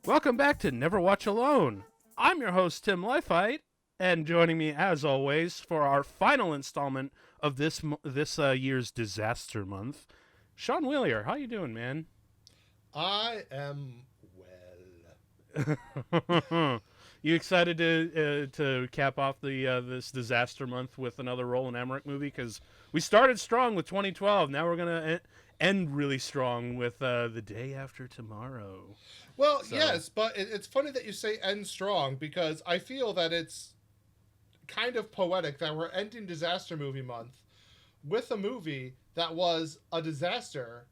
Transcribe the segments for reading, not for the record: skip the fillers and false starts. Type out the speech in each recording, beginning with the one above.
Welcome back to Never Watch Alone. I'm your host, Tim Leifheit, and joining me, as always, for our final installment of this year's Disaster Month, Sean Wheeler. How you doing, man? I am well. You excited to cap off the this Disaster Month with another Roland Emmerich movie? Because we started strong with 2012. Now we're gonna end really strong with The Day After Tomorrow. Well, yes, but it's funny that you say end strong because I feel that it's kind of poetic that we're ending Disaster Movie Month with a movie that was a disaster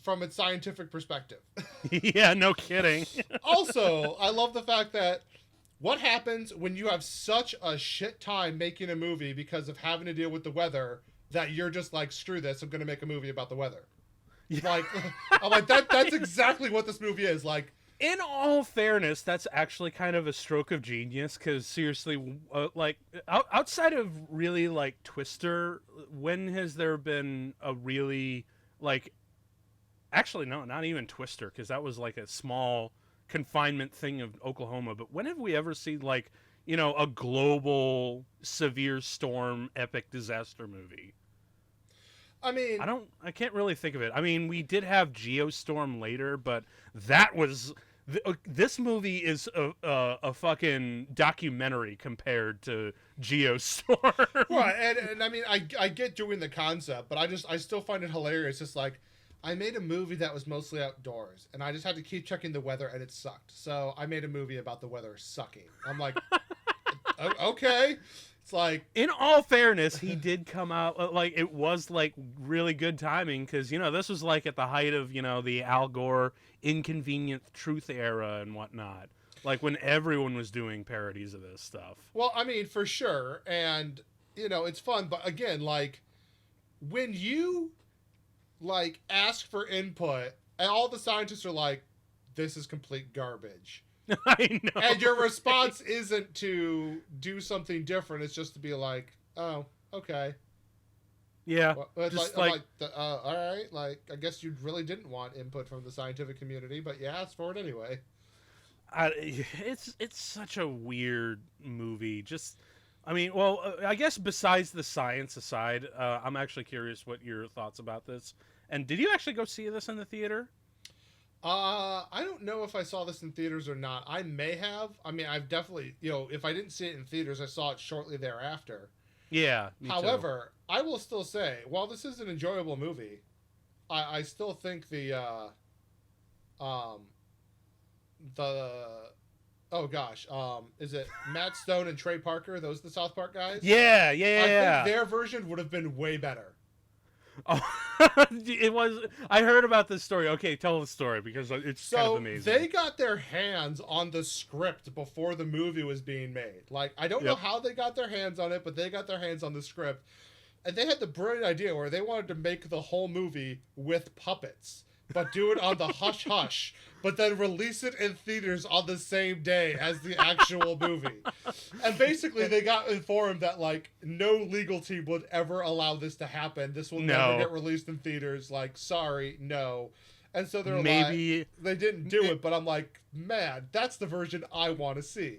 from its scientific perspective. Yeah, no kidding. Also, I love the fact that what happens when you have such a shit time making a movie because of having to deal with the weather that you're just like, screw this, I'm going to make a movie about the weather. Like, I'm like, that's exactly what this movie is. Like, in all fairness, that's actually kind of a stroke of genius. Because seriously, outside of really like Twister, when has there been a really like? Actually, no, not even Twister, because that was like a small confinement thing of Oklahoma. But when have we ever seen like a global severe storm epic disaster movie? I mean, I can't really think of it. I mean, we did have Geostorm later, but that was this movie is a fucking documentary compared to Geostorm. right, and I mean, I get doing the concept, but I still find it hilarious. Just like, I made a movie that was mostly outdoors, and I just had to keep checking the weather, and it sucked. So I made a movie about the weather sucking. I'm like, okay. It's like, in all fairness, he did come out like it was like really good timing because this was like at the height of the Al Gore Inconvenient Truth era and whatnot, like when everyone was doing parodies of this stuff. well, I mean, for sure, and it's fun, but again, like when you like ask for input, and all the scientists are like, "This is complete garbage." I know. And your response isn't to do something different. It's just to be like, oh, okay. Yeah. Well, just all right. Like, I guess you really didn't want input from the scientific community, but you asked for it anyway. It's such a weird movie. Just, I mean, well, I guess besides the science aside, I'm actually curious what your thoughts about this. And did you actually go see this in the theater? I don't know if I saw this in theaters or not. I may have. I mean, I've definitely, if I didn't see it in theaters, I saw it shortly thereafter. Yeah. However, I will still say, while this is an enjoyable movie, I still think the oh gosh, is it Matt Stone and Trey Parker? Those the South Park guys? Yeah. I think their version would have been way better. Oh, it was. I heard about this story. Okay, tell the story because it's kind of amazing. They got their hands on the script before the movie was being made. Like, I don't know how they got their hands on it, but they got their hands on the script. And they had the brilliant idea where they wanted to make the whole movie with puppets, but do it on the hush-hush, but then release it in theaters on the same day as the actual movie. And basically, they got informed that, like, no legal team would ever allow this to happen. This will never get released in theaters. Like, sorry, no. And so they're like, they didn't do it, but I'm like, man, that's the version I want to see.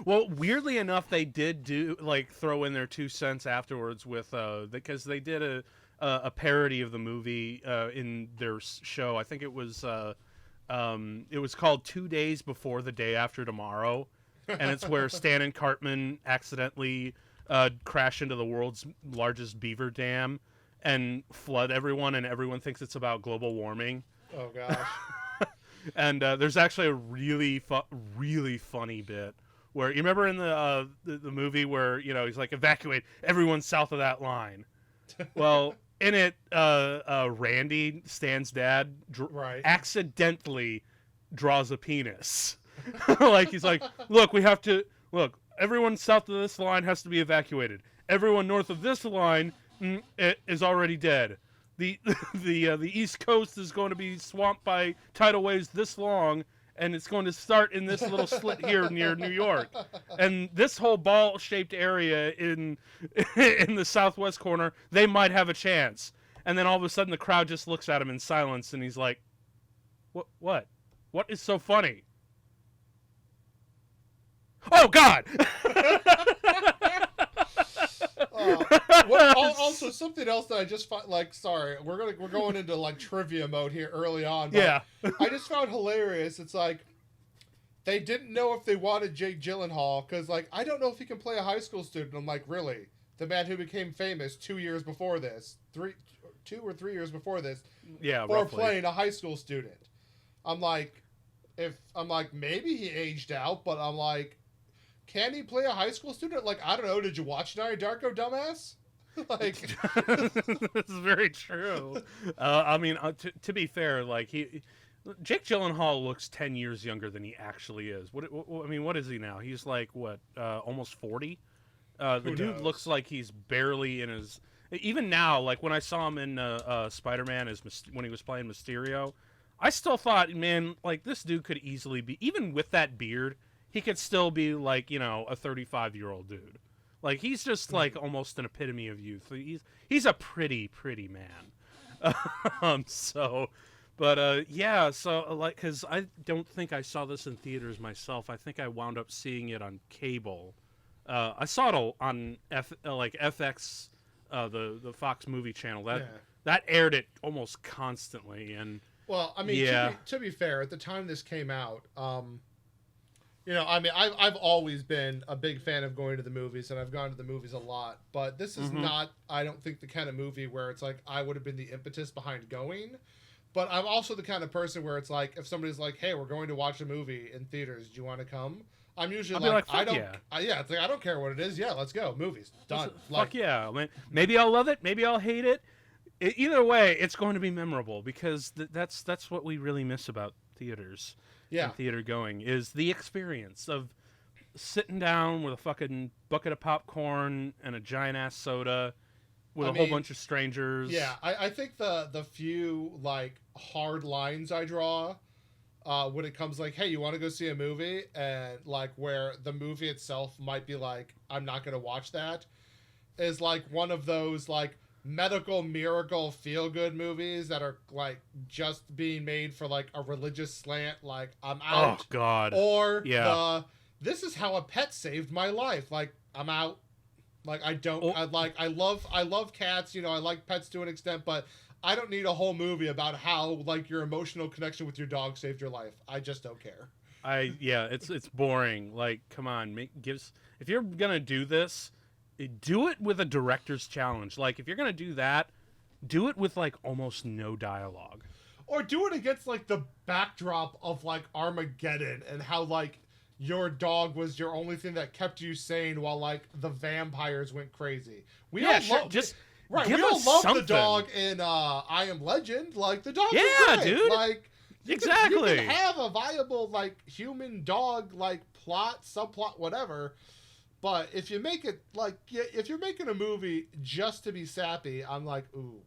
Well, weirdly enough, they did throw in their 2 cents afterwards with because they did a parody of the movie in their show. I think it was called 2 Days Before the Day After Tomorrow, and it's where Stan and Cartman accidentally crash into the world's largest beaver dam and flood everyone, and everyone thinks it's about global warming. Oh gosh! And there's actually a really funny bit where you remember in the movie where he's like, evacuate everyone south of that line. Well, in it, Randy, Stan's dad, accidentally draws a penis. Like, he's like, look, everyone south of this line has to be evacuated. Everyone north of this line is already dead. The East Coast is going to be swamped by tidal waves this long, and it's going to start in this little slit here near New York. And this whole ball-shaped area in the southwest corner, they might have a chance. And then all of a sudden the crowd just looks at him in silence, and he's like, What? What is so funny? Oh God! Also, something else that I just found, like, sorry, we're going into like trivia mode here early on. But Yeah. I just found hilarious. It's like they didn't know if they wanted Jake Gyllenhaal because, like, I don't know if he can play a high school student. I'm like, really? The man who became famous 2 years before this, 2 or 3 years before this, Yeah, for roughly. playing a high school student. I'm like, maybe he aged out, but I'm like, can he play a high school student? Like, I don't know. Did you watch Donnie Darko, dumbass? Like, this is very true. I mean, to be fair, like Jake Gyllenhaal looks 10 years younger than he actually is. I mean, what is he now? He's like what, almost 40. The Who dude knows? looks like he's barely in his. Even now, like when I saw him in Spider-Man when he was playing Mysterio, I still thought, man, like this dude could easily be, even with that beard, he could still be like, you know, a 35-year-old dude. Like he's just like almost an epitome of youth. He's a pretty man. Yeah, so like, cause I don't think I saw this in theaters myself. I think I wound up seeing it on cable. I saw it on FX, the Fox movie channel. That aired it almost constantly, and well, I mean, yeah. to be fair, at the time this came out, you know, I mean, I've always been a big fan of going to the movies, and I've gone to the movies a lot. But this is not, I don't think, the kind of movie where it's like I would have been the impetus behind going. But I'm also the kind of person where it's like, if somebody's like, "Hey, we're going to watch a movie in theaters. Do you want to come?" I'm usually I'll be like, I don't. yeah. It's like I don't care what it is. Yeah, let's go. Movies done. Fuck yeah. I mean, maybe I'll love it. Maybe I'll hate it. Either way, it's going to be memorable because that's what we really miss about theaters. Yeah. And theater going is the experience of sitting down with a fucking bucket of popcorn and a giant ass soda with a whole bunch of strangers. Yeah, I think the few like hard lines I draw when it comes like, hey, you want to go see a movie, and like where the movie itself might be like, I'm not going to watch that, is like one of those like medical miracle feel good movies that are like just being made for like a religious slant, like I'm out. Oh God. Or yeah. This is how a pet saved my life. Like I'm out. Like I don't. I love cats. You know, I like pets to an extent, but I don't need a whole movie about how like your emotional connection with your dog saved your life. I just don't care. It's boring. Like, come on, if you're gonna do this, do it with a director's challenge. Like, if you're gonna do that, do it with like almost no dialogue, or do it against like the backdrop of like Armageddon and how like your dog was your only thing that kept you sane while like the vampires went crazy. We all love the dog in I Am Legend. Like the dog, was great. Dude. Like exactly, you can have a viable like human dog like plot, subplot, whatever. But if you make it like, if you're making a movie just to be sappy, I'm like, ooh.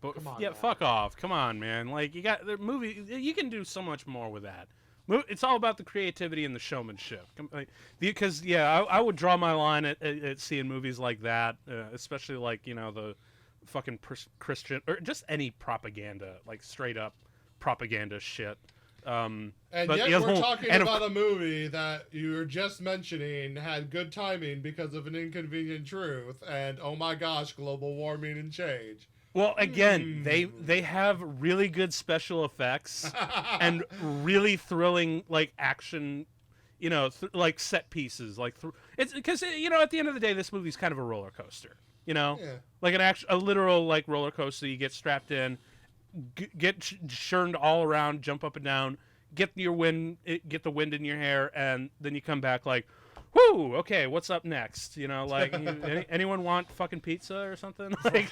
Come on, yeah, man. Fuck off. Come on, man. Like, you got the movie. You can do so much more with that. It's all about the creativity and the showmanship. Because, I would draw my line at seeing movies like that, especially like, you know, the fucking Christian, or just any propaganda, like straight up propaganda shit. And yet we're talking about a movie that you were just mentioning had good timing because of an inconvenient truth, and oh my gosh, global warming and change. Well, again, they have really good special effects and really thrilling like action, you know, like set pieces. Like it's because you know at the end of the day, this movie's kind of a roller coaster. You know, like a literal like roller coaster. You get strapped in, get churned all around, jump up and down, get the wind in your hair, and then you come back like, whoo, okay, what's up next? You know, like, anyone want fucking pizza or something? Like,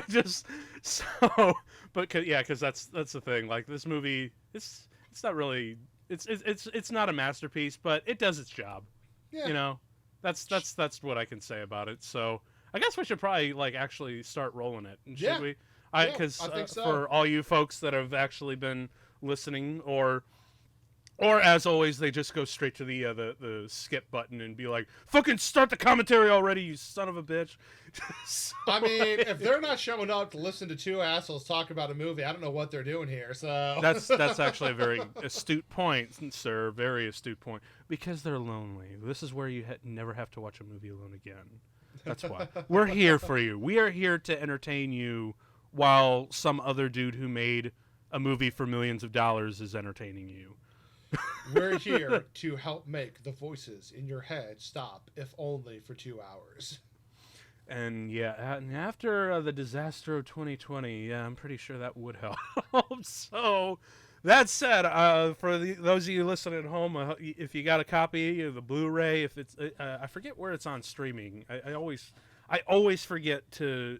just so, but because that's the thing. Like, this movie, it's not really, it's not a masterpiece, but it does its job. Yeah. You know, that's what I can say about it. So I guess we should probably like actually start rolling it. Should we? I think so. For all you folks that have actually been listening or Or as always, they just go straight to the skip button and be like, "Fucking start the commentary already, you son of a bitch." So, I mean, if they're not showing up to listen to two assholes talk about a movie, I don't know what they're doing here. So that's actually a very astute point, sir. Very astute point. Because they're lonely. This is where you never have to watch a movie alone again. That's why we're here for you. We are here to entertain you, while some other dude who made a movie for millions of dollars is entertaining you. We're here to help make the voices in your head stop, if only for 2 hours. And yeah, and after the disaster of 2020, yeah, I'm pretty sure that would help. So, that said, for those of you listening at home, if you got a copy of the Blu-ray, if it's, I forget where it's on streaming. I always forget to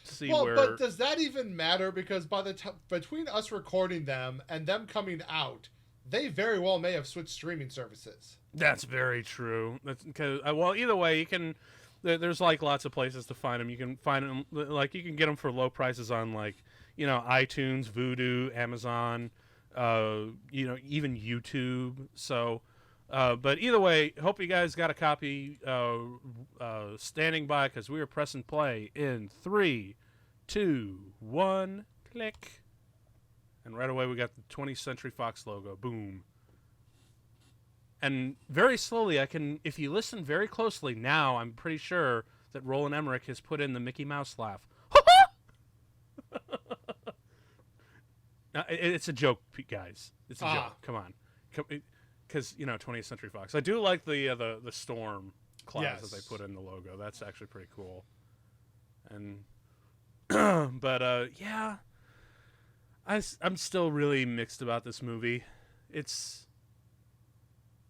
see where. Well, but does that even matter? Because by the between us recording them and them coming out, they very well may have switched streaming services. That's very true. That's because well, either way, you can. There's like lots of places to find them. You can find them like you can get them for low prices on like iTunes, Vudu, Amazon, even YouTube. So, but either way, hope you guys got a copy standing by because we are pressing play in 3, 2, 1, click. And right away we got the 20th Century Fox logo. Boom. And very slowly, if you listen very closely now, I'm pretty sure that Roland Emmerich has put in the Mickey Mouse laugh. It's a joke, guys. It's a joke. Come on. Because, 20th Century Fox. I do like the storm clouds that they put in the logo. That's actually pretty cool. And, but, yeah. I'm still really mixed about this movie.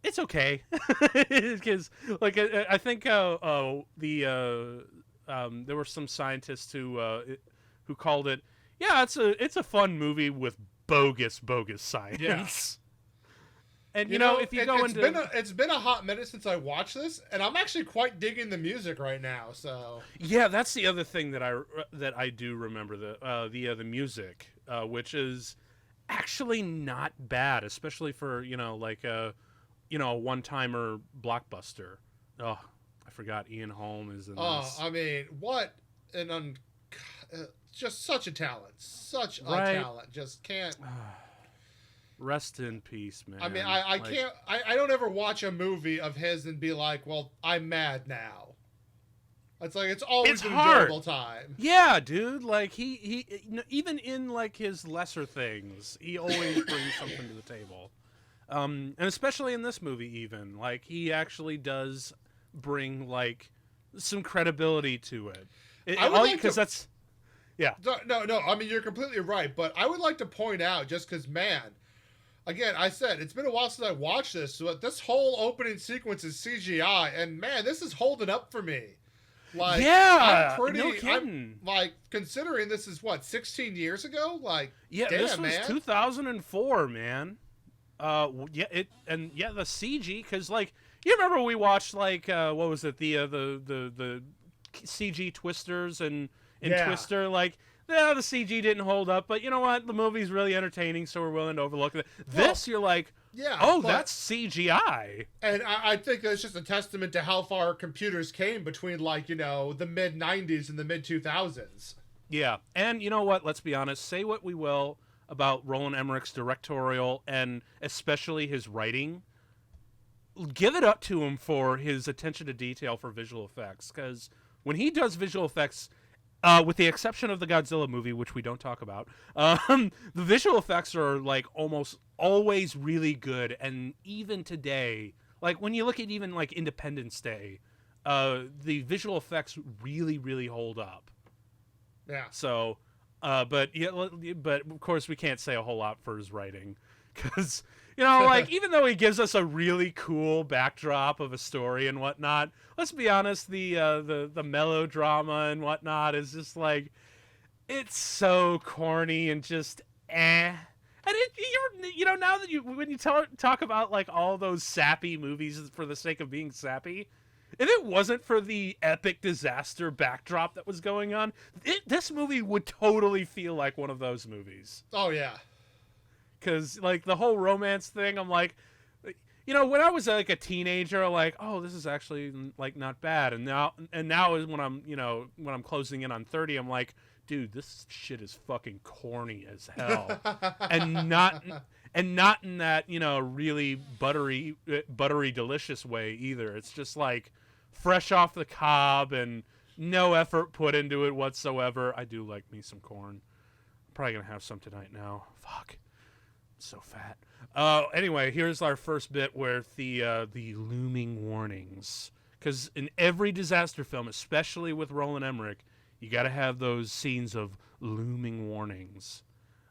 It's okay because I think there were some scientists who called it it's a fun movie with bogus science. Yeah. And if you go into it's been a hot minute since I watched this, and I'm actually quite digging the music right now. So yeah, that's the other thing that I do remember the music, which is actually not bad, especially for a one-timer blockbuster. Oh, I forgot Ian Holm is in this. I mean, what an just such a talent, such a talent. Just can't. Rest in peace, man. I mean, I can't. I don't ever watch a movie of his and be like, well, I'm mad now. It's like it's always an enjoyable time. Yeah, dude. Like he even in like his lesser things, he always brings something to the table. And especially in this movie, even like he actually does bring like some credibility to it. That's yeah. No. I mean, you're completely right, but I would like to point out just because, man, again, I said it's been a while since I watched this, so this whole opening sequence is CGI, and man, this is holding up for me. Like, yeah, no kidding. I'm, like, considering this is 16 years ago. Like, yeah, damn, this was 2004, man. The CG, because like you remember we watched like what was it the CG Twisters and Twister, like the CG didn't hold up, but you know what, the movie's really entertaining, so we're willing to overlook it. This you're like, that's CGI, and I think that's just a testament to how far computers came between like the mid 90s and the mid 2000s. Yeah, and you know what, let's be honest, say what we will about Roland Emmerich's directorial and especially his writing, give it up to him for his attention to detail for visual effects, because when he does visual effects, with the exception of the Godzilla movie, which we don't talk about, the visual effects are like almost always really good. And even today, like when you look at even like Independence Day, the visual effects really, really hold up. Yeah. So, but of course we can't say a whole lot for his writing, because like even though he gives us a really cool backdrop of a story and whatnot, let's be honest, the melodrama and whatnot is just like, it's so corny and just eh. And now that when you talk about like all those sappy movies for the sake of being sappy, if it wasn't for the epic disaster backdrop that was going on, this movie would totally feel like one of those movies. Oh yeah. because like the whole romance thing, I'm like, you know, when I was like a teenager, like, oh, this is actually like not bad, and now is when I'm, you know, when I'm closing in on 30, I'm like, dude, this shit is fucking corny as hell, and not in that, you know, really buttery delicious way either. It's just like fresh off the cob and no effort put into it whatsoever. I do like me some corn. I'm probably gonna have some tonight now. Fuck, I'm so fat. Anyway, here's our first bit with the looming warnings. Because in every disaster film, especially with Roland Emmerich, you got to have those scenes of looming warnings.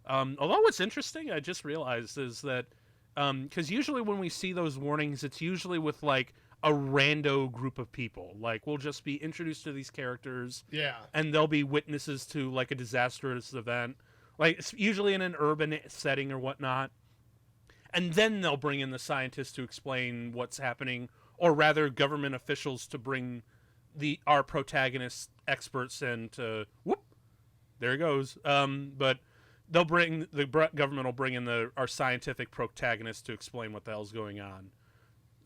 Although what's interesting, I just realized, is that because usually when we see those warnings, it's usually with like a rando group of people. Like we'll just be introduced to these characters, Yeah. and they'll be witnesses to like a disastrous event, like it's usually in an urban setting or whatnot. And then they'll bring in the scientists to explain what's happening, or rather government officials to bring our protagonist experts in to, whoop, there it goes. But they'll bring, the government will bring in our scientific protagonist to explain what the hell's going on.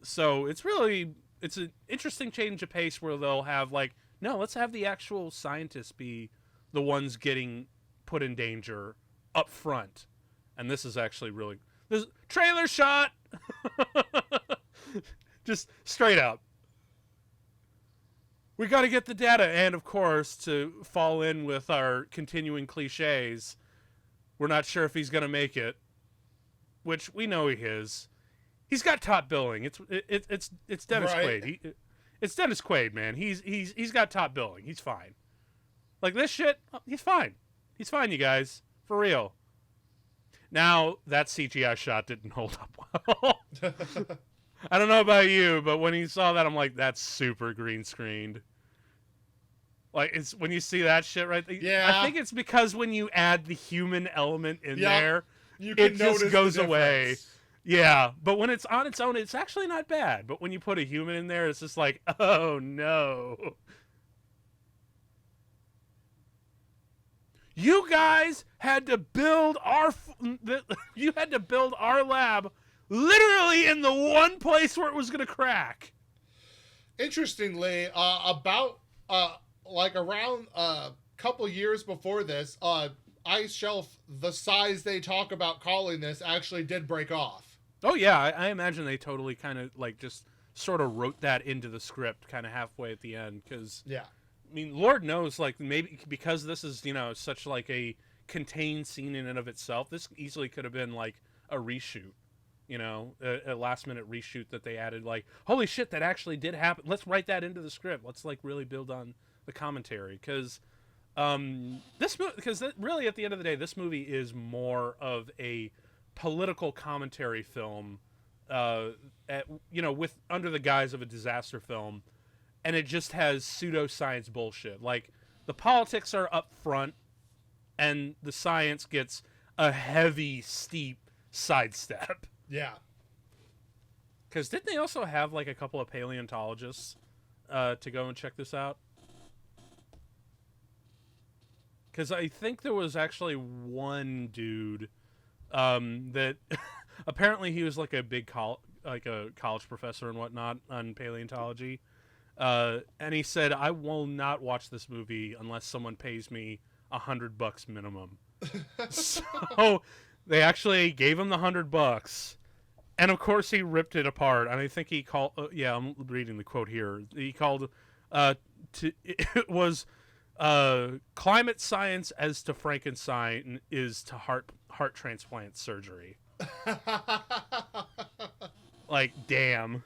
So it's an interesting change of pace where they'll have like, no, let's have the actual scientists be the ones getting put in danger up front. And this is actually really... This trailer shot, just straight up. We got to get the data, and of course, to fall in with our continuing cliches, we're not sure if he's going to make it, which we know he is. He's got top billing. It's Dennis Quaid. It's Dennis Quaid, man. He's got top billing. He's fine. Like this shit, he's fine. He's fine, you guys, for real. Now, that CGI shot didn't hold up well. I don't know about you, but when you saw that, I'm like, that's super green screened. Like, it's when you see that shit right there. Yeah. I think it's because when you add the human element in there, you can it just notice goes the away. difference. Yeah, but when it's on its own, it's actually not bad. But when you put a human in there, it's just like, oh no. You guys had to build our lab literally in the one place where it was going to crack. Interestingly, about like around a couple years before this, ice shelf the size they talk about calling this actually did break off. Oh yeah, I imagine they totally kind of like just sort of wrote that into the script kind of halfway at the end, because yeah. I mean, Lord knows, like, maybe because this is, you know, such like a contained scene in and of itself, this easily could have been like a reshoot, you know, a last minute reshoot that they added, like, holy shit, that actually did happen. Let's write that into the script. Let's like really build on the commentary, because really at the end of the day, this movie is more of a political commentary film, you know, with under the guise of a disaster film. And it just has pseudoscience bullshit. Like, the politics are up front, and the science gets a heavy, steep sidestep. Yeah. Because didn't they also have, like, a couple of paleontologists to go and check this out? Because I think there was actually one dude that... apparently he was, like, a big college professor and whatnot on paleontology. And he said, I will not watch this movie unless someone pays me $100 minimum. So they actually gave him the $100, and of course he ripped it apart. And I think he called, I'm reading the quote here. He called, it was, climate science as to Frankenstein is to heart transplant surgery. Like, damn.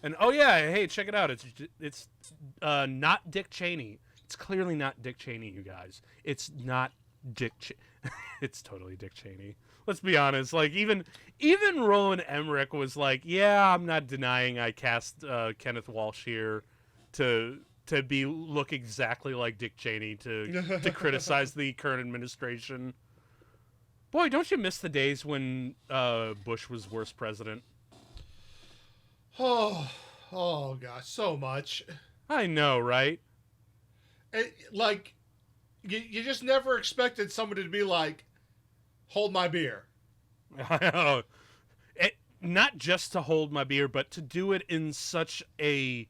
And oh yeah, hey, check it out. It's not Dick Cheney. It's clearly not Dick Cheney, you guys. It's not Dick. It's totally Dick Cheney. Let's be honest. Like even Roland Emmerich was like, yeah, I'm not denying I cast Kenneth Walsh here to look exactly like Dick Cheney to criticize the current administration. Boy, don't you miss the days when Bush was worst president? Oh gosh, so much. I know, right? You just never expected somebody to be like, hold my beer. I don't know. Not just to hold my beer, but to do it in such a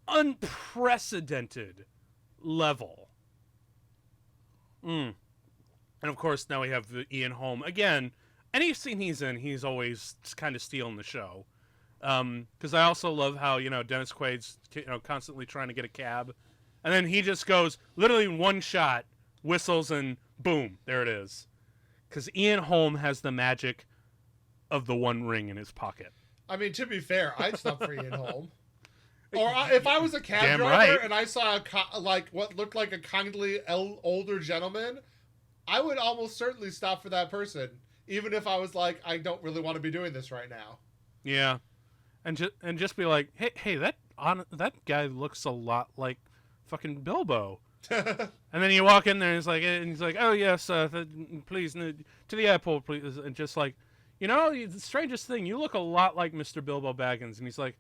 unprecedented level. And of course, now we have Ian Holm again. Any scene he's in, he's always kind of stealing the show. Because I also love how Dennis Quaid's constantly trying to get a cab, and then he just goes literally in one shot, whistles, and boom, there it is. Because Ian Holm has the magic of the One Ring in his pocket. I mean, to be fair, I'd stop for Ian Holm. Or if I was a cab Damn driver right. and I saw what looked like a kindly older gentleman, I would almost certainly stop for that person, even if I was like, I don't really want to be doing this right now. Yeah, and just be like, hey, that guy looks a lot like fucking Bilbo. And then you walk in there and he's like, oh yes, please to the airport, please, and just like, the strangest thing, you look a lot like Mr. Bilbo Baggins, and he's like,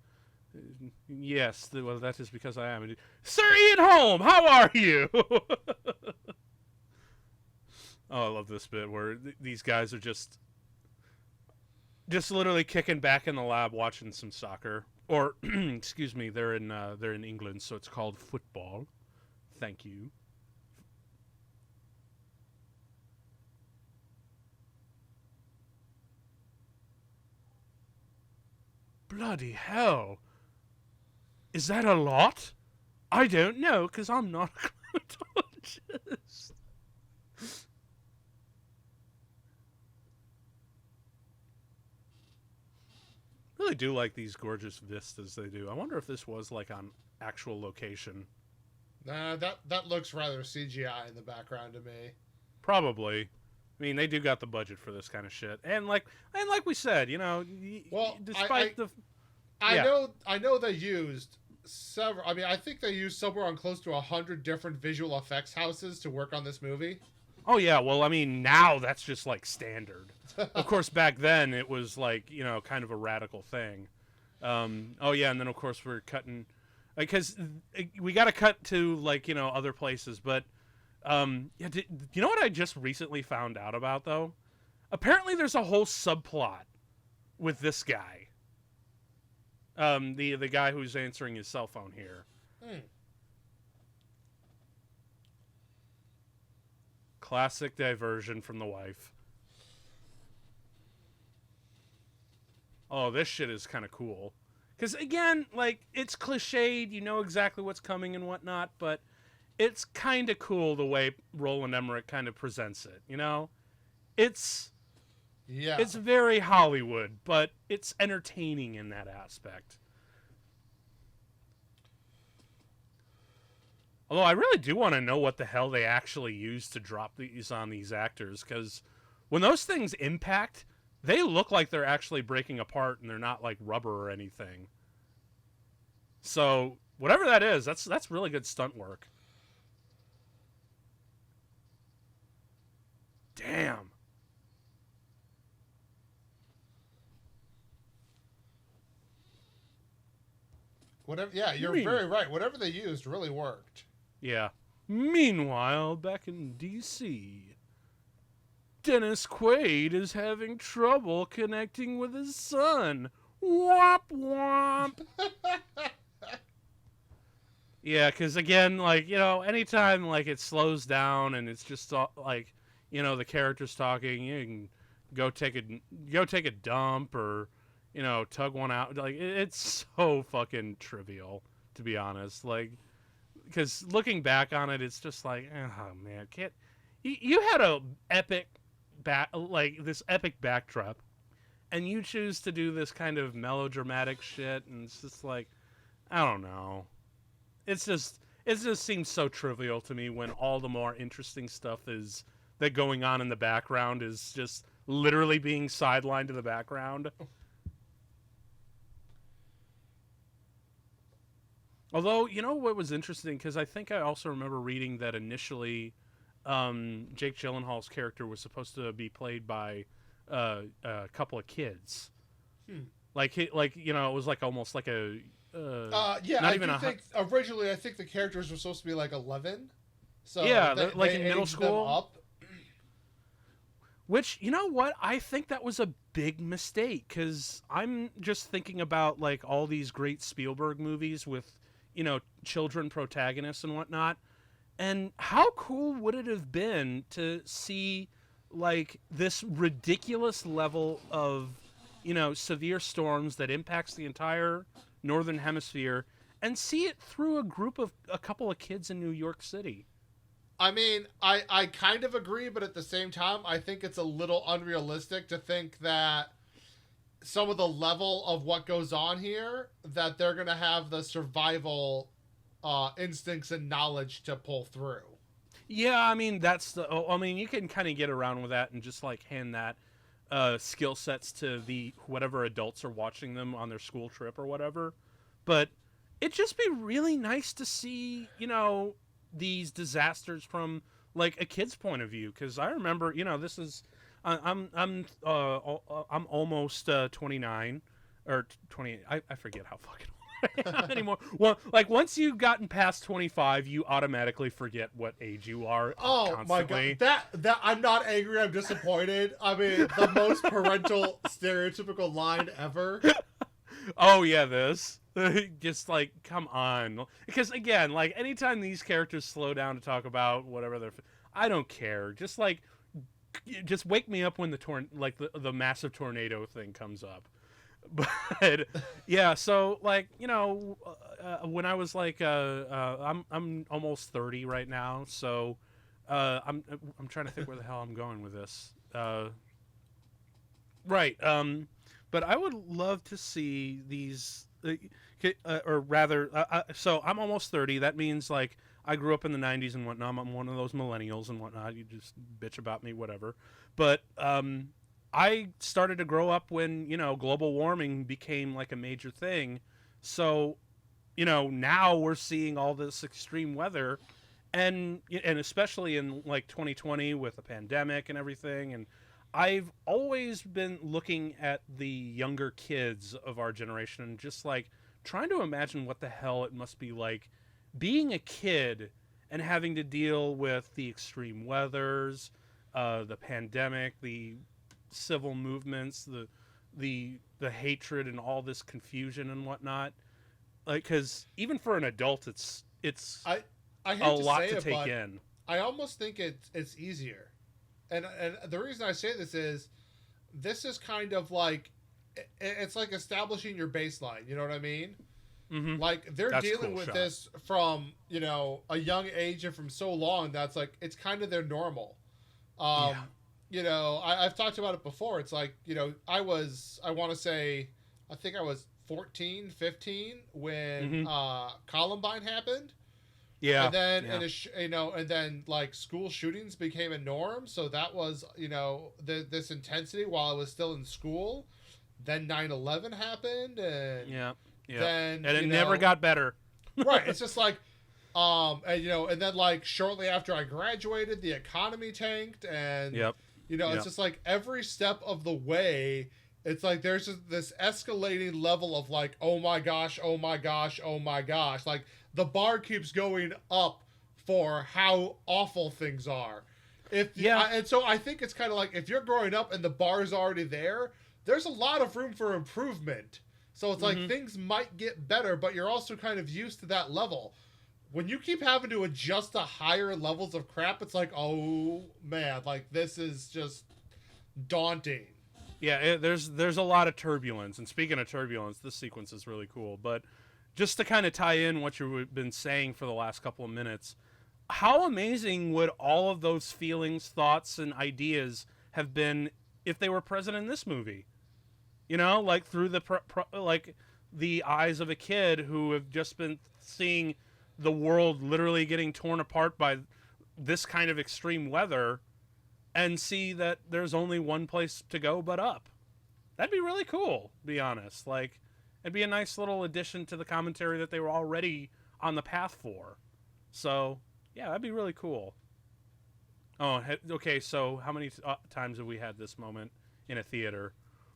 yes, well that is because I am. Sir Ian Holm, how are you? Oh, I love this bit where these guys are just literally kicking back in the lab watching some soccer, or excuse me, they're in England, so it's called football. Thank you. Bloody hell. Is that a lot? I don't know, because I'm not a climatologist. Really do like these gorgeous vistas they do. I wonder if this was like on actual location. Nah, that looks rather CGI in the background to me. Probably. I mean, they do got the budget for this kind of shit, and like we said, Well, despite I know they used several. I mean, I think they used somewhere on close to 100 different visual effects houses to work on this movie. Oh yeah, well, I mean, now that's just like standard. Of course, back then it was like kind of a radical thing. Oh yeah, and then of course we're cutting, because we got to cut to like other places, but. Yeah, you know what I just recently found out about, though? Apparently there's a whole subplot with this guy. The guy who's answering his cell phone here. Classic diversion from the wife. Oh, this shit is kind of cool. Because, again, like, it's cliched, you know exactly what's coming and whatnot, but... it's kind of cool the way Roland Emmerich kind of presents it, It's very Hollywood, but it's entertaining in that aspect. Although I really do want to know what the hell they actually used to drop these on these actors, because when those things impact, they look like they're actually breaking apart and they're not like rubber or anything. So whatever that is, that's really good stunt work. Damn. Whatever. Yeah, you're very right. Whatever they used really worked. Yeah. Meanwhile, back in D.C., Dennis Quaid is having trouble connecting with his son. Womp womp. Yeah, because again, like anytime like it slows down and it's just like. The character's talking, you can go take a dump or, tug one out. Like, it's so fucking trivial, to be honest. Like, because looking back on it, it's just like, oh man, you had this epic backdrop, and you choose to do this kind of melodramatic shit, and it's just like, I don't know. It just seems so trivial to me when all the more interesting stuff that going on in the background is just literally being sidelined to the background. Although, what was interesting, because I think I also remember reading that initially Jake Gyllenhaal's character was supposed to be played by a couple of kids. It was like almost like a... I think originally I think the characters were supposed to be 11. So yeah, they in middle aged school. them up. Which, you know what? I think that was a big mistake because I'm just thinking about like all these great Spielberg movies with, children protagonists and whatnot. And how cool would it have been to see like this ridiculous level of, severe storms that impacts the entire northern hemisphere and see it through a couple of kids in New York City? I mean, I kind of agree, but at the same time, I think it's a little unrealistic to think that some of the level of what goes on here, that they're going to have the survival instincts and knowledge to pull through. Yeah, I mean you can kind of get around with that and just like hand that skill sets to the whatever adults are watching them on their school trip or whatever. But it'd just be really nice to see, these disasters from like a kid's point of view. Because I remember, this is I'm almost 29 or 28. I forget how fucking old I am anymore. Well, like once you've gotten past 25, you automatically forget what age you are. Oh constantly. my god, that I'm not angry. I'm disappointed. I mean, the most parental stereotypical line ever. Oh yeah, this. Just like, come on. Because again, like anytime these characters slow down to talk about whatever I don't care. Just wake me up when the massive tornado thing comes up. But yeah, so like, when I was like I'm almost 30 right now, so I'm trying to think where the hell I'm going with this. Right. But I would love to see these or rather, so I'm almost 30. That means like I grew up in the 90s and whatnot. I'm one of those millennials and whatnot. You just bitch about me, whatever. But I started to grow up when, global warming became like a major thing. So, now we're seeing all this extreme weather and especially in like 2020 with the pandemic and everything. And I've always been looking at the younger kids of our generation and just like trying to imagine what the hell it must be like being a kid and having to deal with the extreme weathers, the pandemic, the civil movements, the hatred and all this confusion and whatnot. Like, because even for an adult, it's I hate a lot say to it, take but in. I almost think it's easier. And the reason I say this is kind of like it's like establishing your baseline. You know what I mean? Mm-hmm. Like they're That's dealing cool with shot. this from a young age and from so long that's like it's kind of their normal. I've talked about it before. It's like I want to say I think I was 14, 15 when Columbine happened. Yeah. And then yeah. and then like school shootings became a norm. So that was this intensity while I was still in school. Then 9/11 happened, and Yeah. then And it never got better. right. It's just like and then like shortly after I graduated, the economy tanked, and Yep. it's just like every step of the way. It's like there's just this escalating level of like, oh my gosh, oh my gosh, oh my gosh. Like the bar keeps going up for how awful things are. And so I think it's kind of like if you're growing up and the bar is already there, there's a lot of room for improvement. So it's like things might get better, but you're also kind of used to that level. When you keep having to adjust to higher levels of crap, it's like, oh man, like this is just daunting. Yeah, there's a lot of turbulence. And speaking of turbulence, this sequence is really cool. But just to kind of tie in what you've been saying for the last couple of minutes, how amazing would all of those feelings, thoughts, and ideas have been if they were present in this movie? Like through the eyes of a kid who have just been seeing the world literally getting torn apart by this kind of extreme weather, and see that there's only one place to go but up. That'd be really cool, to be honest. Like, it'd be a nice little addition to the commentary that they were already on the path for. So, yeah, that'd be really cool. Oh, okay, so how many times have we had this moment in a theater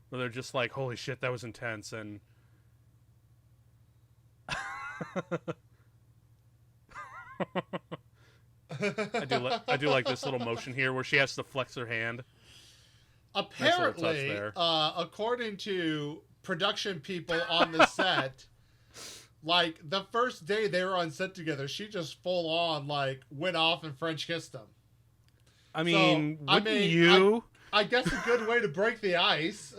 where they're just like, holy shit, that was intense, and... I do like this little motion here where she has to flex her hand. Nice little touch Apparently, there. according to production people on the set, like the first day they were on set together, she just full on like went off and French kissed him. I So mean, I wouldn't mean, you? I guess a good way to break the ice.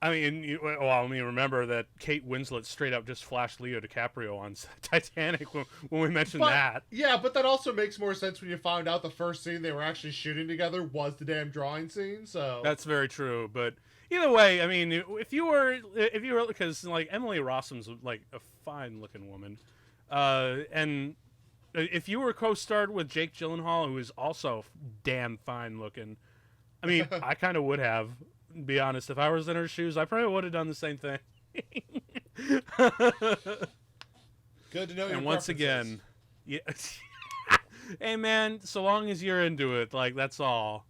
I mean, remember that Kate Winslet straight up just flashed Leo DiCaprio on Titanic when we mentioned But that. yeah, but that also makes more sense when you find out the first scene they were actually shooting together was the damn drawing scene. So That's very true. But either way, I mean, if you were, because like Emily Rossum's like a fine looking woman, and if you were co-starred with Jake Gyllenhaal, who is also damn fine looking, I mean, I kind of would have. Be honest, if I was in her shoes, I probably would have done the same thing. good to know. And once again, yeah. Hey man, so long as you're into it, like that's all.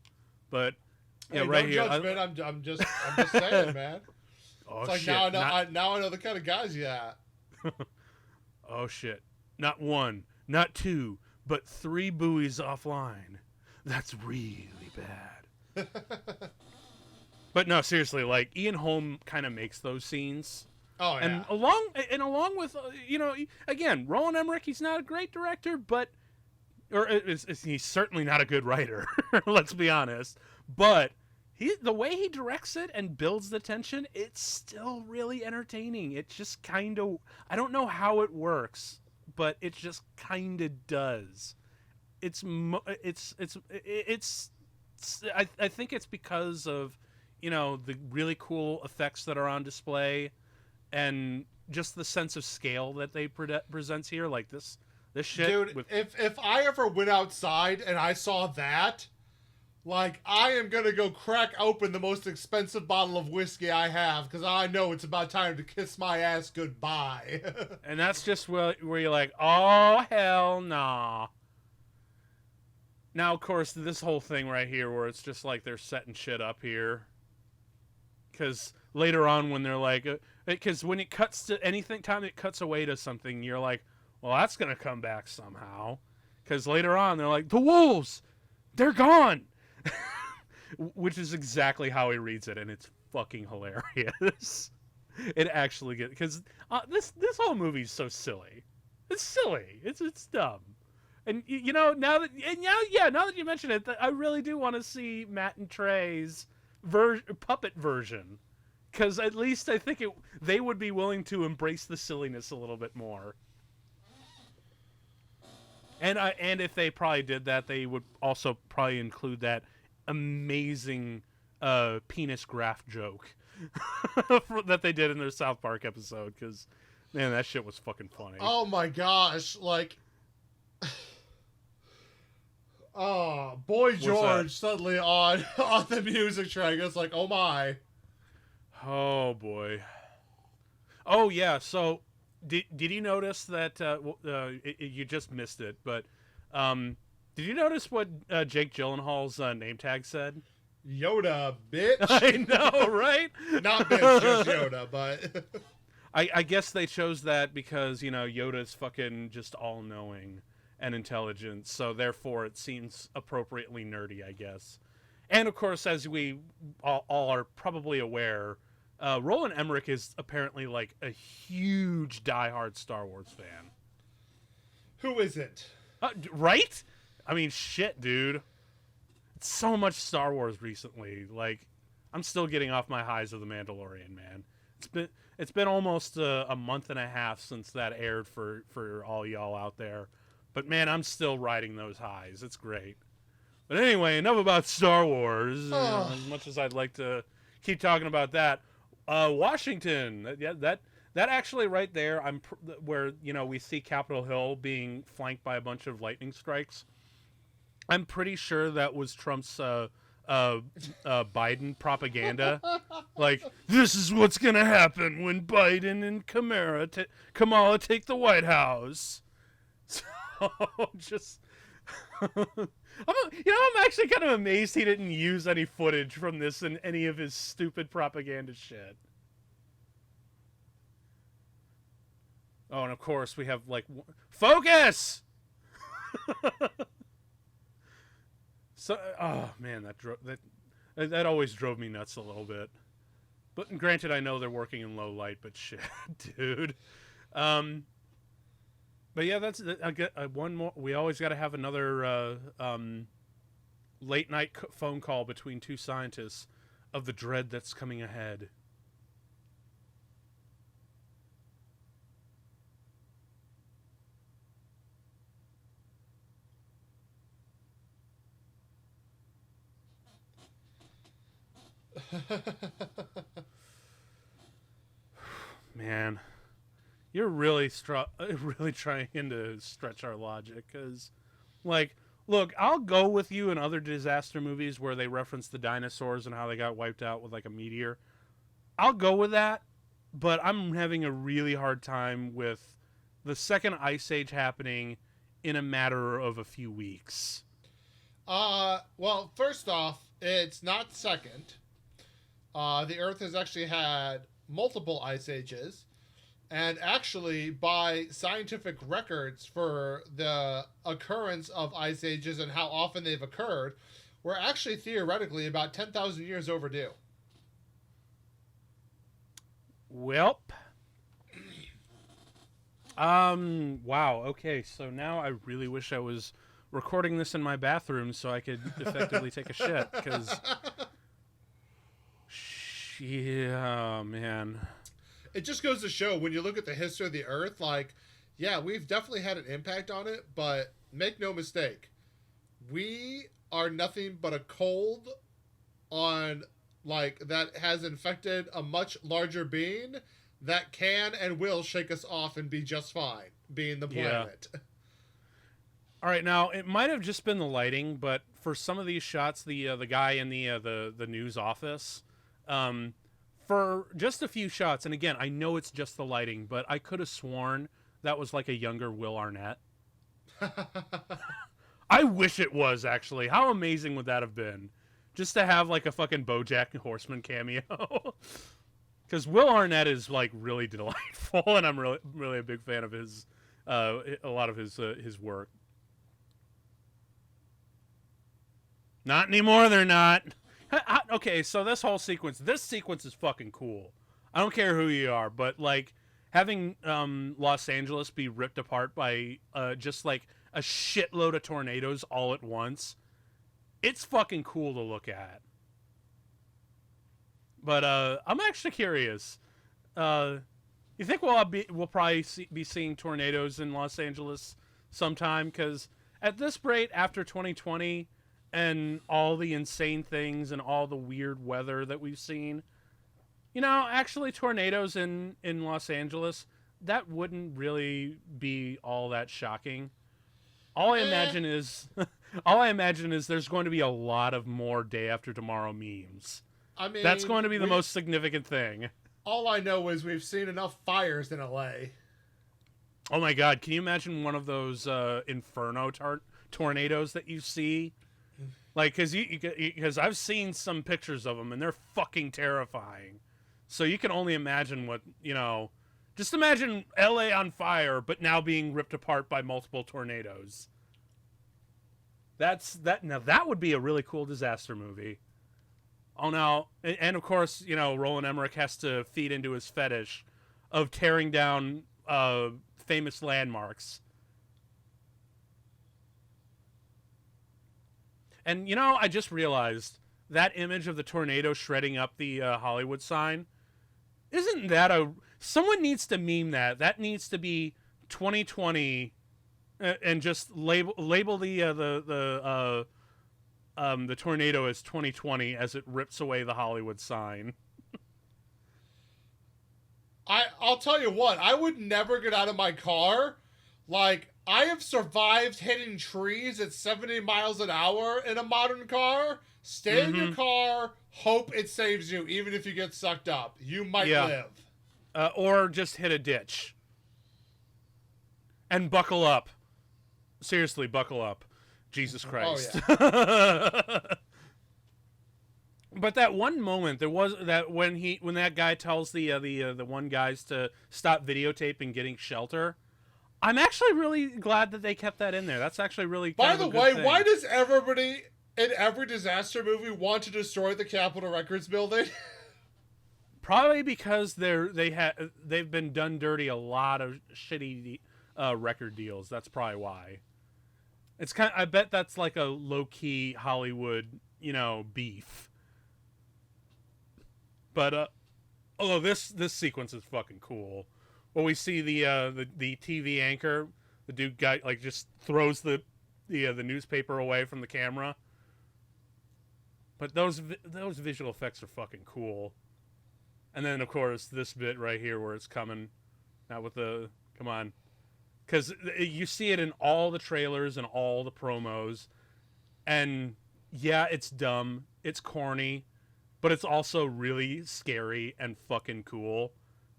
But yeah, hey, right no here. judgment. I'm just saying, man. Oh It's like shit! now I know the kind of guys you at. Oh shit! Not one, not two, but 3 buoys offline. That's really bad. But no, seriously, like Ian Holm kind of makes those scenes. Oh yeah. And along with again, Roland Emmerich, he's not a great director, but he's certainly not a good writer. Let's be honest. But the way he directs it and builds the tension, it's still really entertaining. It just kind of, I don't know how it works, but it just kind of does. I think it's because of the really cool effects that are on display and just the sense of scale that they presents here. Like this shit. Dude, if I ever went outside and I saw that, like, I am gonna go crack open the most expensive bottle of whiskey I have, because I know it's about time to kiss my ass goodbye. And that's just where you're like, oh, hell nah. Now, of course, this whole thing right here where it's just like they're setting shit up here. Because later on when they're like... Because when it cuts to anything, time it cuts away to something, you're like, well, that's going to come back somehow. Because later on, they're like, the wolves! They're gone! Which is exactly how he reads it, and it's fucking hilarious. It actually gets... Because this whole movie's so silly. It's silly. It's dumb. And now that you mention it, I really do want to see Matt and Trey's puppet version, because at least I think they would be willing to embrace the silliness a little bit more. And if they probably did that, they would also probably include that amazing penis graph joke that they did in their South Park episode. Because man, that shit was fucking funny. Oh my gosh, like. Oh, Boy George suddenly on the music track. It's like, oh my. Oh boy. Oh yeah. So did you notice that? You just missed it, but did you notice what Jake Gyllenhaal's name tag said? Yoda, bitch. I know, right? Not bitch, just Yoda, but. I guess they chose that because Yoda's fucking just all knowing and intelligent, so therefore it seems appropriately nerdy, I guess. And of course, as we all are probably aware, Roland Emmerich is apparently like a huge diehard Star Wars fan. Who isn't? Right? I mean, shit, dude. It's so much Star Wars recently. Like, I'm still getting off my highs of The Mandalorian, man. It's been almost a month and a half since that aired for all y'all out there. But man, I'm still riding those highs. It's great. But anyway, enough about Star Wars. As much as I'd like to keep talking about that, Washington. That actually right there. Where we see Capitol Hill being flanked by a bunch of lightning strikes. I'm pretty sure that was Trump's Biden propaganda. Like, this is what's gonna happen when Biden and Kamala take the White House. So just, I'm actually kind of amazed he didn't use any footage from this in any of his stupid propaganda shit. Oh, and of course we have like focus. So, oh man, that That always drove me nuts a little bit. But granted, I know they're working in low light, but shit, dude. But yeah, that's I get one more. We always got to have another late night phone call between two scientists of the dread that's coming ahead. Man, you're really really trying to stretch our logic, because, like, look, I'll go with you in other disaster movies where they reference the dinosaurs and how they got wiped out with, like, a meteor. I'll go with that, but I'm having a really hard time with the second ice age happening in a matter of a few weeks. Well, first off, it's not second. The Earth has actually had multiple ice ages, and actually, by scientific records for the occurrence of ice ages and how often they've occurred, we're actually theoretically about 10,000 years overdue. Welp. Wow. Okay, so now I really wish I was recording this in my bathroom so I could effectively take a shit, because... Yeah, man. It just goes to show, when you look at the history of the Earth, like, yeah, we've definitely had an impact on it, but make no mistake, we are nothing but a cold on, like, that has infected a much larger being that can and will shake us off and be just fine, being the planet. Yeah. All right, now it might have just been the lighting, but for some of these shots, the guy in the news office, for just a few shots, and again, I know it's just the lighting, but I could have sworn that was like a younger Will Arnett. I wish it was, actually. How amazing would that have been? Just to have like a fucking BoJack Horseman cameo. Because Will Arnett is like really delightful, and I'm really a big fan of his, a lot of his work. Not anymore, they're not. Okay, so this sequence is fucking cool. I don't care who you are, but like having Los Angeles be ripped apart by just like a shitload of tornadoes all at once, it's fucking cool to look at. But I'm actually curious. You think we'll probably be seeing tornadoes in Los Angeles sometime? Because at this rate, after 2020 and all the insane things and all the weird weather that we've seen, you know, actually tornadoes in Los Angeles, that wouldn't really be all that shocking. All I imagine is there's going to be a lot of more Day After Tomorrow memes. I mean, that's going to be the most significant thing. All I know is we've seen enough fires in LA. Oh my God, can you imagine one of those Inferno tornadoes that you see? Like, because I've seen some pictures of them, and they're fucking terrifying. So you can only imagine what, you know, just imagine LA on fire, but now being ripped apart by multiple tornadoes. Now that would be a really cool disaster movie. Oh, now, and of course, you know, Roland Emmerich has to feed into his fetish of tearing down famous landmarks. And, you know, I just realized that image of the tornado shredding up the Hollywood sign, isn't that someone needs to meme that. That needs to be 2020 and just label the tornado as 2020 as it rips away the Hollywood sign. I'll tell you what, I would never get out of my car. Like, I have survived hitting trees at 70 miles an hour in a modern car. Stay in your car, hope it saves you, even if you get sucked up. You might live. Or just hit a ditch. And buckle up. Seriously, buckle up. Jesus Christ. Oh, yeah. But that one moment, there was that when that guy tells the one guys to stop videotaping getting shelter. I'm actually really glad that they kept that in there. That's actually really By the way, why does everybody in every disaster movie want to destroy the Capitol Records building? Probably because they've been done dirty a lot of shitty record deals. That's probably why. It's I bet that's like a low key Hollywood, beef. But although this sequence is fucking cool. Well, we see the TV anchor, the dude guy like just throws the newspaper away from the camera. But those visual effects are fucking cool. And then, of course, this bit right here where it's coming out with the... Come on. Because you see it in all the trailers and all the promos. And, yeah, it's dumb. It's corny. But it's also really scary and fucking cool.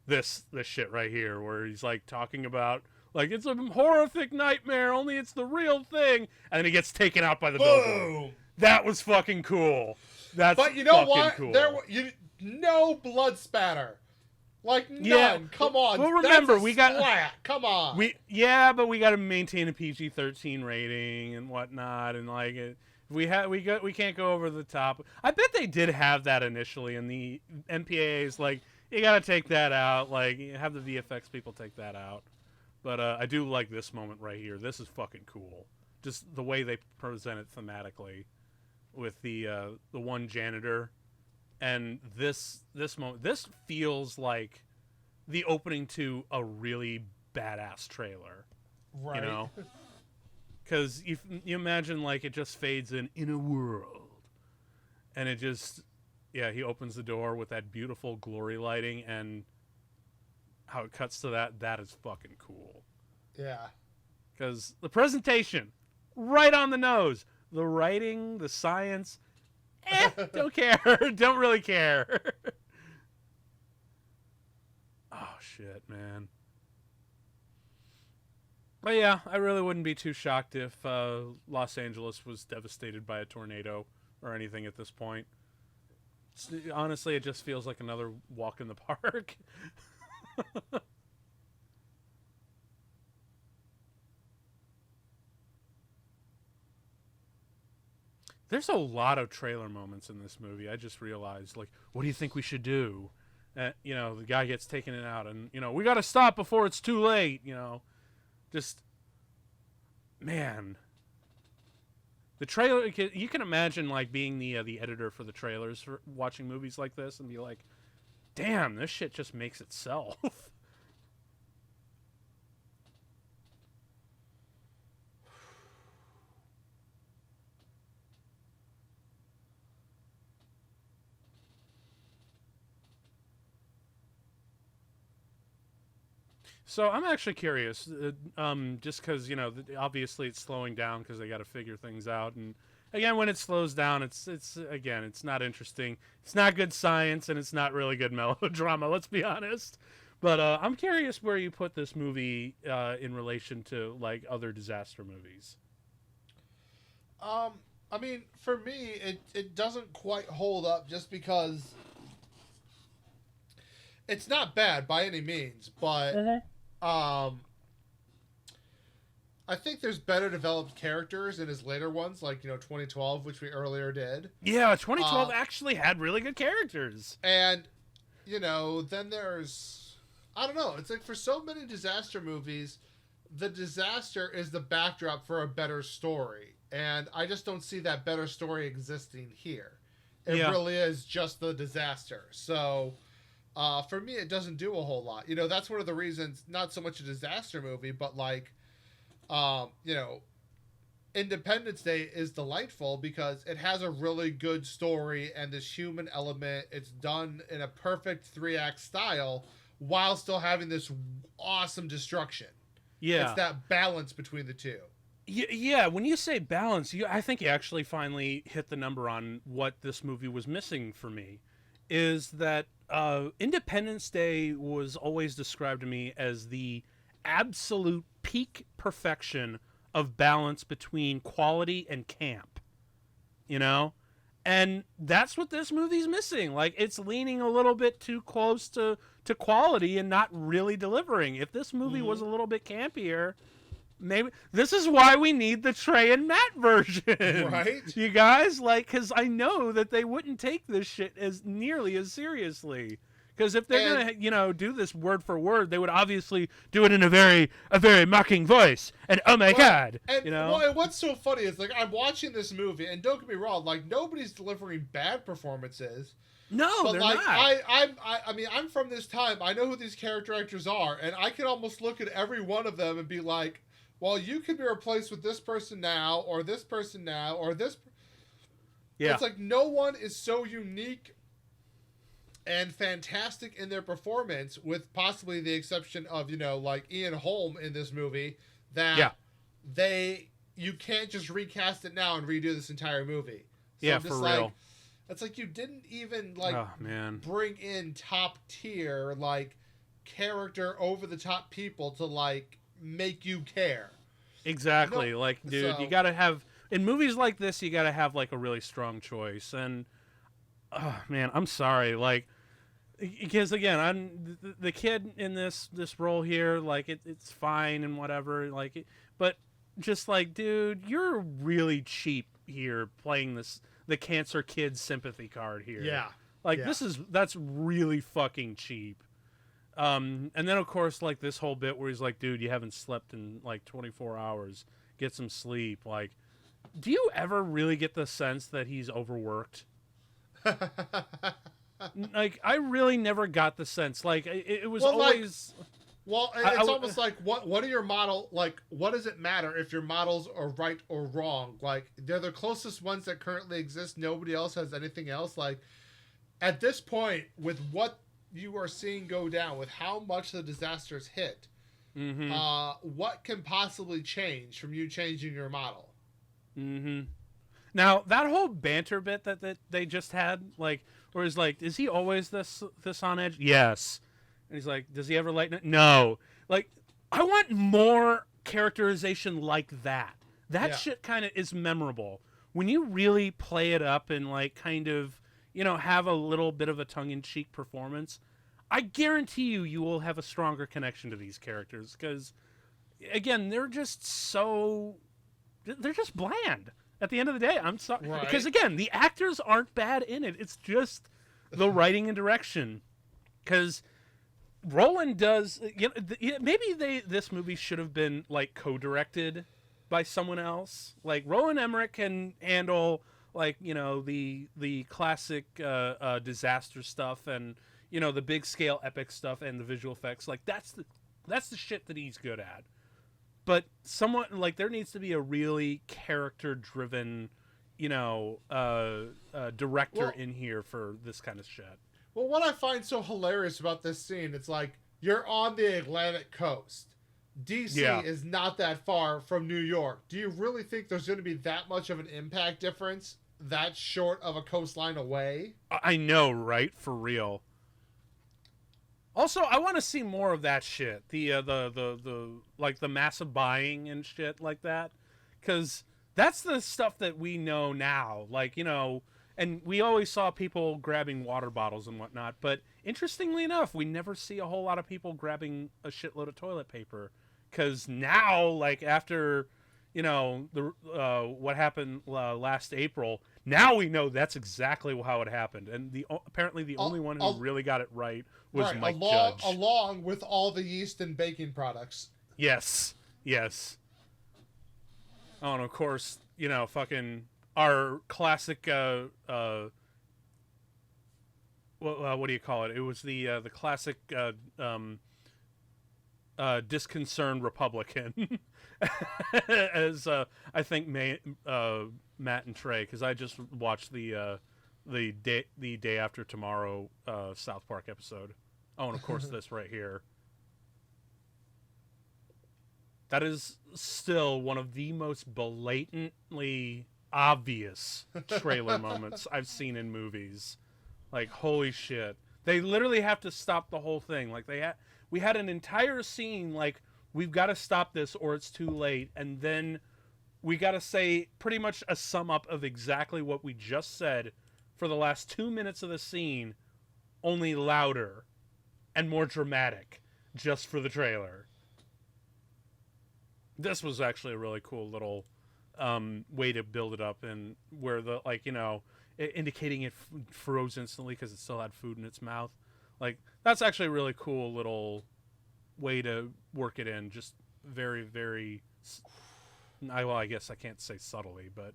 This shit right here where he's, like, talking about... Like, it's a horrific nightmare, only it's the real thing. And then he gets taken out by the billboard. That was fucking cool. But you know what? Cool. No blood spatter. Like, none. Yeah, come on. Well, remember, we got... Come on. But we got to maintain a PG-13 rating and whatnot. And, like, we can't go over the top. I bet they did have that initially in the MPAA's. Like, you got to take that out. Like, have the VFX people take that out. But I do like this moment right here. This is fucking cool. Just the way they present it thematically with the one janitor. And this moment, this feels like the opening to a really badass trailer. Right. Because you imagine, like, it just fades in a world. And it just, he opens the door with that beautiful glory lighting, and how it cuts to that is fucking cool. Yeah. Because the presentation, right on the nose. The writing, the science, don't care. Don't really care. Oh, shit, man. But yeah, I really wouldn't be too shocked if Los Angeles was devastated by a tornado or anything at this point. Honestly, it just feels like another walk in the park. There's a lot of trailer moments in this movie. I just realized, like, what do you think we should do? The guy gets taken out, and, we got to stop before it's too late, Just, man. The trailer, you can imagine, like, being the editor for the trailers for watching movies like this and be like, damn, this shit just makes itself. So I'm actually curious, just because, obviously it's slowing down because they got to figure things out. And again, when it slows down, it's not interesting. It's not good science, and it's not really good melodrama, let's be honest. But I'm curious where you put this movie in relation to, like, other disaster movies. I mean, for me, it doesn't quite hold up just because it's not bad by any means, but... Mm-hmm. I think there's better developed characters in his later ones, like, 2012, which we earlier did. Yeah, 2012 actually had really good characters. And, then there's... I don't know. It's like for so many disaster movies, the disaster is the backdrop for a better story. And I just don't see that better story existing here. It really is just the disaster. So... for me, it doesn't do a whole lot. That's one of the reasons, not so much a disaster movie, but like, Independence Day is delightful because it has a really good story and this human element. It's done in a perfect 3-act style while still having this awesome destruction. Yeah. It's that balance between the two. Yeah, when you say balance, I think you actually finally hit the number on what this movie was missing for me. Is that Independence Day was always described to me as the absolute peak perfection of balance between quality and camp, and that's what this movie's missing. Like, it's leaning a little bit too close to quality and not really delivering. If this movie was a little bit campier, Maybe this is why we need the Trey and Matt version, Right? You guys, like, because I know that they wouldn't take this shit as nearly as seriously. Because if they're gonna, do this word for word, they would obviously do it in a very mocking voice. And oh my god, and well, and what's so funny is like I'm watching this movie, and don't get me wrong, like nobody's delivering bad performances. No, but they're like not. I mean I'm from this time. I know who these character actors are, and I can almost look at every one of them and be like, well, you could be replaced with this person now, or this person now, or this. Yeah. It's like no one is so unique and fantastic in their performance, with possibly the exception of, like Ian Holm in this movie, that you can't just recast it now and redo this entire movie. So yeah, for real. It's like you didn't even bring in top tier character over the top people to make you care. Exactly. Dude, you gotta have in movies like this, you gotta have a really strong choice. And oh man, I'm sorry, because again, I'm the kid in this role here. It's fine and whatever. But just dude, you're really cheap here playing the cancer kid sympathy card here. Yeah. That's really fucking cheap. And then of course this whole bit where he's like, dude, you haven't slept in 24 hours. Get some sleep. Do you ever really get the sense that he's overworked? I really never got the sense. It was always. It's almost like what are your model what does it matter if your models are right or wrong? They're the closest ones that currently exist. Nobody else has anything else. At this point, with what you are seeing go down, with how much the disasters hit, what can possibly change from you changing your model? Now that whole banter bit that they just had, where he's like, is he always this on edge? Yes. And he's like, does he ever lighten it? No. I want more characterization like that. That shit kind of is memorable. When you really play it up and kind of, have a little bit of a tongue-in-cheek performance, I guarantee you will have a stronger connection to these characters. Because, again, they're just bland. At the end of the day, I'm sorry. Right. Because, again, the actors aren't bad in it. It's just the writing and direction. Because Roland does... maybe this movie should have been, co-directed by someone else. Roland Emmerich can handle, the classic disaster stuff and, the big-scale epic stuff and the visual effects. That's the shit that he's good at. But someone there needs to be a really character-driven, director in here for this kind of shit. Well, what I find so hilarious about this scene, it's you're on the Atlantic coast. DC is not that far from New York. Do you really think there's going to be that much of an impact difference that short of a coastline away? I know, right? For real. Also, I want to see more of that shit. The massive buying and shit like that. Because that's the stuff that we know now. And we always saw people grabbing water bottles and whatnot. But interestingly enough, we never see a whole lot of people grabbing a shitload of toilet paper. Because now, after, what happened last April, now we know that's exactly how it happened. And apparently the only one who really got it right was Mike Judge. Along with all the yeast and baking products. Yes. Oh, and of course, fucking our classic, what do you call it? It was the classic, disconcerted Republican, as I think Matt and Trey, because I just watched the day after tomorrow South Park episode. Oh, and of course this right here. That is still one of the most blatantly obvious trailer moments I've seen in movies. Holy shit. They literally have to stop the whole thing. We had an entire scene we've got to stop this or it's too late, and then we got to say pretty much a sum up of exactly what we just said for the last 2 minutes of the scene, only louder and more dramatic, just for the trailer. This was actually a really cool little way to build it up, and where the indicating it froze instantly because it still had food in its mouth. Like, that's actually a really cool little way to work it in. Just very, very. I guess I can't say subtly, but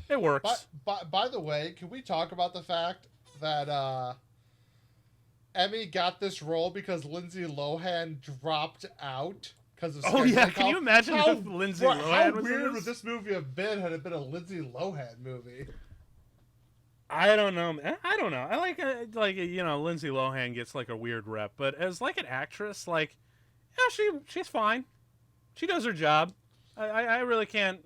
it works. By the way, can we talk about the fact that Emmy got this role because Lindsay Lohan dropped out because of Oh yeah, scheduling? can you imagine if Lindsay Lohan how was weird this? would this movie have been had it been a Lindsay Lohan movie? I don't know. I don't know. I like Lindsay Lohan gets like a weird rep, but as like an actress, like, yeah, she's fine. She does her job. I really can't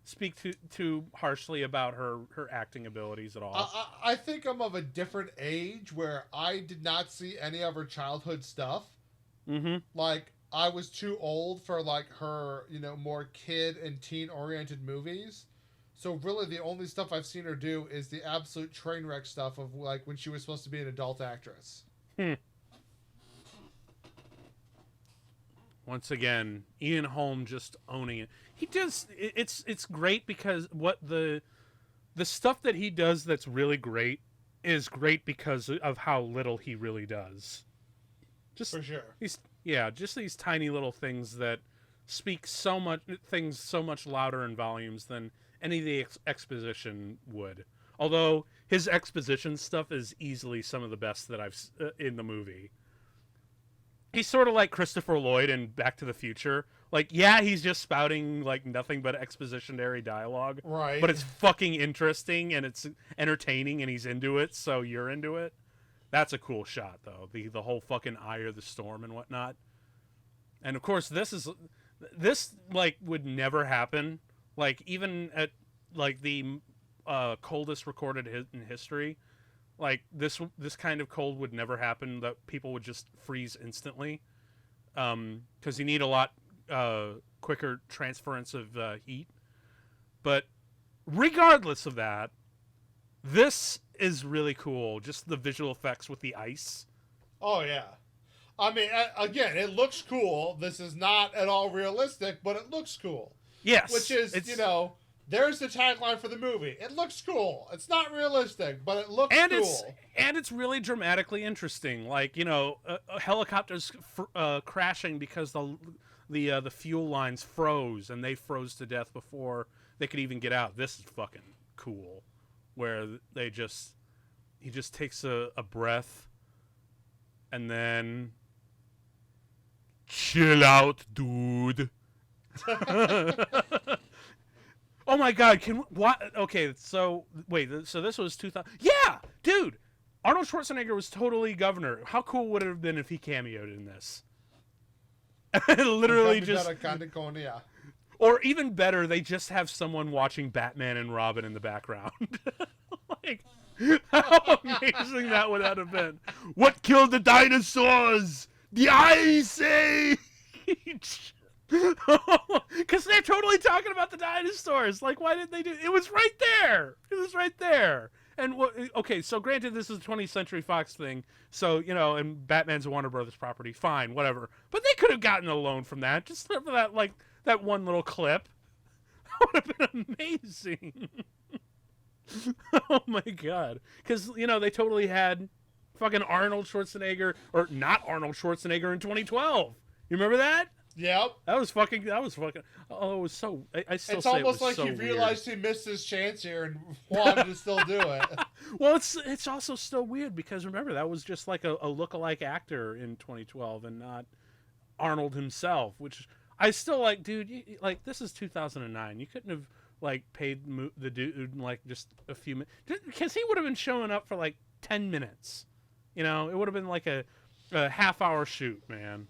speak too harshly about her acting abilities at all. I think I'm of a different age where I did not see any of her childhood stuff. Mm-hmm. Like, I was too old for like her, more kid and teen oriented movies. So really the only stuff I've seen her do is the absolute train wreck stuff of like when she was supposed to be an adult actress. Once again, Ian Holm just owning it. He does. It's great because what the stuff that he does that's really great is great because of how little he really does. Just for sure. Just these tiny little things that speak so much louder in volumes than any of the exposition would. Although his exposition stuff is easily some of the best that I've in the movie. He's sort of like Christopher Lloyd in Back to the Future. Like, yeah, he's just spouting like nothing but expositionary dialogue. Right. But it's fucking interesting and it's entertaining and he's into it, so you're into it. That's a cool shot though. The whole fucking eye of the storm and whatnot. And of course this like would never happen. Like, even at like the coldest recorded in history. Like, this kind of cold would never happen, that people would just freeze instantly. Because you need a lot quicker transference of heat. But regardless of that, this is really cool. Just the visual effects with the ice. Oh, yeah. I mean, again, it looks cool. This is not at all realistic, but it looks cool. Yes. Which is, there's the tagline for the movie. It looks cool. It's not realistic, but it looks cool. It's really dramatically interesting. Like, helicopters crashing because the fuel lines froze, and they froze to death before they could even get out. This is fucking cool. Where he just takes a breath, and then, chill out, dude. Oh my god, okay, so wait, so this was 2000. Yeah, dude. Arnold Schwarzenegger was totally governor. How cool would it have been if he cameoed in this? Literally just or even better, they just have someone watching Batman and Robin in the background. Like, how amazing that would have been. What killed the dinosaurs? The Ice Age. Because they're totally talking about the dinosaurs. Like, why didn't they do it? Was right there. It was right there. And okay, so granted, this is a 20th Century Fox thing, so and Batman's a Warner Brothers property. Fine, whatever. But they could have gotten a loan from that, just for that, like that one little clip. That would have been amazing. Oh my god, because they totally had fucking Arnold Schwarzenegger, or not Arnold Schwarzenegger in 2012. You remember that? Yep. That was fucking. Oh, it was so. I still it's say almost it was like so he realized weird. he missed his chance here and wanted to still do it. Well, it's also still weird because remember that was just like a lookalike actor in 2012 and not Arnold himself, which I still like, dude. Like, this is 2009. You couldn't have like paid the dude like just a few minutes, because he would have been showing up for like 10 minutes. It would have been like a half-hour shoot, man.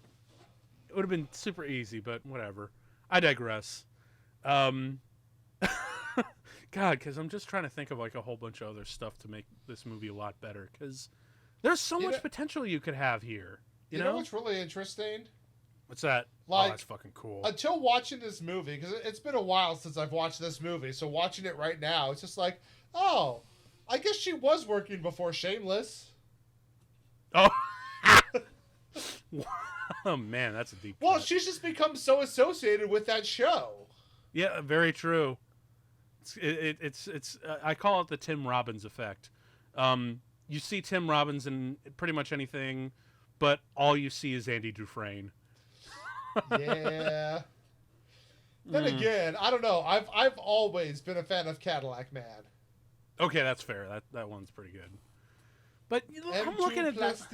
It would have been super easy, but whatever. I digress. God, because I'm just trying to think of like a whole bunch of other stuff to make this movie a lot better. Because there's so much potential you could have here. You know what's really interesting? What's that? Like, oh, that's fucking cool. Until watching this movie, because it's been a while since I've watched this movie, so watching it right now, it's just like, oh, I guess she was working before Shameless. Oh. Oh man, that's a deep Well, cut. she's just become so associated with that show. Yeah, very true. It's I call it the Tim Robbins effect. You see Tim Robbins in pretty much anything, but all you see is Andy Dufresne. Yeah. Then again, I don't know. I've always been a fan of Cadillac Man. Okay, that's fair. That one's pretty good. But I'm looking at this.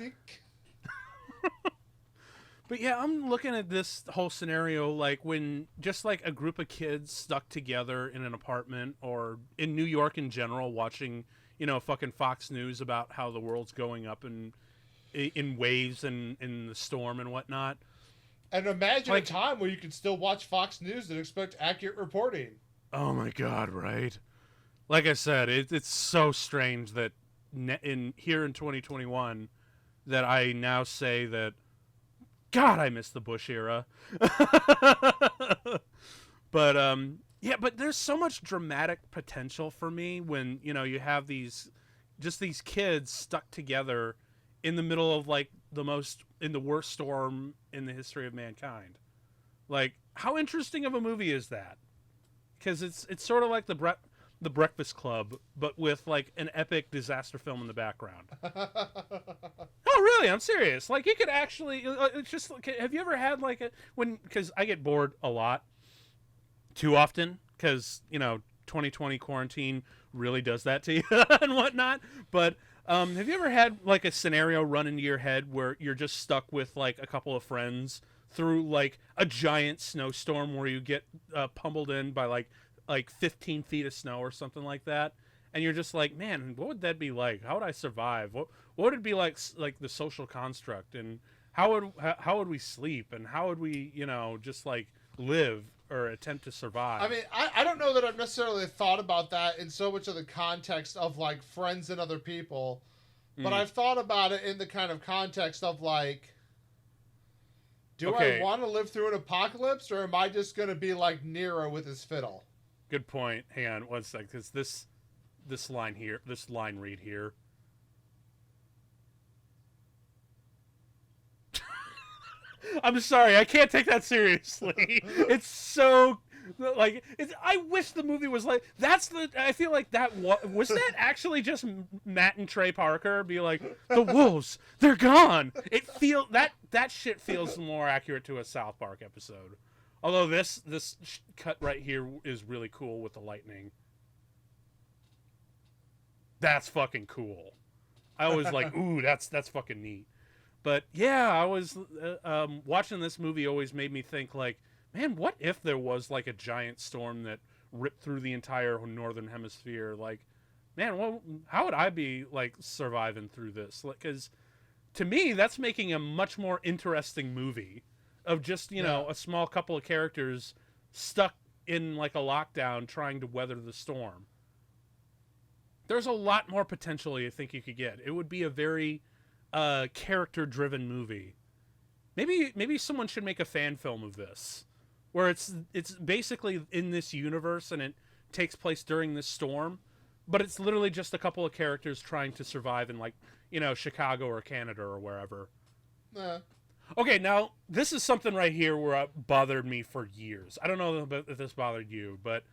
But yeah, I'm looking at this whole scenario like when just like a group of kids stuck together in an apartment or in New York in general, watching fucking Fox News about how the world's going up in waves and in the storm and whatnot. And imagine a time where you could still watch Fox News and expect accurate reporting. Oh my god, right? Like I said, it's so strange that here in 2021 that I now say that God, I miss the Bush era. But yeah, but there's so much dramatic potential for me when you have these kids stuck together in the middle of like in the worst storm in the history of mankind. Like, how interesting of a movie is that? Because it's sort of like the Breakfast Club, but with like an epic disaster film in the background. Oh, really? I'm serious. Like, you could actually. It's just. Have you ever had like because I get bored a lot, too often, because 2020 quarantine really does that to you and whatnot. But have you ever had like a scenario run into your head where you're just stuck with like a couple of friends through like a giant snowstorm where you get pummeled in by like 15 feet of snow or something like that, and you're just like, man, what would that be like? How would I survive? What would it be like the social construct, and how would we sleep, and how would we just like live or attempt to survive? I mean, I don't know that I've necessarily thought about that in so much of the context of like friends and other people, but I've thought about it in the kind of context of like, do I want to live through an apocalypse, or am I just going to be like Nero with his fiddle? Good point. Hang on one sec, because this line read here. I'm sorry, I can't take that seriously. It's so like I wish the movie was like I feel like that was that actually just Matt and Trey Parker be like, the wolves, they're gone. That shit feels more accurate to a South Park episode. Although this cut right here is really cool with the lightning. That's fucking cool. I was like, ooh, that's fucking neat. But yeah, I was watching this movie always made me think like, man, what if there was like a giant storm that ripped through the entire northern hemisphere? Like, man, how would I be like surviving through this? Because to me, that's making a much more interesting movie of just a small couple of characters stuck in like a lockdown trying to weather the storm. There's a lot more potential I think you could get. It would be a very character-driven movie. Maybe someone should make a fan film of this, where it's basically in this universe and it takes place during this storm, but it's literally just a couple of characters trying to survive in like Chicago or Canada or wherever. Okay, now this is something right here where it bothered me for years. I don't know if this bothered you, but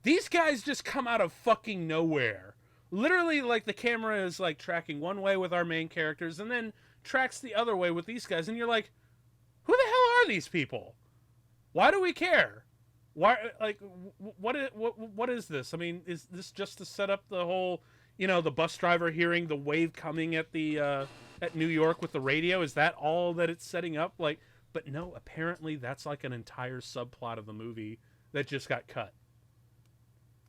these guys just come out of fucking nowhere. Literally, like, the camera is like tracking one way with our main characters and then tracks the other way with these guys, and you're like, who the hell are these people? Why do we care? Why, like, what is this? I mean, is this just to set up the whole, the bus driver hearing the wave coming at the at New York with the radio? Is that all that it's setting up? Like, but no, apparently that's like an entire subplot of the movie that just got cut.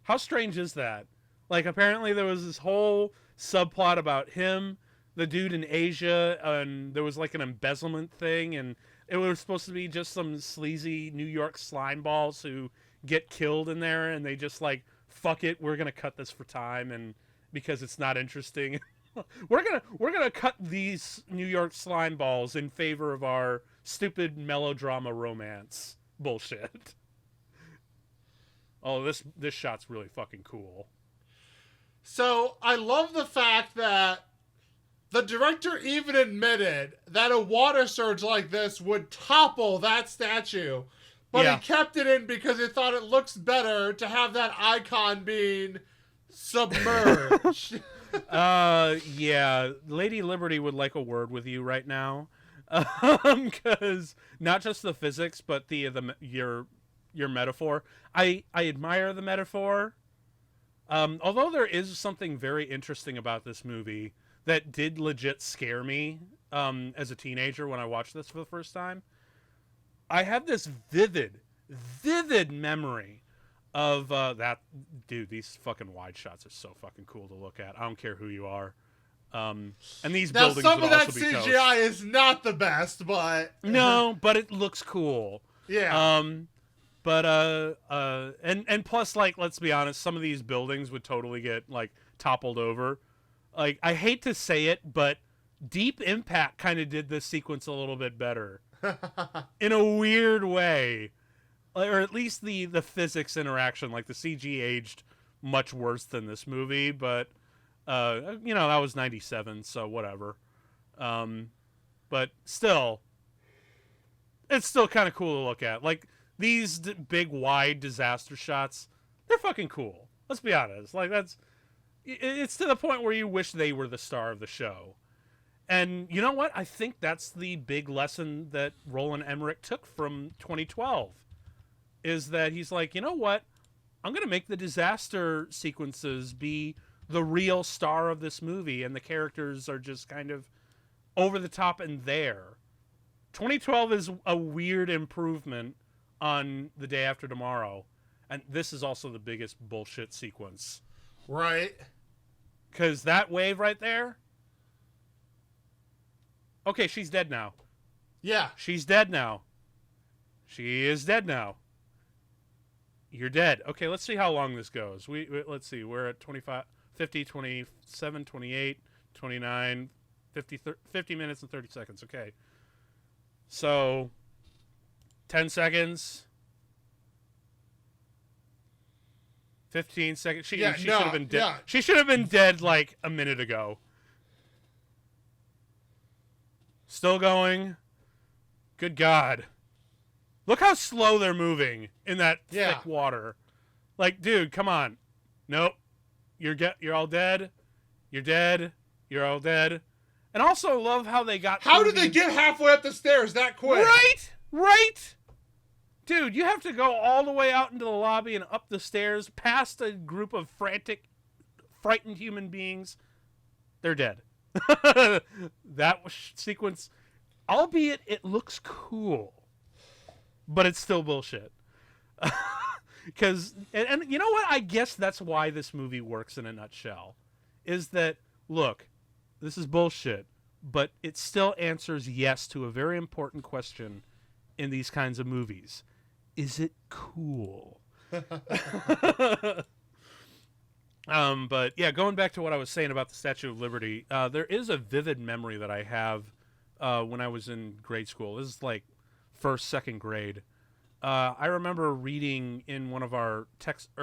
How strange is that? Like, apparently there was this whole subplot about him, the dude in Asia, and there was like an embezzlement thing, and it was supposed to be just some sleazy New York slime balls who get killed in there, and they just like, fuck it, we're gonna cut this for time, and because it's not interesting, we're gonna cut these New York slime balls in favor of our stupid melodrama romance bullshit. Oh, this shot's really fucking cool. So I love the fact that The director even admitted that a water surge like this would topple that statue. But he kept it in because he thought it looks better to have that icon being submerged. Yeah. Lady Liberty would like a word with you right now. Because not just the physics, but your metaphor. I admire the metaphor. Although there is something very interesting about this movie that did legit scare me as a teenager when I watched this for the first time. I have this vivid memory of that. Dude, these fucking wide shots are so fucking cool to look at. I don't care who you are. And these now, buildings some would of that also be CGI is not the best, but... No, but it looks cool. Yeah. And plus, like, let's be honest, some of these buildings would totally get, like, toppled over. Like, I hate to say it, but Deep Impact kind of did this sequence a little bit better. In a weird way. Or at least the physics interaction. Like, the CG aged much worse than this movie, but, that was 97, so whatever. But still, it's still kind of cool to look at. Like, these big, wide disaster shots, they're fucking cool. Let's be honest. Like, it's to the point where you wish they were the star of the show. And you know what? I think that's the big lesson that Roland Emmerich took from 2012. Is that he's like, you know what? I'm going to make the disaster sequences be the real star of this movie, and the characters are just kind of over the top and there. 2012 is a weird improvement on The Day After Tomorrow. And this is also the biggest bullshit sequence. Right. Because that wave right there... Okay, she's dead now. Yeah. She's dead now. She is dead now. You're dead. Okay, let's see how long this goes. Let's see. We're at 25, 50, 27, 28, 29, 50 minutes and 30 seconds. Okay. So, 10 seconds. 15 seconds. She should have been dead. Yeah. She should have been dead like a minute ago. Still going. Good God. Look how slow they're moving in that thick water. Like, dude, come on. Nope. You're all dead. You're dead. You're all dead. And also love how they got... How did they get halfway up the stairs that quick? Right? Dude, you have to go all the way out into the lobby and up the stairs past a group of frightened human beings. They're dead. That sequence, albeit it looks cool, but it's still bullshit. Because, and you know what? I guess that's why this movie works in a nutshell. Is that, look, this is bullshit, but it still answers yes to a very important question in these kinds of movies. Is it cool? But yeah, going back to what I was saying about the Statue of Liberty, there is a vivid memory that I have when I was in grade school. This is like second grade. I remember reading in one of our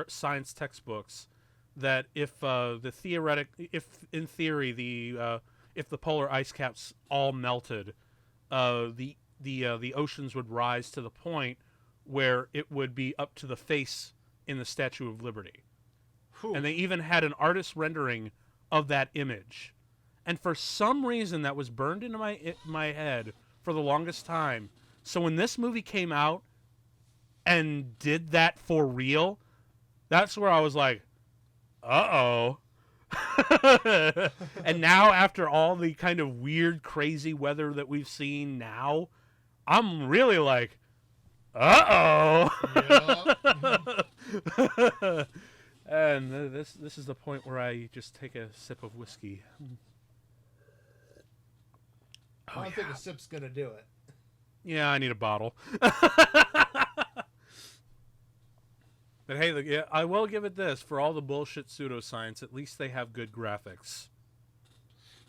science textbooks that if in theory if the polar ice caps all melted, the oceans would rise to the point where it would be up to the face in the Statue of Liberty. Whew. And they even had an artist rendering of that image. And for some reason that was burned into my head for the longest time. So when this movie came out and did that for real, that's where I was like, uh-oh. And now after all the kind of weird, crazy weather that we've seen now, I'm really like, uh-oh. Yeah. And this is the point where I just take a sip of whiskey. I don't think a sip's going to do it. Yeah, I need a bottle. But hey, yeah, I will give it this. For all the bullshit pseudoscience, at least they have good graphics.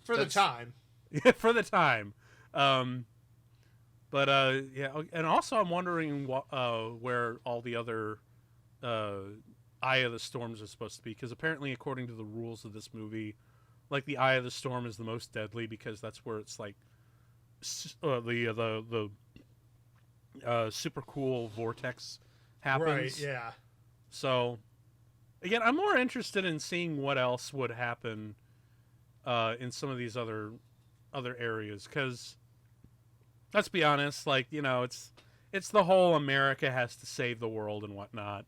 For the time. Yeah, for the time. But yeah, and also I'm wondering where all the other Eye of the Storms are supposed to be, because apparently, according to the rules of this movie, like the Eye of the Storm is the most deadly because that's where it's like the super cool vortex happens. Right, yeah. So again, I'm more interested in seeing what else would happen in some of these other areas, because let's be honest, like, it's the whole America has to save the world and whatnot.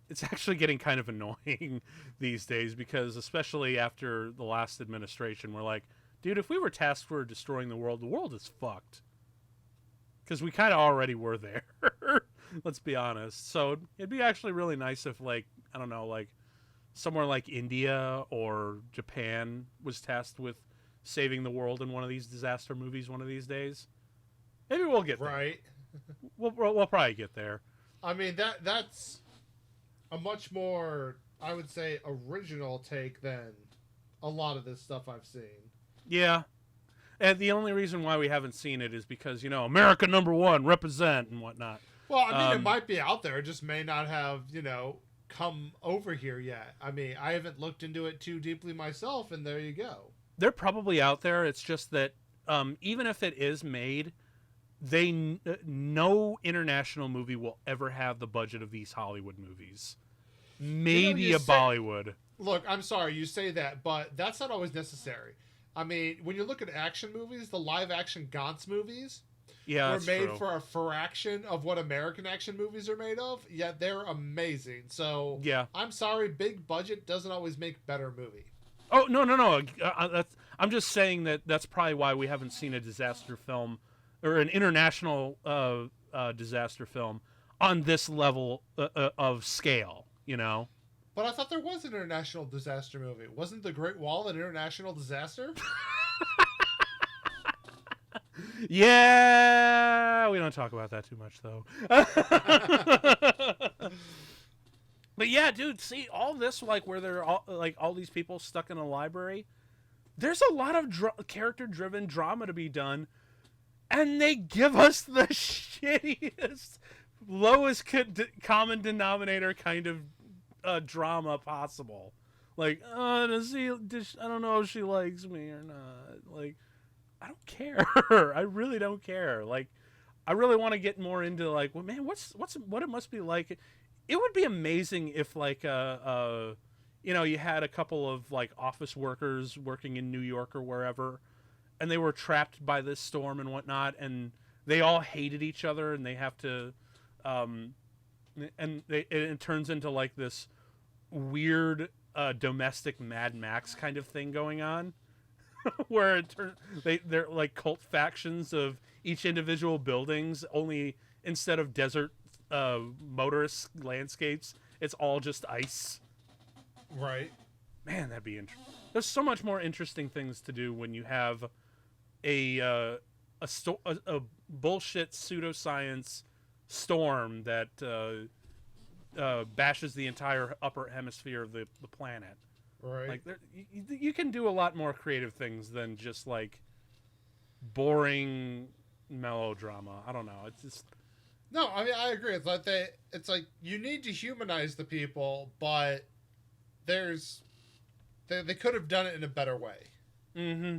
It's actually getting kind of annoying these days, because especially after the last administration, we're like, dude, if we were tasked for destroying the world is fucked. Because we kind of already were there. Let's be honest. So it'd be actually really nice if, like, I don't know, like somewhere like India or Japan was tasked with saving the world in one of these disaster movies one of these days. Maybe we'll get there. Right. We'll probably get there. I mean, that's a much more, I would say, original take than a lot of this stuff I've seen. Yeah. And the only reason why we haven't seen it is because, America #1, represent and whatnot. Well, I mean, it might be out there. It just may not have, come over here yet. I mean, I haven't looked into it too deeply myself, and there you go. They're probably out there. It's just that even if it is made, no international movie will ever have the budget of these Hollywood movies. Maybe Bollywood. Look, I'm sorry you say that, but that's not always necessary. I mean, when you look at action movies, the live-action Gantz movies were made for a fraction of what American action movies are made of, yet they're amazing. So, yeah. I'm sorry, big budget doesn't always make better movie. Oh, no. I'm just saying that's probably why we haven't seen a disaster film or an international disaster film on this level of scale, But I thought there was an international disaster movie. Wasn't The Great Wall an international disaster? Yeah, we don't talk about that too much, though. But yeah, dude, see all this, like where they're all these people stuck in a library. There's a lot of character-driven drama to be done, and they give us the shittiest, lowest common denominator kind of drama possible. Like, I don't know if she likes me or not. Like, I don't care. I really don't care. Like, I really want to get more into, like, well, man, what it must be like. It would be amazing if, like, you had a couple of, like, office workers working in New York or wherever, and they were trapped by this storm and whatnot, and they all hated each other, and they have to, it turns into, like, this weird domestic Mad Max kind of thing going on. Where they're like cult factions of each individual buildings, only instead of desert motorist landscapes, it's all just ice. Right. Man, that'd be interesting. There's so much more interesting things to do when you have a bullshit pseudoscience storm that bashes the entire upper hemisphere of the planet. Right. Like, you can do a lot more creative things than just, like, boring melodrama. I don't know. It's just... No, I mean, I agree. It's like you need to humanize the people, but they could have done it in a better way. Mm-hmm.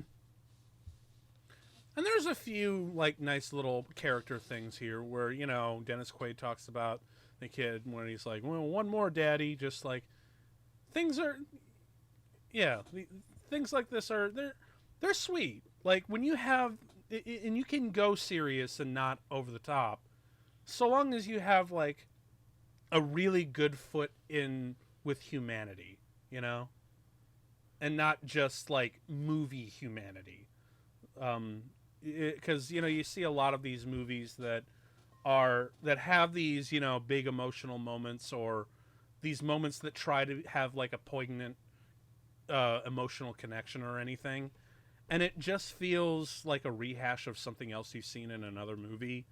And there's a few, like, nice little character things here where, Dennis Quaid talks about the kid when he's like, well, one more, daddy. Just, like, things are... Yeah, things like this they're sweet. Like, when you have... And you can go serious and not over the top. So long as you have, like, a really good foot in with humanity, And not just, like, movie humanity. Because, you see a lot of these movies that have these, big emotional moments, or these moments that try to have, like, a poignant emotional connection or anything. And it just feels like a rehash of something else you've seen in another movie,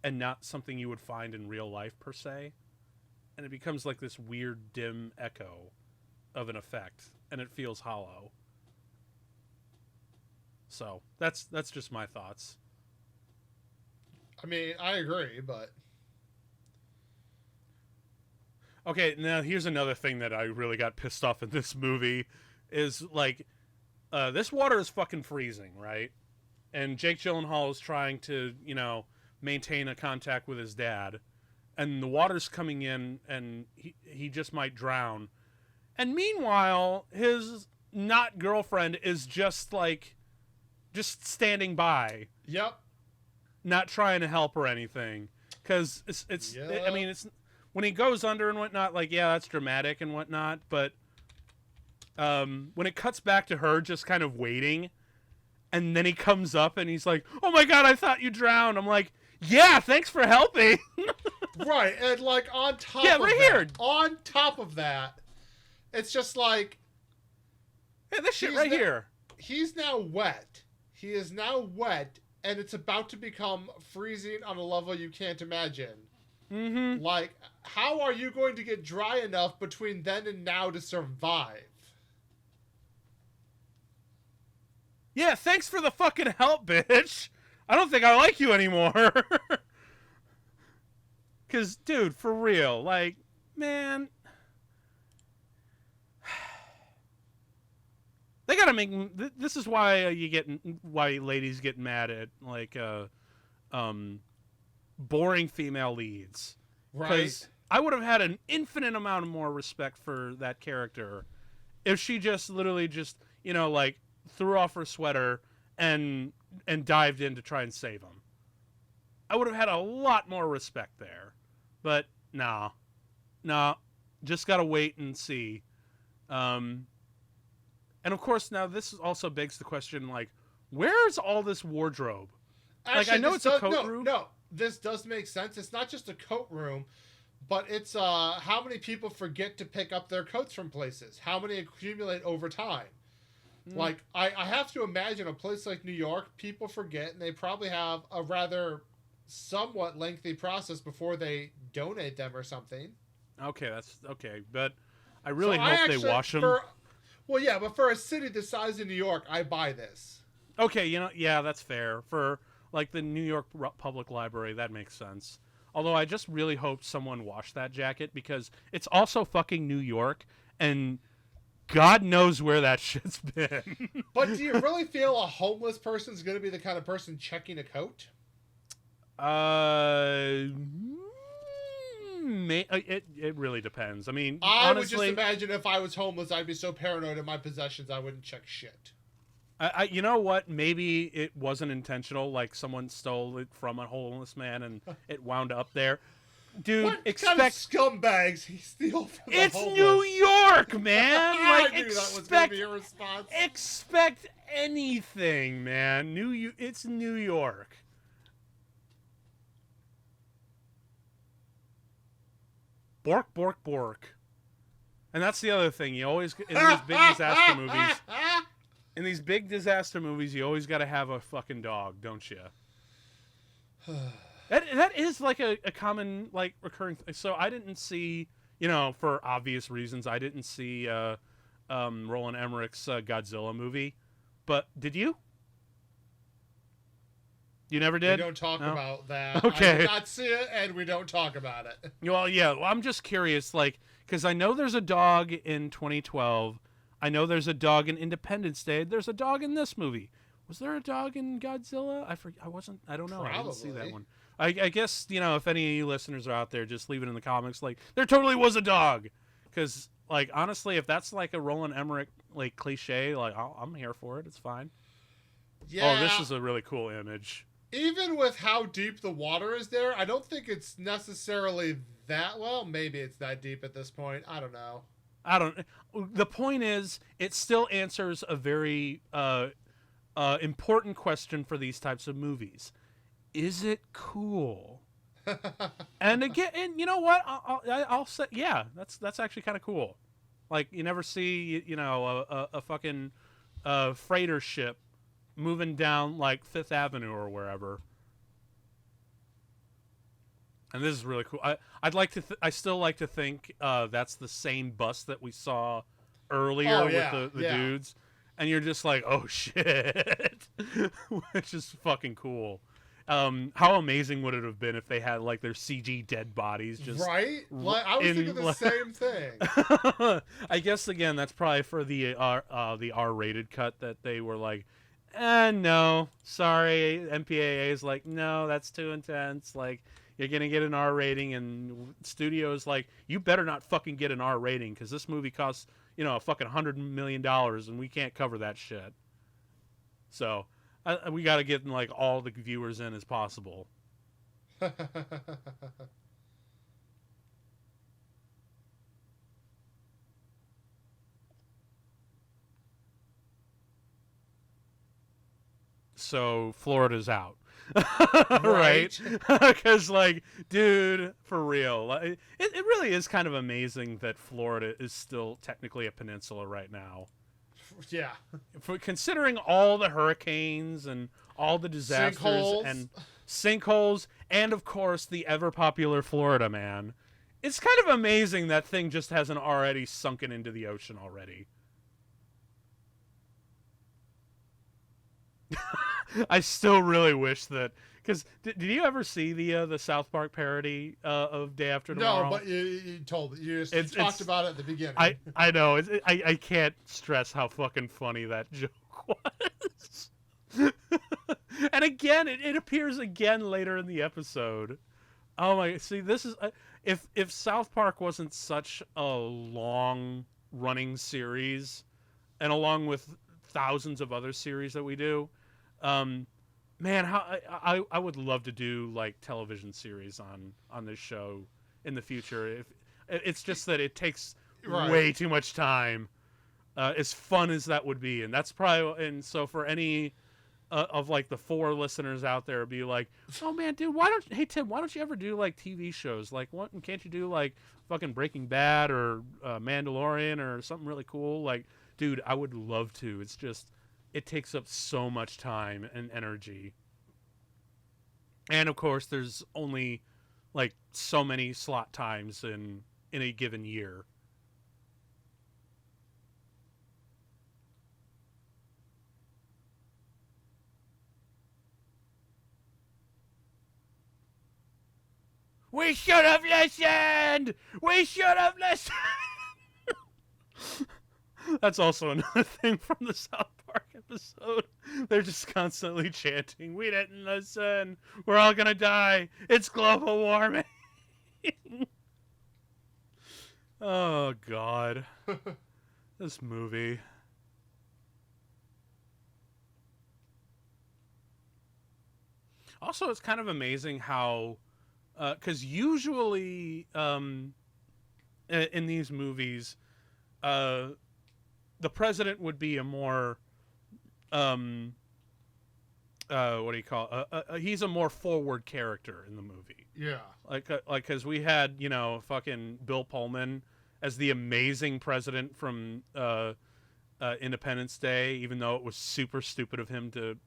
and not something you would find in real life per se. And it becomes like this weird dim echo of an effect, and it feels hollow. So that's just my thoughts. I mean, I agree, but okay, now here's another thing that I really got pissed off in this movie. is like, this water is fucking freezing, right? And Jake Gyllenhaal is trying to, maintain a contact with his dad, and the water's coming in, and he just might drown. And meanwhile, his not girlfriend is just standing by. Yep. Not trying to help or anything. Because it's when he goes under and whatnot, that's dramatic and whatnot, but when it cuts back to her just kind of waiting, and then he comes up and he's like, "Oh my God, I thought you drowned." I'm like, "Yeah, thanks for helping." Right, and on top of that, it's just like, yeah, this shit right here. He's now wet. He is now wet, and it's about to become freezing on a level you can't imagine. Mm-hmm. How are you going to get dry enough between then and now to survive? Yeah, thanks for the fucking help, bitch. I don't think I like you anymore. Because, dude, for real, man... They gotta make... This is why why ladies get mad at, boring female leads. Right. Because I would have had an infinite amount of more respect for that character if she just literally threw off her sweater and dived in to try and save him. I would have had a lot more respect there. But, nah. Just gotta wait and see. And of course, now this also begs the question, where's all this wardrobe? Actually, I know it's a coat room. No, this does make sense. It's not just a coat room, but it's how many people forget to pick up their coats from places? How many accumulate over time? I have to imagine a place like New York, people forget, and they probably have a rather somewhat lengthy process before they donate them or something. Okay, that's okay, but I really hope they wash them. Well, yeah, but for a city the size of New York, I buy this. Okay, yeah, that's fair. For the New York Public Library, that makes sense. Although I just really hope someone washed that jacket, because it's also fucking New York, and God knows where that shit's been. But do you really feel a homeless person's going to be the kind of person checking a coat? It really depends. I mean, I honestly, would just imagine if I was homeless, I'd be so paranoid of my possessions, I wouldn't check shit. You know what? Maybe it wasn't intentional. Someone stole it from a homeless man and it wound up there. Dude, what kind of scumbags he steal from the It's homeless? New York, man. I knew that was going to be your response. Expect anything, man. It's New York. Bork, bork, bork. And that's the other thing. You always, in these big disaster movies, you always got to have a fucking dog, don't you? That is a common recurring thing. So I didn't see, for obvious reasons, I didn't see Roland Emmerich's Godzilla movie. But did you? You never did? We don't talk about that. Okay. I did not see it, and we don't talk about it. Well, yeah. Well, I'm just curious, because I know there's a dog in 2012. I know there's a dog in Independence Day. There's a dog in this movie. Was there a dog in Godzilla? I don't know. Probably. I didn't see that one. I guess, if any of you listeners are out there, just leave it in the comments. There totally was a dog. Because, honestly, if that's a Roland Emmerich, cliche, I'm here for it. It's fine. Yeah. Oh, this is a really cool image. Even with how deep the water is there, I don't think it's necessarily that... Well, maybe it's that deep at this point. I don't know. The point is, it still answers a very important question for these types of movies. Is it cool? And again, and you know what? I'll say, yeah, that's actually kind of cool. You never see, a fucking freighter ship moving down Fifth Avenue or wherever. And this is really cool. I still like to think that's the same bus that we saw earlier with the dudes, and you're just oh shit, which is fucking cool. How amazing would it have been if they had like their CG dead bodies just right? Like I was thinking the same thing. I guess again that's probably for the R-rated cut that they were like, no, sorry, MPAA is like, no, that's too intense. Like you're gonna get an R rating, and studios like, you better not fucking get an R rating because this movie costs a fucking $100 million and we can't cover that shit. So we got to get like all the viewers in as possible. So Florida's out. Right? Because like, dude, for real, like, it really is kind of amazing that Florida is still technically a peninsula right now. Yeah. Considering all the hurricanes and all the disasters and sinkholes, and of course the ever popular Florida man, it's kind of amazing that thing just hasn't already sunken into the ocean already. I still really wish that, because did you ever see the South Park parody of Day After Tomorrow? No, but you talked about it at the beginning. I know. I can't stress how fucking funny that joke was. And again, it appears again later in the episode. Oh my! See, this is if South Park wasn't such a long running series, and along with thousands of other series that we do. Man, how I would love to do like television series on this show in the future. If it's just that it takes way too much time, as fun as that would be, and that's probably, and so for any of like the 4 listeners out there, be like, oh man, dude, hey Tim, why don't you ever do like TV shows? Like, what can't you do like fucking Breaking Bad or Mandalorian or something really cool? Like, dude, I would love to. It's just, it takes up so much time and energy. And of course, there's only like so many slot times in a given year. We should have listened! We should have listened! That's also another thing from the South Park episode. They're just constantly chanting, we didn't listen. We're all gonna die. It's global warming. Oh, God. This movie. Also, it's kind of amazing how... because usually in these movies, the president would be a more... what do you call it? He's a more forward character in the movie. Yeah. Like, because we had, fucking Bill Pullman as the amazing president from Independence Day, even though it was super stupid of him to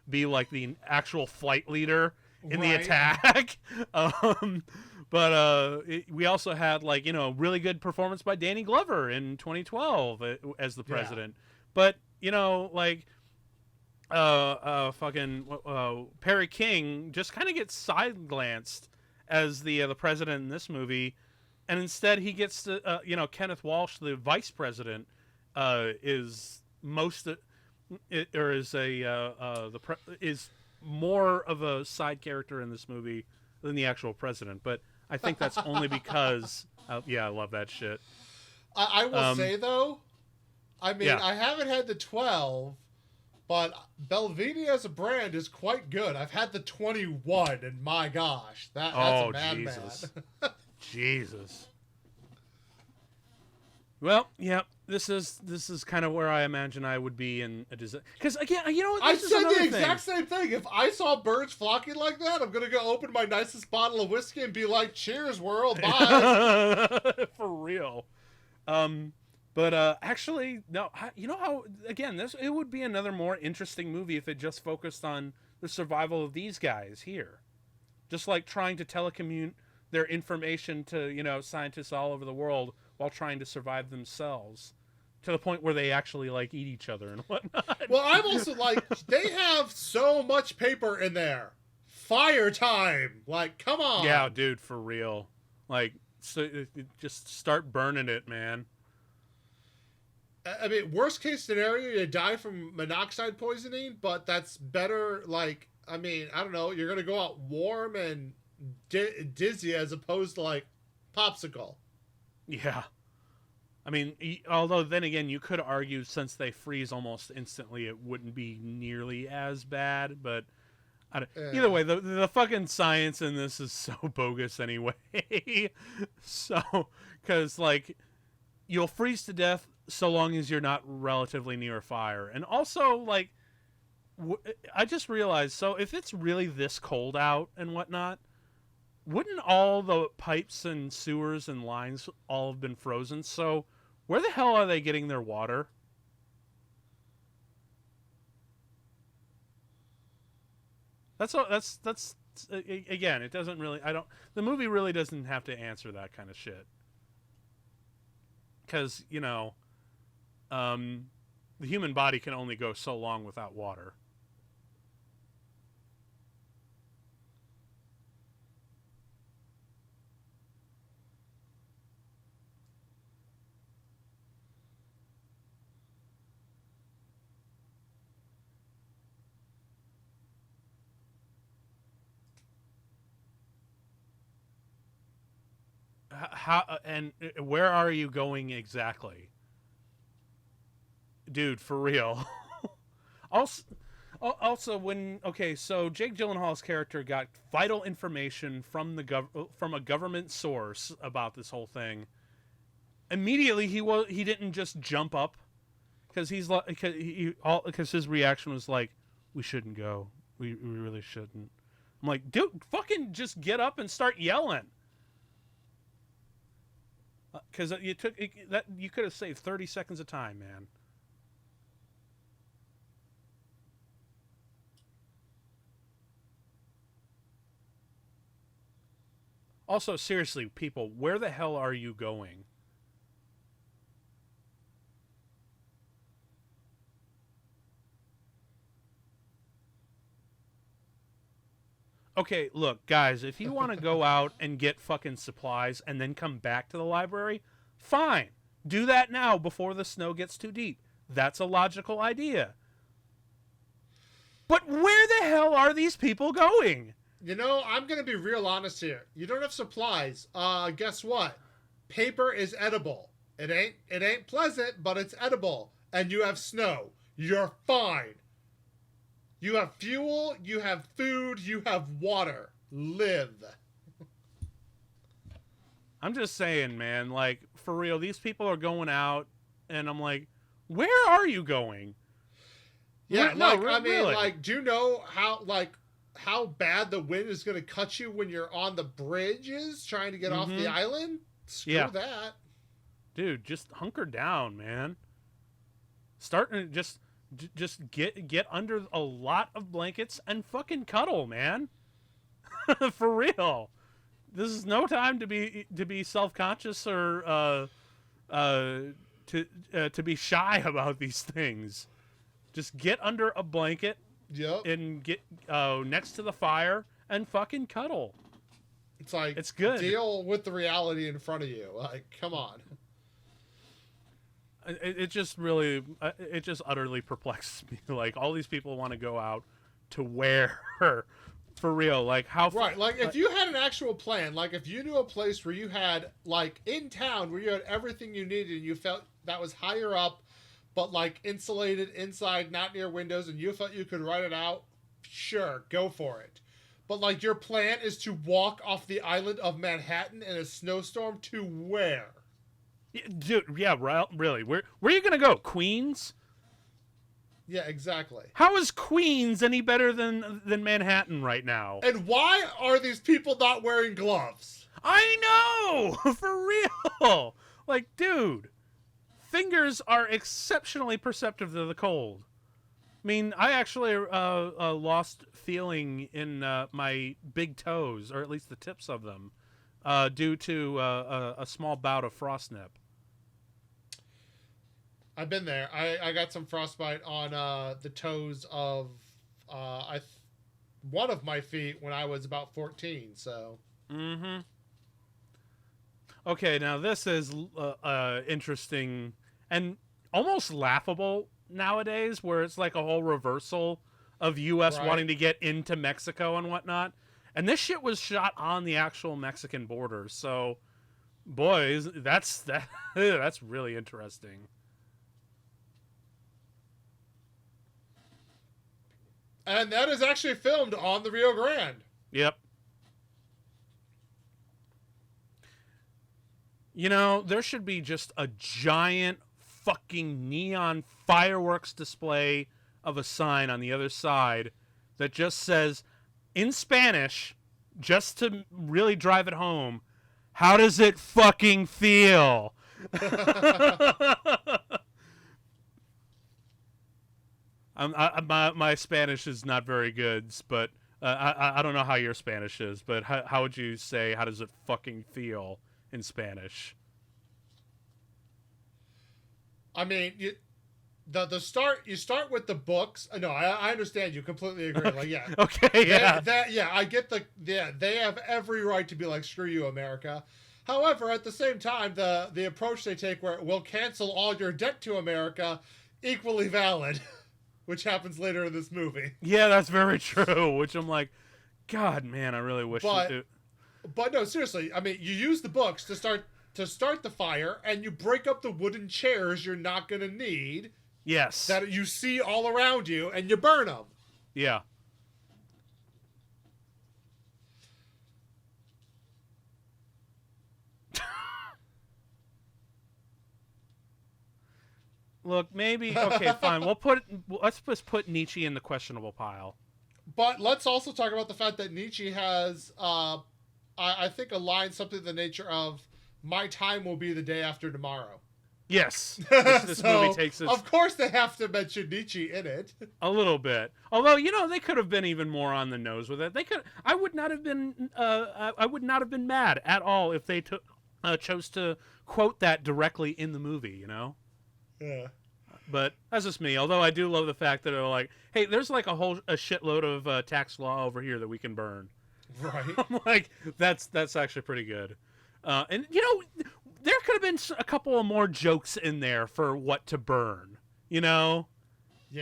be like the actual flight leader in the attack. But we also had like, really good performance by Danny Glover in 2012 as the president. Yeah. But, like Perry King just kind of gets side glanced as the president in this movie, and instead he gets to Kenneth Walsh, the vice president, is more of a side character in this movie than the actual president. But I think that's only because I love that shit. I will say though, I mean, I haven't had the 12, but Belvini as a brand is quite good. I've had the 21, and my gosh, that's a madman. Jesus. Well, yeah, this is kind of where I imagine I would be in a design. Because again, I said the exact same thing. If I saw birds flocking like that, I'm gonna go open my nicest bottle of whiskey and be like, "Cheers, world, bye." For real. But actually, no. You know how, again, it would be another more interesting movie if it just focused on the survival of these guys here, just like trying to telecommute their information to scientists all over the world while trying to survive themselves, to the point where they actually like eat each other and whatnot. Well, I'm also like, they have so much paper in there. fire time. Like, come on. Yeah, dude, for real. Like, so just start burning it, man. I mean, worst case scenario, you die from monoxide poisoning, but that's better. Like, I mean, I don't know. You're gonna go out warm and dizzy as opposed to like popsicle. Yeah. I mean, although then again, you could argue since they freeze almost instantly, it wouldn't be nearly as bad. But either way, the fucking science in this is so bogus anyway. So, because like you'll freeze to death so long as you're not relatively near a fire, and also like I just realized. So if it's really this cold out and whatnot, wouldn't all the pipes and sewers and lines all have been frozen? So where the hell are they getting their water? That's all. That's again. It doesn't really. I don't. The movie really doesn't have to answer that kind of shit. Because the human body can only go so long without water. How and where are you going exactly, dude? For real. Also, so Jake Gyllenhaal's character got vital information from from a government source about this whole thing. Immediately, he didn't just jump up because because his reaction was like, "We shouldn't go. We really shouldn't." I'm like, dude, fucking just get up and start yelling. Because you could have saved 30 seconds of time, man. Also, seriously, people, where the hell are you going? Okay, look, guys, if you want to go out and get fucking supplies and then come back to the library, fine. Do that now before the snow gets too deep. That's a logical idea. But where the hell are these people going? I'm going to be real honest here. You don't have supplies. Guess what? Paper is edible. It ain't pleasant, but it's edible. And you have snow. You're fine. You have fuel, you have food, you have water. Live. I'm just saying, man, like, for real, these people are going out, and I'm like, where are you going? Yeah, really. like, do you know how bad the wind is going to cut you when you're on the bridges trying to get off the island? Screw that. Dude, just hunker down, man. Just get under a lot of blankets and fucking cuddle, man. For real. This is no time to be self-conscious or to be shy about these things. Just get under a blanket. Yep. And get next to the fire and fucking cuddle. It's like, it's good. Deal with the reality in front of you. Like, come on. It just utterly perplexes me. Like, all these people want to go out to where? For real, like how? Right, like if you had an actual plan, like if you knew a place where you had, like in town, where you had everything you needed, and you felt that was higher up, but like insulated inside, not near windows, and you felt you could ride it out, sure, go for it. But like your plan is to walk off the island of Manhattan in a snowstorm to where? Dude, yeah, really. Where are you gonna go? Queens? Yeah, exactly. How is Queens any better than Manhattan right now? And why are these people not wearing gloves? I know, for real. Like, dude, fingers are exceptionally perceptive to the cold. I mean, I actually lost feeling in my big toes, or at least the tips of them, due to a small bout of frostnip. I've been there. I got some frostbite on the toes of one of my feet when I was about 14. So. Mm-hmm. Okay, now this is interesting and almost laughable nowadays, where it's like a whole reversal of U.S. Right. wanting to get into Mexico and whatnot. And this shit was shot on the actual Mexican border, so boys, that's really interesting. And that is actually filmed on the Rio Grande. Yep. You know, there should be just a giant fucking neon fireworks display of a sign on the other side that just says, in Spanish, just to really drive it home, how does it fucking feel? My Spanish is not very good, but I don't know how your Spanish is, but how would you say, how does it fucking feel in Spanish? I mean, you start with the books. No, I understand you, completely agree. Like, yeah. Okay, yeah. I get they have every right to be like, screw you, America. However, at the same time, the approach they take where we'll cancel all your debt to America, equally valid, which happens later in this movie. Yeah, that's very true, which I'm like, God, man, I really wish But no, seriously, I mean, you use the books to start the fire, and you break up the wooden chairs you're not going to need. Yes. That you see all around you, and you burn them. Yeah. Look, maybe okay, fine. Let's just put Nietzsche in the questionable pile. But let's also talk about the fact that Nietzsche has, I think, a line something to the nature of, "My time will be the day after tomorrow." Yes, this so, movie takes us. Of course, they have to mention Nietzsche in it. A little bit, although they could have been even more on the nose with it. They could. I would not have been. I would not have been mad at all if they chose to quote that directly in the movie. Yeah. But that's just me. Although I do love the fact that they're like, "Hey, there's like a shitload of tax law over here that we can burn." Right. I'm like, that's actually pretty good. And there could have been a couple of more jokes in there for what to burn. Yeah.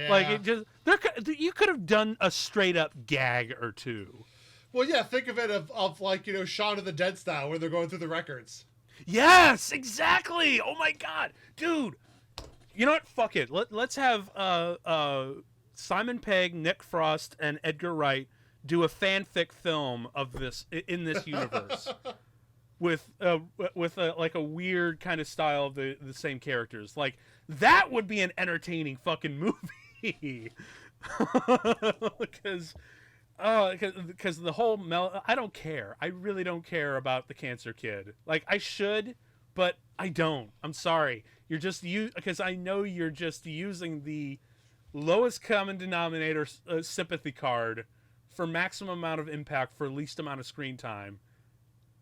Like you could have done a straight up gag or two. Well, yeah. Think of it of like Shaun of the Dead style, where they're going through the records. Yes, exactly. Oh my god, dude. You know what? Fuck it. Let's have Simon Pegg, Nick Frost, and Edgar Wright do a fanfic film of this in this universe with like a weird kind of style of the same characters. Like that would be an entertaining fucking movie. Because the whole I don't care. I really don't care about the cancer kid. Like I should, but I don't. I'm sorry. You're just because I know you're just using the lowest common denominator sympathy card for maximum amount of impact for least amount of screen time,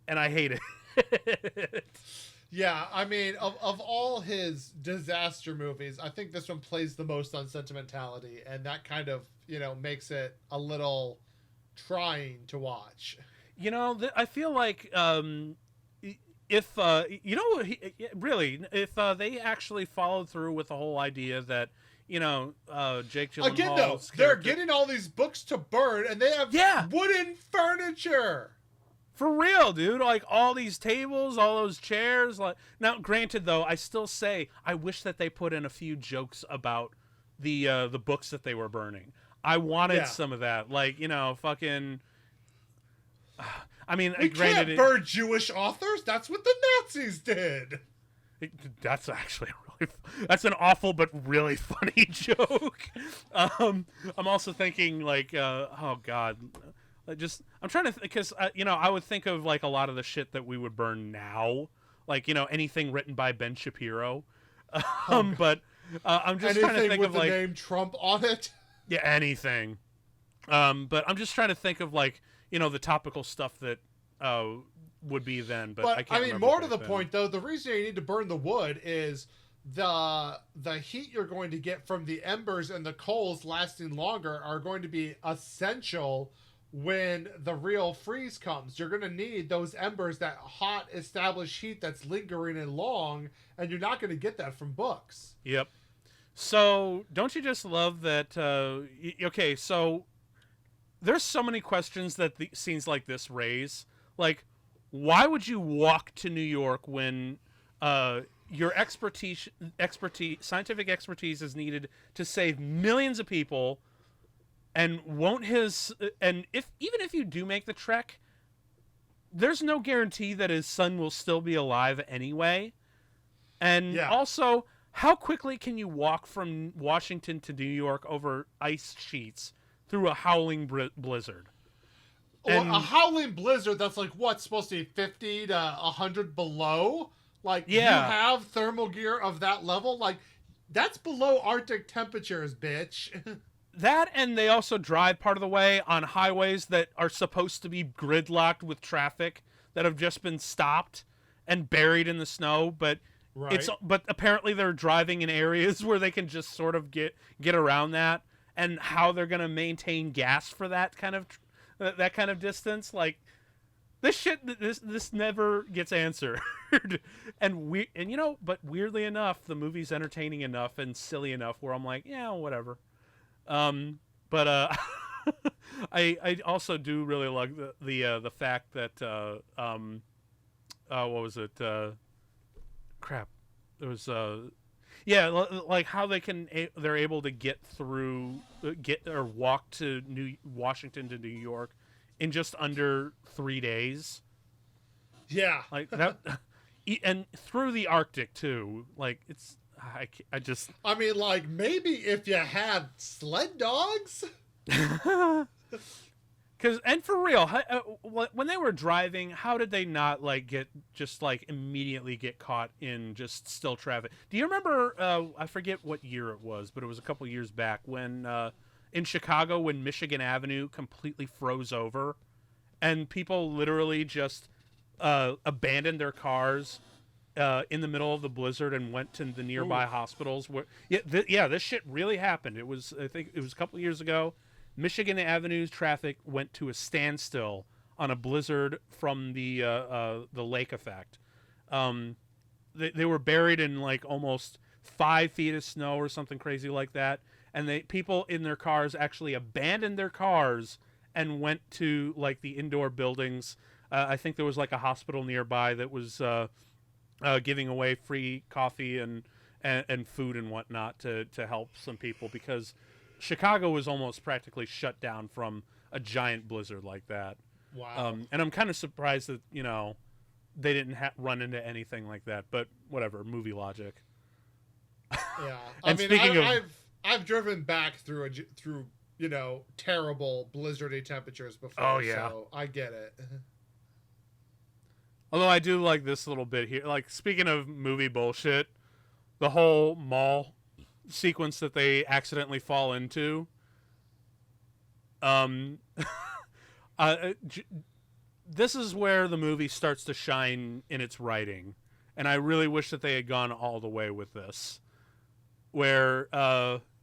and I hate it. Yeah, I mean, of all his disaster movies, I think this one plays the most on sentimentality, and that kind of makes it a little trying to watch. I feel like if they actually followed through with the whole idea that Jake Gyllenhaal's again, though, they're getting all these books to burn, and they have wooden furniture. For real, dude. Like all these tables, all those chairs. Like now, granted, though, I still say I wish that they put in a few jokes about the books that they were burning. I wanted some of that, like fucking. I mean, we can't burn Jewish authors. That's what the Nazis did. That's actually that's an awful but really funny joke. I'm also thinking like, oh god, I'm trying to because I would think of like a lot of the shit that we would burn now, like anything written by Ben Shapiro. But I'm just anything trying to think with of the like name Trump on it. Yeah, anything. But I'm just trying to think of like the topical stuff that would be then. But I can't. I mean, more to the point though, the reason you need to burn the wood is the heat you're going to get from the embers and the coals lasting longer are going to be essential when the real freeze comes. You're going to need those embers, that hot established heat that's lingering and long, and you're not going to get that from books. Yep. So don't you just love that? Okay, so there's so many questions that the scenes like this raise. Like, why would you walk to New York when your scientific expertise is needed to save millions of people? And even if you do make the trek, there's no guarantee that his son will still be alive anyway. And also, how quickly can you walk from Washington to New York over ice sheets through a howling blizzard? Well, a howling blizzard that's like, what, supposed to be 50 to 100 below? Like, you have thermal gear of that level? Like, that's below Arctic temperatures, bitch. That, and they also drive part of the way on highways that are supposed to be gridlocked with traffic that have just been stopped and buried in the snow, but but apparently they're driving in areas where they can just sort of get around that, and how they're going to maintain gas for that kind of distance. Like, this never gets answered. But weirdly enough, the movie's entertaining enough and silly enough where I'm like, yeah, whatever. But I also do really like the fact that what was it? Crap. It was like how they're able to get walk to Washington to New York in just under 3 days. Yeah, like that, and through the Arctic too. Like, it's. I mean, like, maybe if you had sled dogs. And for real, when they were driving, how did they not immediately get caught in just still traffic? Do you remember? I forget what year it was, but it was a couple years back when in Chicago, when Michigan Avenue completely froze over, and people literally just abandoned their cars in the middle of the blizzard and went to the nearby hospitals. This shit really happened. I think it was a couple of years ago. Michigan Avenue's traffic went to a standstill on a blizzard from the lake effect. They were buried in like almost 5 feet of snow or something crazy like that, and people in their cars actually abandoned their cars and went to like the indoor buildings. I think there was like a hospital nearby that was giving away free coffee and food and whatnot to help some people, because Chicago was almost practically shut down from a giant blizzard like that. Wow. And I'm kind of surprised that, they didn't run into anything like that, but whatever, movie logic. Yeah. I've driven back through terrible blizzardy temperatures before. Oh, yeah. So I get it. Although I do like this little bit here. Like, speaking of movie bullshit, the whole mall sequence that they accidentally fall into. This is where the movie starts to shine in its writing, and I really wish that they had gone all the way with this. Where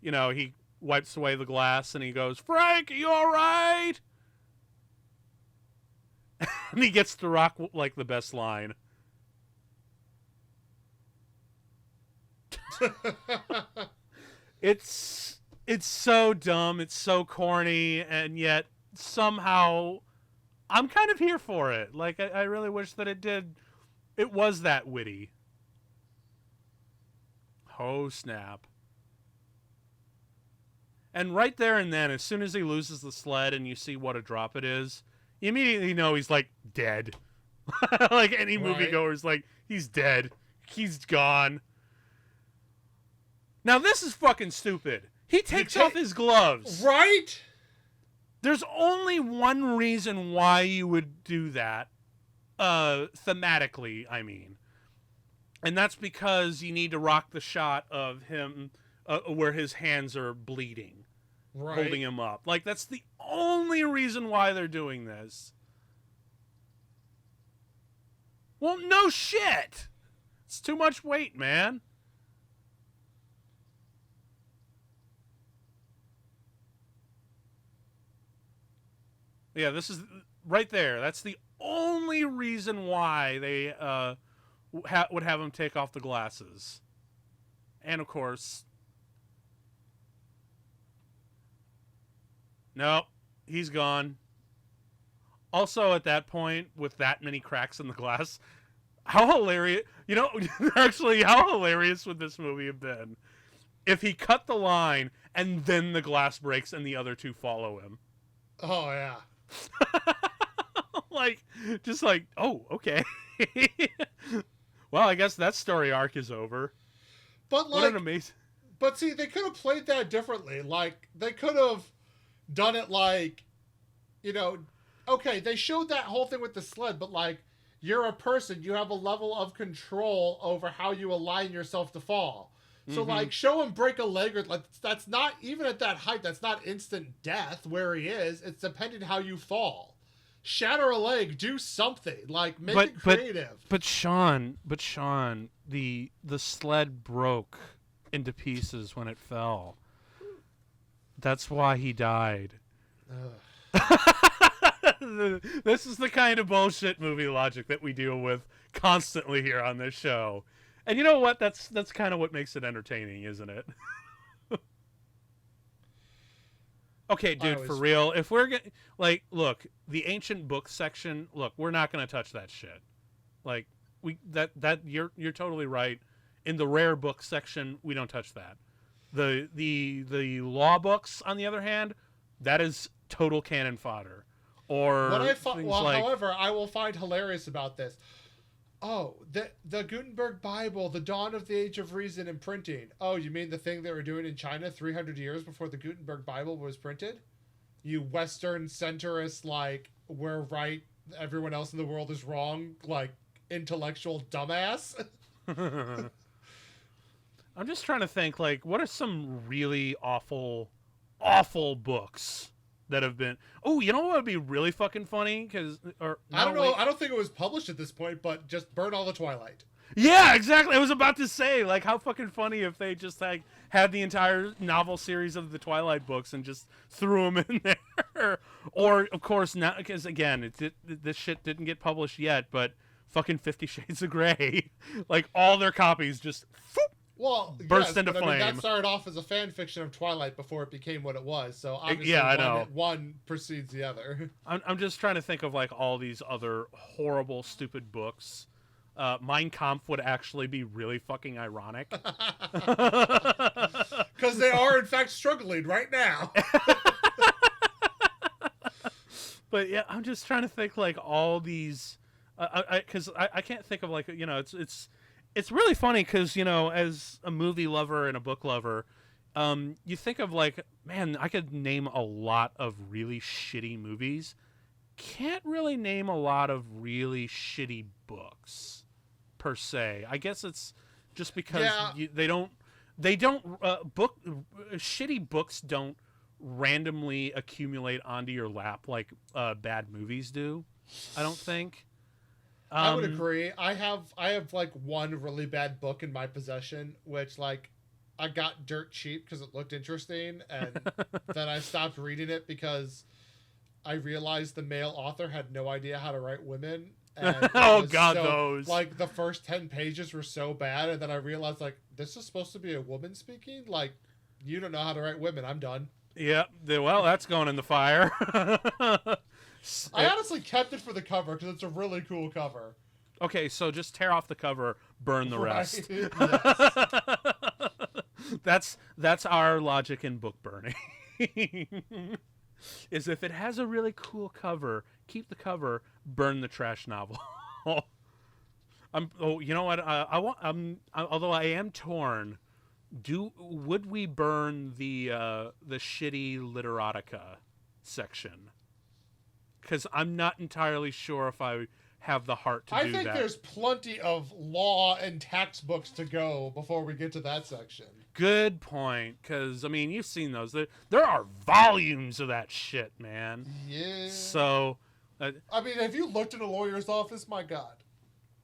he wipes away the glass and he goes, "Frank, are you all right?" And he gets to rock like the best line. It's so dumb, it's so corny, and yet somehow I'm kind of here for it. Like, I really wish that it was that witty. Oh, snap. And right there and then, as soon as he loses the sled and you see what a drop it is, you immediately know he's, like, dead. Like, any moviegoer's like, he's dead. He's gone. Now, this is fucking stupid. He takes off his gloves. Right? There's only one reason why you would do that. Thematically, I mean. And that's because you need to rock the shot of him where his hands are bleeding. Right. Holding him up. Like, that's the only reason why they're doing this. Well, no shit. It's too much weight, man. Yeah, this is right there. That's the only reason why they would have him take off the glasses. And of course, nope, he's gone. Also, at that point, with that many cracks in the glass, how hilarious, actually, how hilarious would this movie have been if he cut the line and then the glass breaks and the other two follow him? Oh, yeah. Just like, oh, okay. Well, I guess that story arc is over. But what an amazing... But see, they could have played that differently. Like, they could have done it like, okay, they showed that whole thing with the sled, but like, you're a person, you have a level of control over how you align yourself to fall. So like, show him break a leg, or like, that's not, even at that height, that's not instant death where he is. It's depending how you fall. Shatter a leg, do something, like, make it creative. But Sean, the sled broke into pieces when it fell. That's why he died. This is the kind of bullshit movie logic that we deal with constantly here on this show. And you know what? That's kind of what makes it entertaining, isn't it? Okay, dude, for real. If we're gonna, like, look, the ancient book section, look, we're not gonna touch that shit. Like, you're totally right. In the rare book section, we don't touch that. The law books, on the other hand, that is total cannon fodder. Or however, I will find hilarious about this. Oh, the Gutenberg Bible, the dawn of the age of reason and printing. Oh, you mean the thing they were doing in China 300 years before the Gutenberg Bible was printed? You Western centrist, like, we're right, everyone else in the world is wrong, like, intellectual dumbass. I'm just trying to think, like, what are some really awful books that have been... Oh, you know what would be really fucking funny? I don't know. I don't think it was published at this point, but just burn all the Twilight. Yeah, exactly. I was about to say, like, how fucking funny if they just, like, had the entire novel series of the Twilight books and just threw them in there. Or, of course, now, because, again, this shit didn't get published yet, but fucking 50 Shades of Grey. Like, all their copies just... burst into flame. I mean, that started off as a fan fiction of Twilight before it became what it was. So obviously, I know. One precedes the other. I'm just trying to think of, like, all these other horrible, stupid books. Mein Kampf would actually be really fucking ironic. Because they are, in fact, struggling right now. But yeah, I'm just trying to think, like, all these... Because I can't think of, like, it's really funny because, as a movie lover and a book lover, you think of, like, man, I could name a lot of really shitty movies. Can't really name a lot of really shitty books, per se. I guess it's just because shitty books don't randomly accumulate onto your lap like bad movies do, I don't think. I would agree. I have like one really bad book in my possession, which, like, I got dirt cheap because it looked interesting, and then I stopped reading it because I realized the male author had no idea how to write women. And those. Like, the first 10 pages were so bad, and then I realized, like, this is supposed to be a woman speaking? Like, you don't know how to write women. I'm done. Yeah, well, that's going in the fire. I honestly kept it for the cover because it's a really cool cover. Okay, so just tear off the cover, burn the rest. Yes. That's our logic in book burning. Is if it has a really cool cover, keep the cover, burn the trash novel. You know what? Although I am torn, would we burn the shitty literotica section? Because I'm not entirely sure if I have the heart to do that. I think there's plenty of law and textbooks to go before we get to that section. Good point, because, I mean, you've seen those. There are volumes of that shit, man. Yeah. So... I mean, have you looked in a lawyer's office? My God.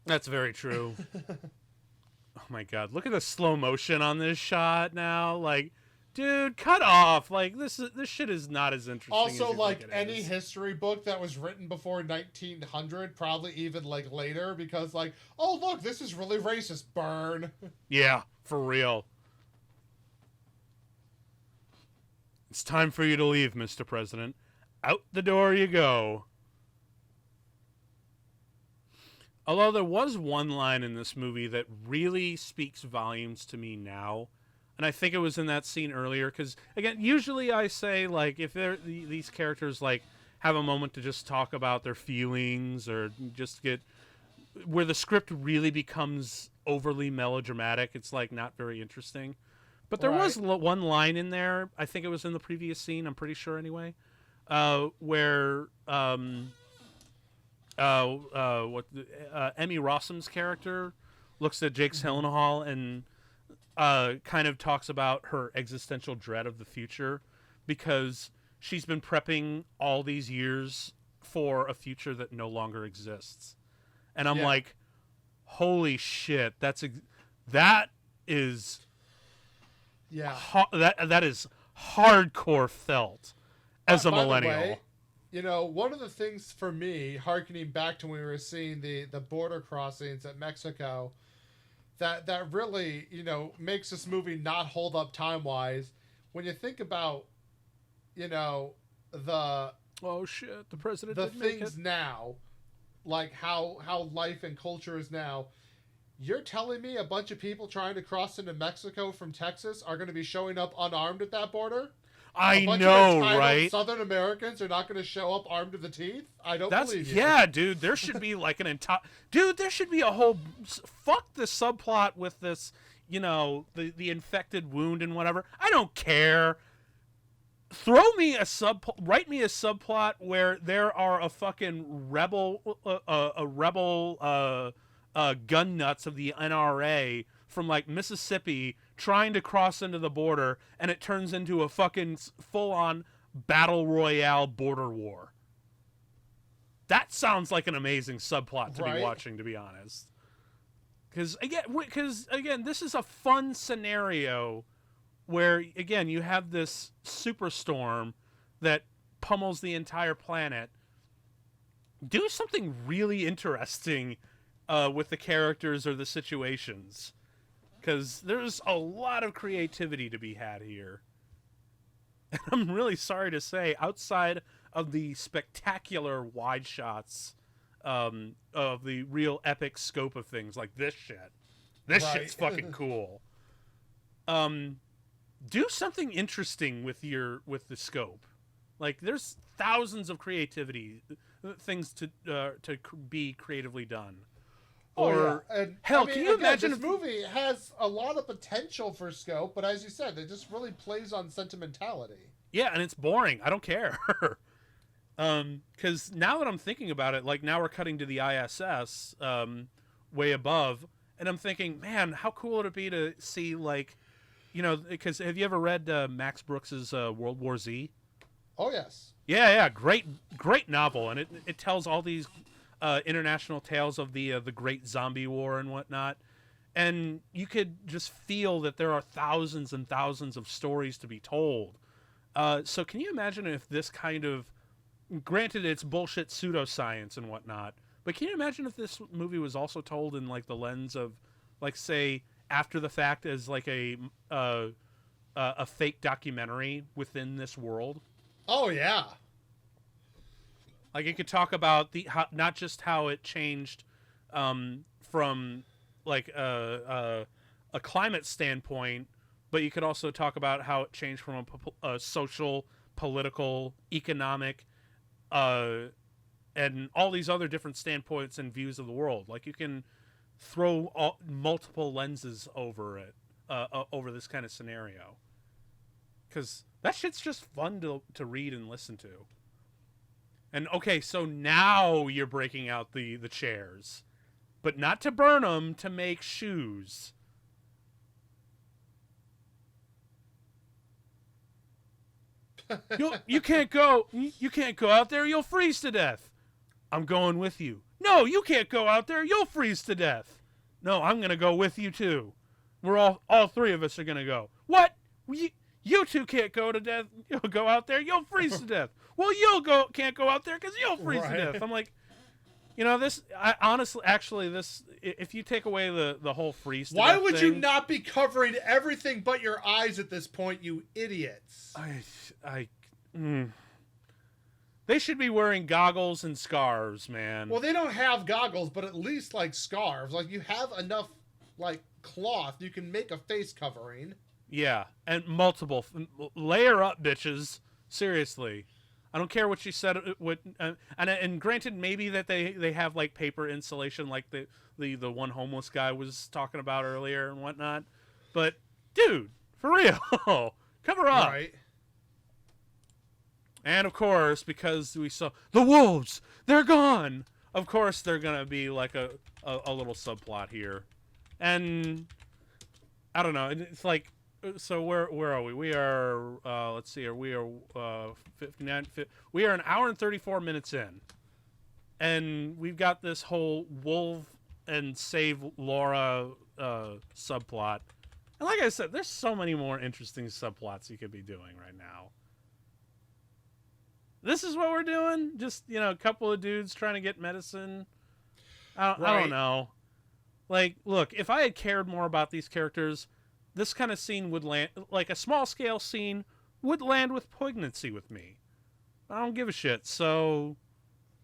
That's very true. Oh, my God. Look at the slow motion on this shot now. Like, dude, cut off. Like this shit is not as interesting. Also, as you like think it any is. history book that was written before 1900, probably even like later, because like, oh look, this is really racist. Burn. Yeah, for real. It's time for you to leave, Mr. President. Out the door you go. Although there was one line in this movie that really speaks volumes to me now, and I think it was in that scene earlier, because, again, usually I say, like, if these characters, like, have a moment to just talk about their feelings or just get... where the script really becomes overly melodramatic, it's, like, not very interesting. But there was one line in there, I think it was in the previous scene, I'm pretty sure anyway, where... Emmy Rossum's character looks at Jake Gyllenhaal and kind of talks about her existential dread of the future because she's been prepping all these years for a future that no longer exists. And I'm like, holy shit, that is that is hardcore felt as a millennial. Way, you know, one of the things for me, hearkening back to when we were seeing the border crossings at Mexico, that really, you know, makes this movie not hold up time-wise. When you think about, you know, the president the didn't make things it. now, like how life and culture is now. You're telling me a bunch of people trying to cross into Mexico from Texas are going to be showing up unarmed at that border? I know, right? Southern Americans are not going to show up armed to the teeth? I don't believe you. Yeah, dude, there should be like an entire... Dude, there should be a whole... Fuck the subplot with this, you know, the infected wound and whatever. I don't care. Write me a subplot where there are a fucking rebel gun nuts of the NRA from like Mississippi trying to cross into the border, and it turns into a fucking full-on battle royale border war. That sounds like an amazing subplot to be watching, to be honest. Because again, this is a fun scenario where, again, you have this superstorm that pummels the entire planet. Do something really interesting with the characters or the situations. Because there's a lot of creativity to be had here. And I'm really sorry to say, outside of the spectacular wide shots of the real epic scope of things, like this shit. This shit's fucking cool. Do something interesting with the scope. Like, there's thousands of creativity, things to be creatively done. And, hell, can you imagine this movie has a lot of potential for scope, but as you said, it just really plays on sentimentality. Yeah, and it's boring. I don't care. Because now that I'm thinking about it, like now we're cutting to the ISS way above, and I'm thinking, man, how cool would it be to see, like, you know, because have you ever read Max Brooks's World War Z? Oh, yes. Yeah, great novel, and it tells all these international tales of the Great Zombie War and whatnot, and you could just feel that there are thousands and thousands of stories to be told. So can you imagine if this kind of, granted it's bullshit pseudoscience and whatnot, but can you imagine if this movie was also told in like the lens of, like, say, after the fact as like a fake documentary within this world? Oh yeah. Like, it could talk about not just how it changed from like a climate standpoint, but you could also talk about how it changed from a social, political, economic, and all these other different standpoints and views of the world. Like, you can throw multiple lenses over it, over this kind of scenario, because that shit's just fun to read and listen to. And okay, so now you're breaking out the chairs, but not to burn them, to make shoes. You can't go. You can't go out there. You'll freeze to death. I'm going with you. No, you can't go out there. You'll freeze to death. No, I'm gonna go with you too. We're all three of us are gonna go. What? You two can't go to death. You'll go out there. You'll freeze to death. Well, can't go out there because you'll freeze to death. I'm like, this. I honestly, actually, this. If you take away the whole freeze to death why would thing, you not be covering everything but your eyes at this point, you idiots? They should be wearing goggles and scarves, man. Well, they don't have goggles, but at least like scarves. Like you have enough like cloth, you can make a face covering. Yeah, and multiple layer up, bitches. Seriously, I don't care what you said. And granted, maybe that they have like paper insulation, like the one homeless guy was talking about earlier and whatnot. But dude, for real, cover up. Right. And of course, because we saw the wolves, they're gone. Of course, they're gonna be like a little subplot here, and I don't know. It's like, so where are we? We are let's see here. We are 59. We are an hour and 34 minutes in, and we've got this whole wolf and save Laura subplot. And like I said, there's so many more interesting subplots you could be doing right now. This is what we're doing? Just, a couple of dudes trying to get medicine? I don't know. Like, look, if I had cared more about these characters, this kind of scene would land, like a small-scale scene, would land with poignancy with me. I don't give a shit. So,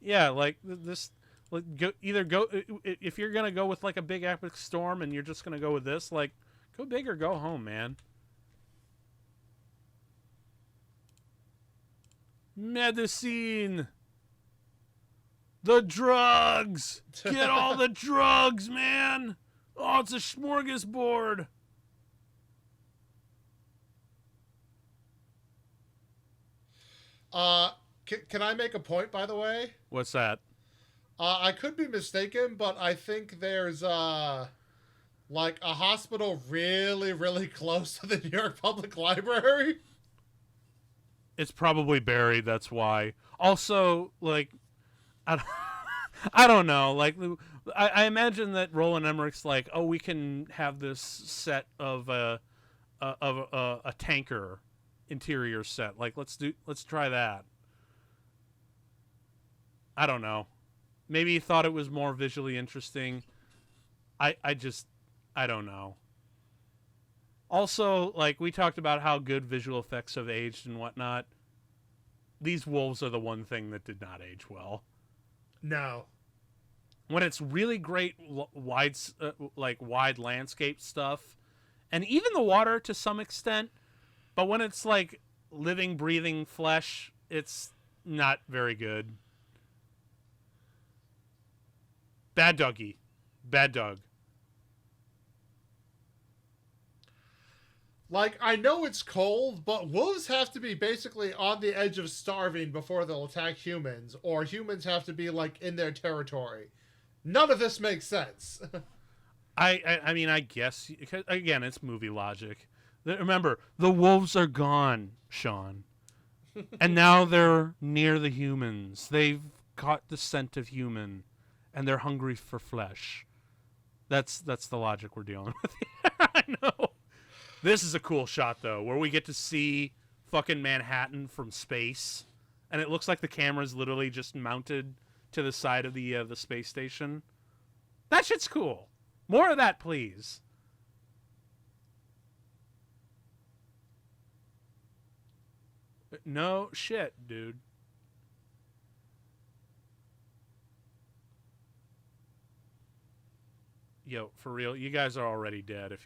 yeah, like, this, like, if you're going to go with, like, a big epic storm and you're just going to go with this, like, go big or go home, man. Medicine. The drugs. Get all the drugs, man. Oh, it's a smorgasbord. Can I make a point, by the way? What's that? I could be mistaken, but I think there's like a hospital really, really close to the New York Public Library. It's probably buried, that's why. Also, like, I don't know. Like, I imagine that Roland Emmerich's like, oh, we can have this set of a tanker interior set. Like, let's try that. I don't know. Maybe he thought it was more visually interesting. I don't know. Also, like, we talked about how good visual effects have aged and whatnot. These wolves are the one thing that did not age well. No. When it's really great wide landscape stuff, and even the water to some extent, but when it's like living, breathing flesh, it's not very good. Bad doggy. Bad dog. Like, I know it's cold, but wolves have to be basically on the edge of starving before they'll attack humans, or humans have to be, like, in their territory. None of this makes sense. I mean, I guess, again, it's movie logic. Remember, the wolves are gone, Sean. And now they're near the humans. They've caught the scent of human, and they're hungry for flesh. That's the logic we're dealing with here. I know. This is a cool shot, though, where we get to see fucking Manhattan from space, and it looks like the camera's literally just mounted to the side of the space station. That shit's cool. More of that, please. No shit, dude. Yo, for real, you guys are already dead.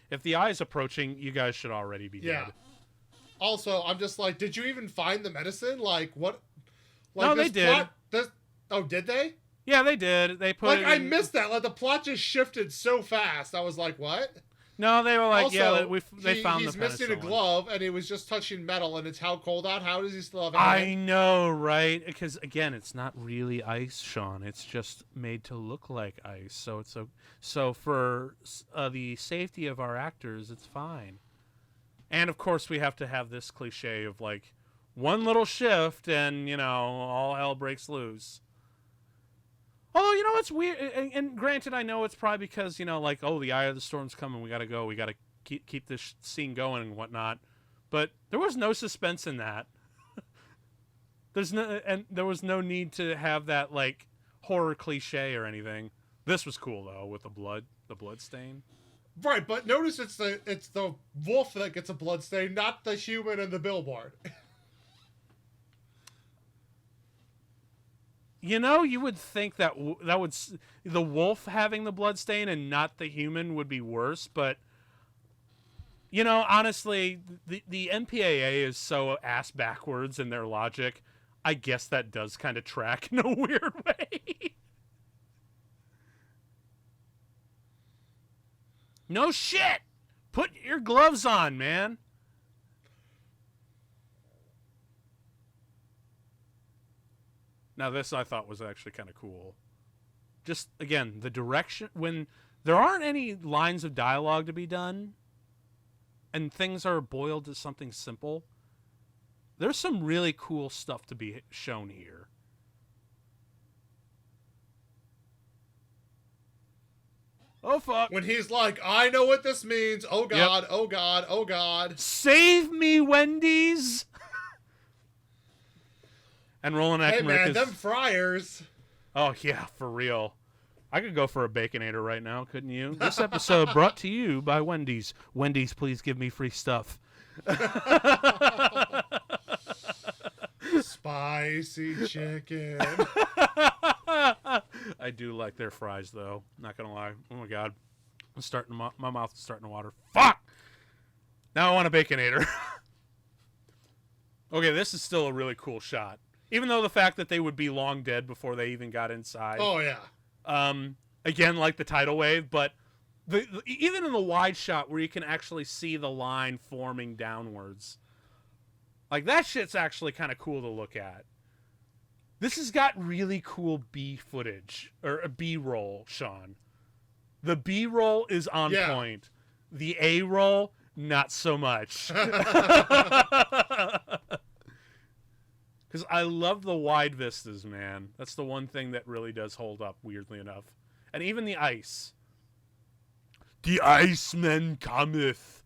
If the eye's approaching, you guys should already be dead. Also, I'm just like, did you even find the medicine? Like, what? Like, no, they did. Oh, did they? Yeah, they did. They put. Like, I missed that. Like, the plot just shifted so fast. I was like, what? No, they were like, also, yeah, they found he's the missing a glove, and he was just touching metal, and it's how cold out. How does he still have? I know, right? Because again, it's not really ice, Sean. It's just made to look like ice. So for the safety of our actors, it's fine. And of course, we have to have this cliche of like one little shift, and all hell breaks loose. Although, it's weird, and granted, I know it's probably because, like, oh, the eye of the storm's coming, we gotta go, we gotta keep this scene going and whatnot. But there was no suspense in that. There was no need to have that like horror cliche or anything. This was cool though, with the blood stain. Right, but notice it's the wolf that gets a blood stain, not the human in the billboard. You know, you would think that the wolf having the blood stain and not the human would be worse, but you know, honestly, the MPAA is so ass backwards in their logic. I guess that does kind of track in a weird way. No shit! Put your gloves on, man. Now this I thought was actually kind of cool. Just, again, the direction, when there aren't any lines of dialogue to be done, and things are boiled to something simple, there's some really cool stuff to be shown here. Oh, fuck. When he's like, I know what this means. Oh, God, oh, God, oh, God. Save me, Wendy's! And Roland Emmerich Hey, man, them fryers. Oh, yeah, for real. I could go for a Baconator right now, couldn't you? This episode brought to you by Wendy's. Wendy's, please give me free stuff. Spicy chicken. I do like their fries, though. Not gonna lie. Oh my god, my mouth is starting to water. Fuck. Now I want a Baconator. Okay, this is still a really cool shot, even though the fact that they would be long dead before they even got inside. Oh yeah. Again, like the tidal wave, but even in the wide shot where you can actually see the line forming downwards, like that shit's actually kind of cool to look at. This has got really cool B footage, or a B-roll, Sean. The B-roll is on point. The A-roll, not so much. Because I love the wide vistas, man. That's the one thing that really does hold up, weirdly enough. And even the ice. The Iceman cometh.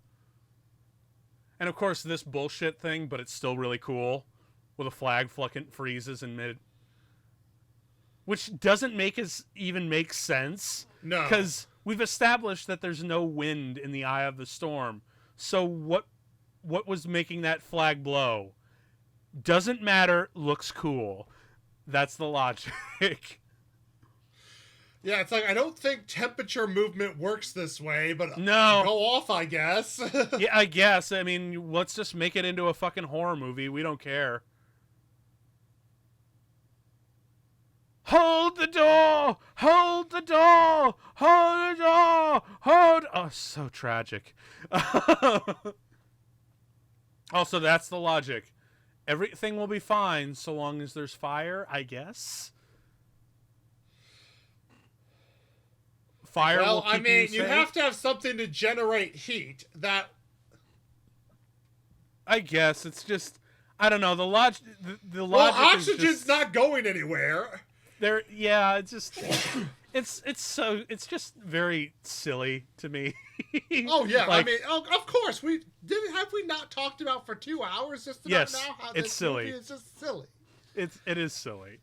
And of course, this bullshit thing, but it's still really cool. With a flag fucking freezes in mid. Which doesn't even make sense. No. Because we've established that there's no wind in the eye of the storm. So what was making that flag blow? Doesn't matter, looks cool. That's the logic. Yeah, it's like, I don't think temperature movement works this way, but no. Go off, I guess. Yeah, I guess. I mean, let's just make it into a fucking horror movie. We don't care. Hold the door! Hold the door! Hold the door! Hold... Oh, so tragic. Also, that's the logic. Everything will be fine so long as there's fire, I guess. Fire will keep you safe. You have to have something to generate heat. That... I guess. It's just... I don't know. The logic Well, oxygen's not going anywhere. Yeah, it's just... It's just very silly to me. Oh yeah, like, I mean, of course have we not talked about for 2 hours just about now how this movie is just silly. It is silly.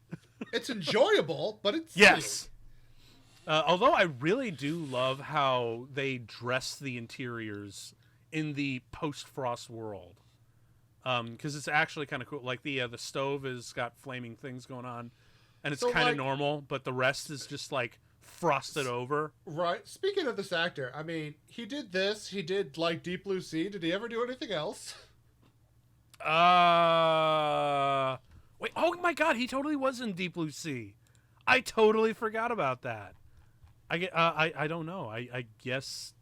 It's enjoyable, but it's yes. Although I really do love how they dress the interiors in the post-frost world, because it's actually kind of cool. Like the stove has got flaming things going on. And it's kind of normal, but the rest is just, like, frosted over. Right. Speaking of this actor, I mean, he did this. He did, like, Deep Blue Sea. Did he ever do anything else? Wait. Oh, my God. He totally was in Deep Blue Sea. I totally forgot about that. I don't know. I guess...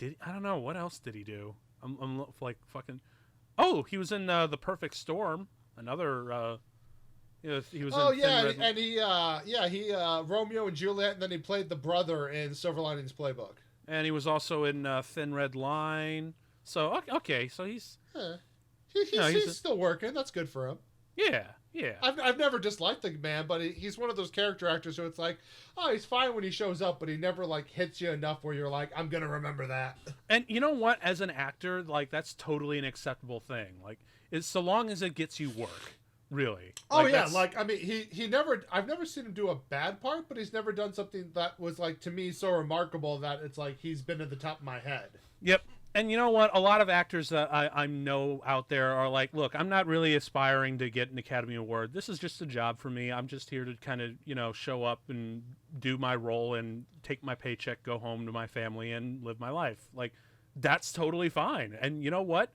I don't know. What else did he do? I'm like, fucking... Oh, he was in The Perfect Storm. Another... he was he Romeo and Juliet, and then he played the brother in Silver Linings Playbook. And he was also in Thin Red Line. So okay, so he's he's still working. That's good for him. Yeah, Yeah. I've never disliked the man, but he's one of those character actors who it's like, oh, he's fine when he shows up, but he never like hits you enough where you're like, I'm gonna remember that. And you know what? As an actor, like that's totally an acceptable thing. Like, it's so long as it gets you work, really. Oh like, yeah, like I mean, he never. I've never seen him do a bad part, but he's never done something that was like to me so remarkable that it's like he's been at the top of my head. Yep. And you know what? A lot of actors that I know out there are like, look, I'm not really aspiring to get an Academy Award. This is just a job for me. I'm just here to kind of, show up and do my role and take my paycheck, go home to my family, and live my life. Like, that's totally fine. And you know what?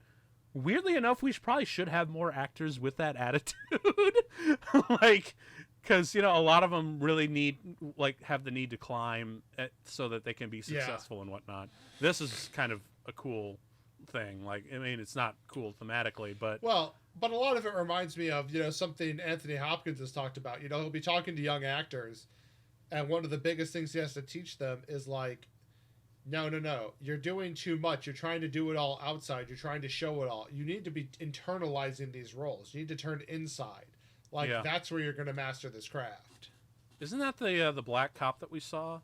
Weirdly enough, we probably should have more actors with that attitude. Like, because, a lot of them really have the need to climb so that they can be successful and whatnot. This is kind of a cool thing. Like, I mean, it's not cool thematically, but a lot of it reminds me of something Anthony Hopkins has talked about. He'll be talking to young actors, and one of the biggest things he has to teach them is like, no, you're doing too much. You're trying to do it all outside. You're trying to show it all. You need to be internalizing these roles. You need to turn inside. Like, that's where you're going to master this craft. Isn't that the black cop that we saw?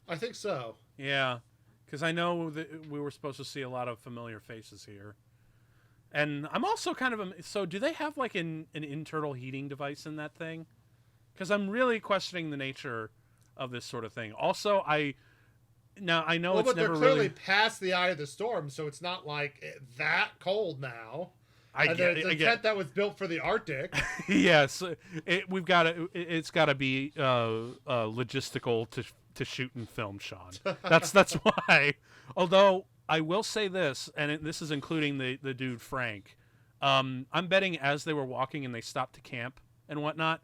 I think so. Yeah. Because I know that we were supposed to see a lot of familiar faces here. And I'm also kind of... So do they have like an internal heating device in that thing? Because I'm really questioning the nature of this sort of thing. Also, I know it's never but they're clearly really... past the eye of the storm, so it's not like that cold now. It's a tent that was built for the Arctic. Yes. It's got to be logistical to shoot and film, Sean. That's why. Although I will say this, and this is including the dude Frank. I'm betting as they were walking and they stopped to camp and whatnot,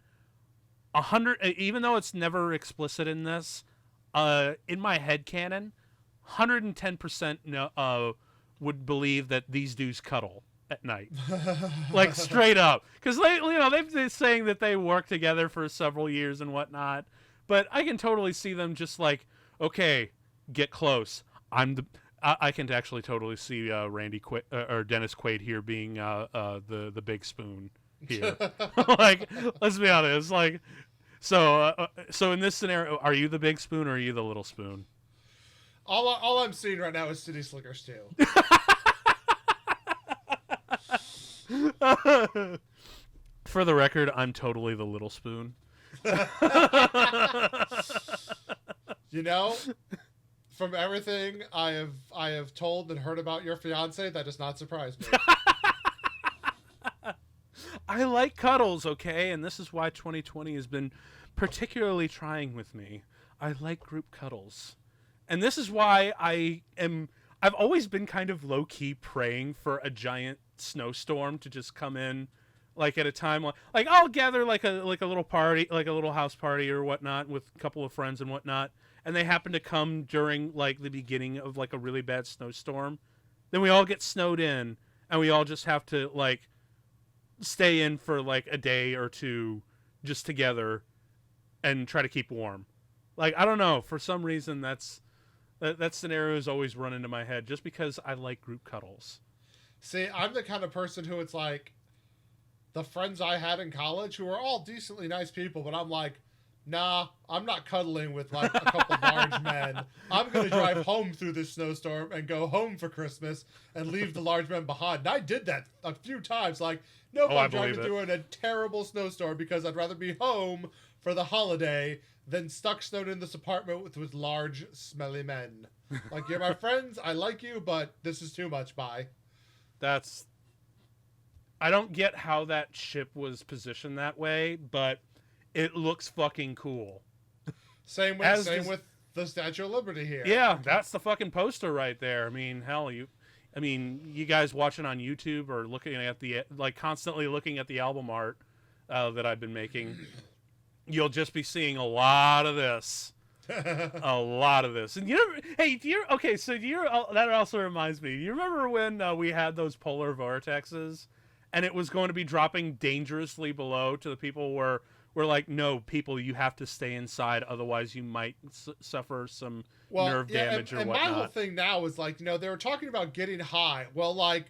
100. Even though it's never explicit in this, in my headcanon, 110% would believe that these dudes cuddle at night, like straight up, because they've been saying that they work together for several years and whatnot. But I can totally see them just like, okay, get close. I can actually totally see Randy or Dennis Quaid here being the big spoon here. Like, let's be honest. Like, so in this scenario, are you the big spoon or are you the little spoon? All I'm seeing right now is City Slickers 2. For the record, I'm totally the little spoon. From everything I have told and heard about your fiance, that does not surprise me. I like cuddles, okay? And this is why 2020 has been particularly trying with me. I like group cuddles. And this is why I've always been kind of low-key praying for a giant snowstorm to just come in, like at a time like I'll gather like a little party, like a little house party or whatnot with a couple of friends and whatnot, and they happen to come during like the beginning of like a really bad snowstorm. Then we all get snowed in, and we all just have to like stay in for like a day or two just together and try to keep warm. Like, I don't know, for some reason that scenario has always run into my head just because I like group cuddles. See, I'm the kind of person who it's like the friends I had in college who were all decently nice people, but I'm like, nah, I'm not cuddling with like a couple large men. I'm going to drive home through this snowstorm and go home for Christmas and leave the large men behind. And I did that a few times. Like, nope, I'm driving through in a terrible snowstorm because I'd rather be home for the holiday than stuck snowed in this apartment with large, smelly men. Like, you're my friends, I like you, but this is too much, bye. I don't get how that ship was positioned that way, but it looks fucking cool. Same with the Statue of Liberty here. Yeah, that's the fucking poster right there. I mean, hell, you guys watching on YouTube or looking at constantly looking at the album art that I've been making, you'll just be seeing a lot of this. A lot of this. And that also reminds me, do you remember when we had those polar vortexes and it was going to be dropping dangerously below to the people where we're like, no, people, you have to stay inside, otherwise you might suffer some nerve damage or whatnot. And my whole thing now is like, they were talking about getting high. Well, like,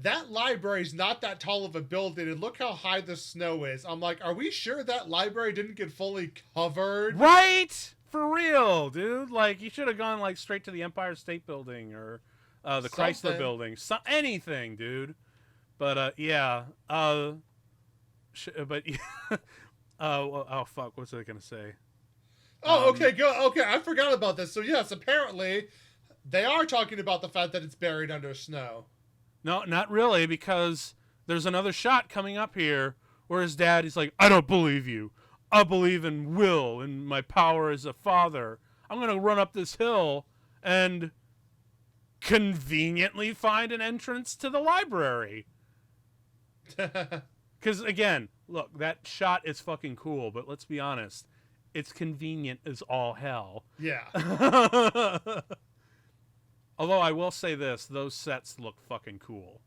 that library's not that tall of a building, and look how high the snow is. I'm like, are we sure that library didn't get fully covered? Right? For real, dude. Like, you should have gone, like, straight to the Empire State Building or the Chrysler Building. Anything, dude. But, yeah. Oh, fuck. What was I going to say? Oh, okay, good. Okay, I forgot about this. So, yes, apparently, they are talking about the fact that it's buried under snow. No, not really, because there's another shot coming up here where his dad is like, I don't believe you. I believe in will and my power as a father. I'm going to run up this hill and conveniently find an entrance to the library. Because, again, look, that shot is fucking cool, but let's be honest. It's convenient as all hell. Yeah. Although I will say this, those sets look fucking cool.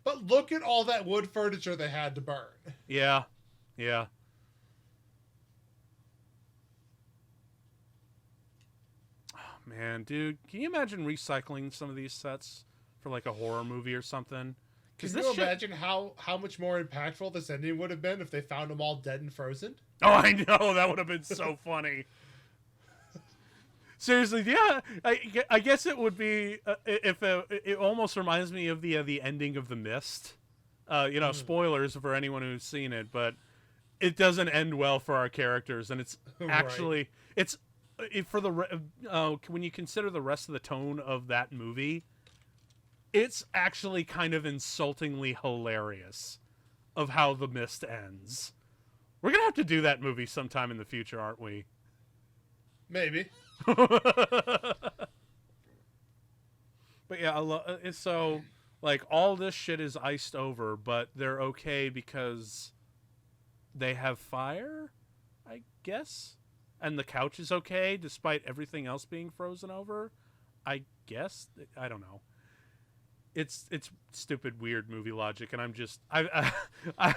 But look at all that wood furniture they had to burn. Yeah. Yeah. Oh, man, dude. Can you imagine recycling some of these sets for like a horror movie or something? Can you imagine how much more impactful this ending would have been if they found them all dead and frozen? Oh, I know. That would have been so funny. Seriously, yeah. I guess it would be it almost reminds me of the ending of The Mist. Spoilers for anyone who's seen it, but it doesn't end well for our characters, and it's actually when you consider the rest of the tone of that movie, it's actually kind of insultingly hilarious of how The Mist ends. We're gonna have to do that movie sometime in the future, aren't we? Maybe. But yeah, so like all this shit is iced over, but they're okay because they have fire, I guess, and the couch is okay despite everything else being frozen over. I guess I don't know. It's stupid, weird movie logic, and I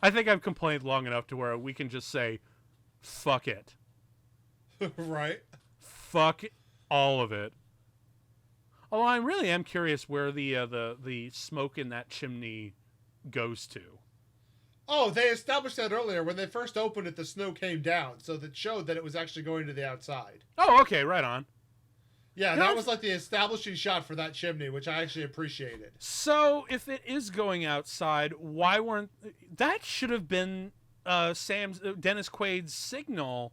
think I've complained long enough to where we can just say, fuck it. Right. Fuck all of it. Although I really am curious where the smoke in that chimney goes to. Oh, they established that earlier. When they first opened it, the snow came down, so that showed that it was actually going to the outside. Oh, okay, right on. Yeah, that was like the establishing shot for that chimney, which I actually appreciated. So, if it is going outside, why weren't... That should have been Dennis Quaid's signal